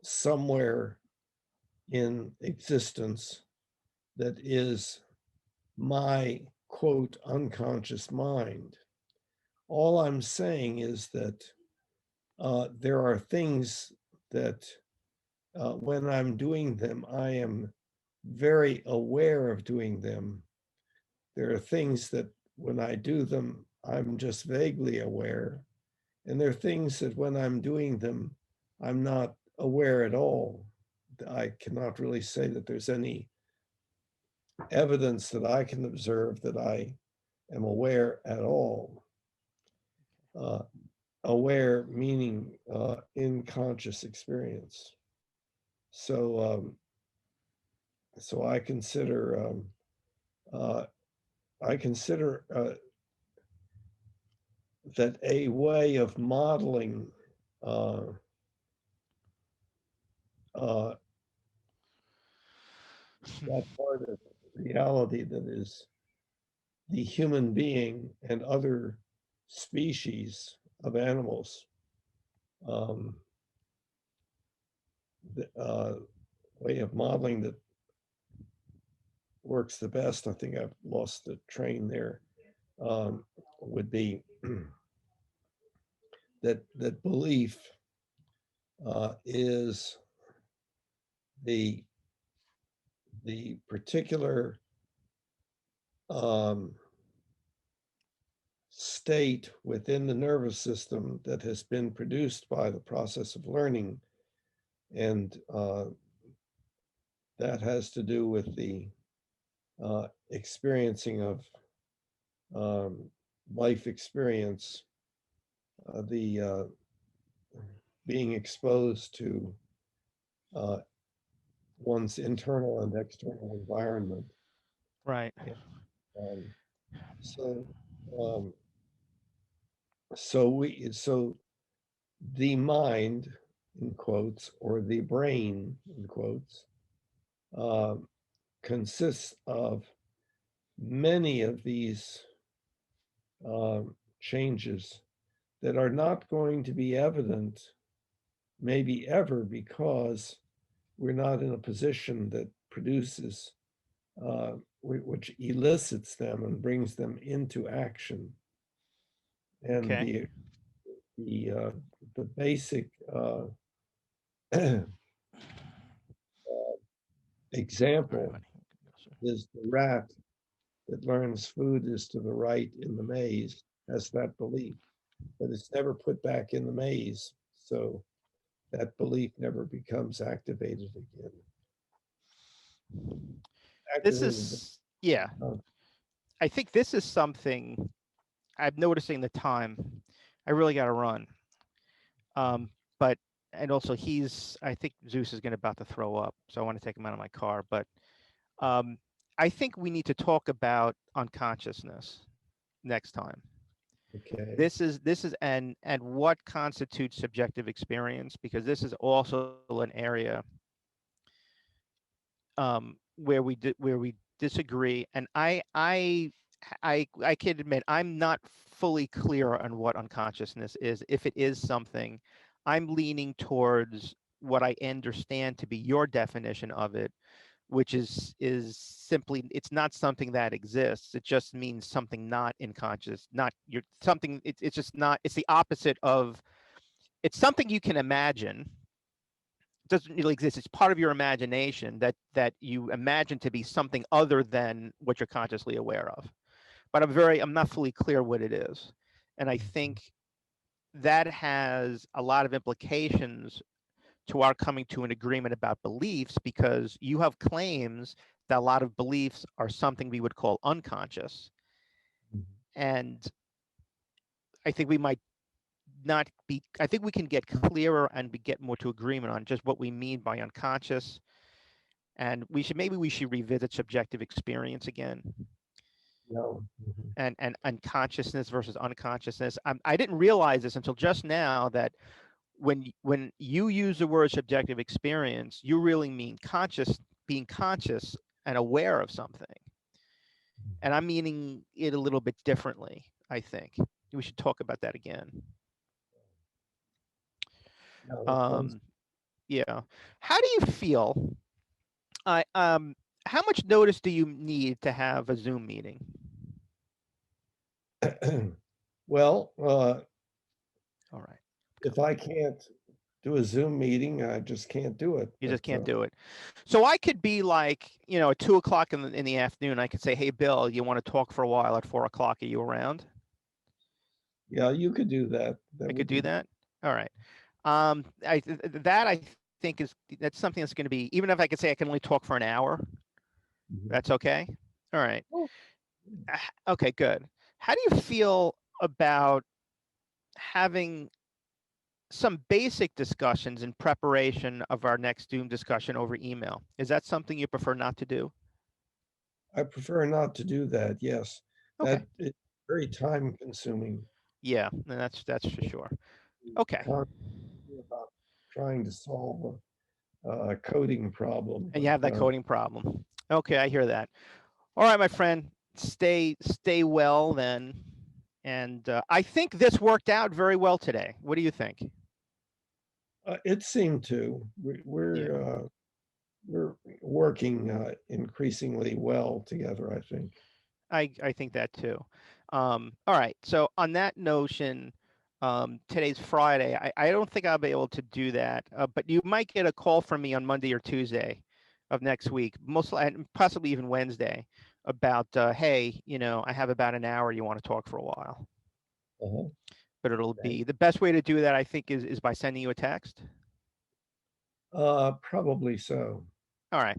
somewhere in existence that is my quote unconscious mind. All I'm saying is that there are things that when I'm doing them, I am very aware of doing them. There are things that when I do them, I'm just vaguely aware. And there are things that when I'm doing them, I'm not aware at all. I cannot really say that there's any evidence that I can observe that I am aware at all. Uh, Aware meaning in conscious experience. So, so uh, I consider that a way of modeling uh, uh, that part of reality that is the human being and other species of animals. Um, the way of modeling that works the best, I think I've lost the train there, would be that belief is the the particular um, state within the nervous system that has been produced by the process of learning, and that has to do with the experiencing of um, life experience, the being exposed to uh, one's internal and external environment. Right. And, um, so, um, so the mind, in quotes, or the brain, in quotes, um, consists of many of these changes that are not going to be evident, maybe ever, because we're not in a position that produces, which elicits them and brings them into action. And Okay. the uh, the basic All right, example buddy. is the rat that learns food is to the right in the maze has that belief, but it's never put back in the maze. So that belief never becomes activated again. This Activated. is, yeah, I think this is something I'm noticing the time. I really got to run. But, and also I think Zeus is going to about to throw up. So I want to take him out of my car. But um, I think we need to talk about unconsciousness next time. Okay. This is and what constitutes subjective experience, because this is also an area where we disagree, and I can admit I'm not fully clear on what unconsciousness is. If it is something, I'm leaning towards what I understand to be your definition of it, which is simply it's not something that exists. It just means something not in conscious, not you're something. It's just not. It's the opposite of. It's something you can imagine, doesn't really exist. It's part of your imagination that you imagine to be something other than what you're consciously aware of. But I'm not fully clear what it is. And I think that has a lot of implications to our coming to an agreement about beliefs, because you have claims that a lot of beliefs are something we would call unconscious. And I think we might not be, I think we can get clearer and get more to agreement on just what we mean by unconscious. And maybe we should revisit subjective experience again. No. And unconsciousness versus unconsciousness. I didn't realize this until just now, that when you use the word subjective experience, you really mean being conscious and aware of something. And I'm meaning it a little bit differently, I think. We should talk about that again. Yeah. How do you feel? How much notice do you need to have a Zoom meeting? Well, all right. If I can't do a Zoom meeting, I just can't do it. You just can't do it. So I could be like, at 2 o'clock in the afternoon, I could say, hey, Bill, you want to talk for a while at 4 o'clock? Are you around? Yeah, you could do that. I could do that. All right. I think that's something that's going to be, even if I could say I can only talk for an hour, that's okay. All right. Okay, good. How do you feel about having some basic discussions in preparation of our next Zoom discussion over email? Is that something you prefer not to do? I prefer not to do that. Yes. Okay. That it's very time consuming. Yeah, that's for sure. Okay. About trying to solve a coding problem. And you have that coding problem. Okay, I hear that. All right, my friend, stay well then. And I think this worked out very well today. What do you think? It seemed to. We're working increasingly well together, I think. I think that too. All right. So on that notion, today's Friday. I don't think I'll be able to do that, but you might get a call from me on Monday or Tuesday of next week, and possibly even Wednesday, about hey, I have about an hour. You want to talk for a while? But it'll be the best way to do that, I think, is by sending you a text. Probably so. All right.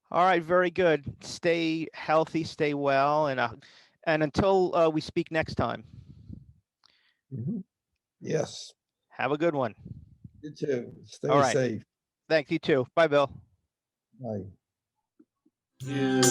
All right. Very good. Stay healthy. Stay well, and until we speak next time. Yes. Have a good one. You too. Stay safe. Thanks. You too. Bye, Bill. Bye. You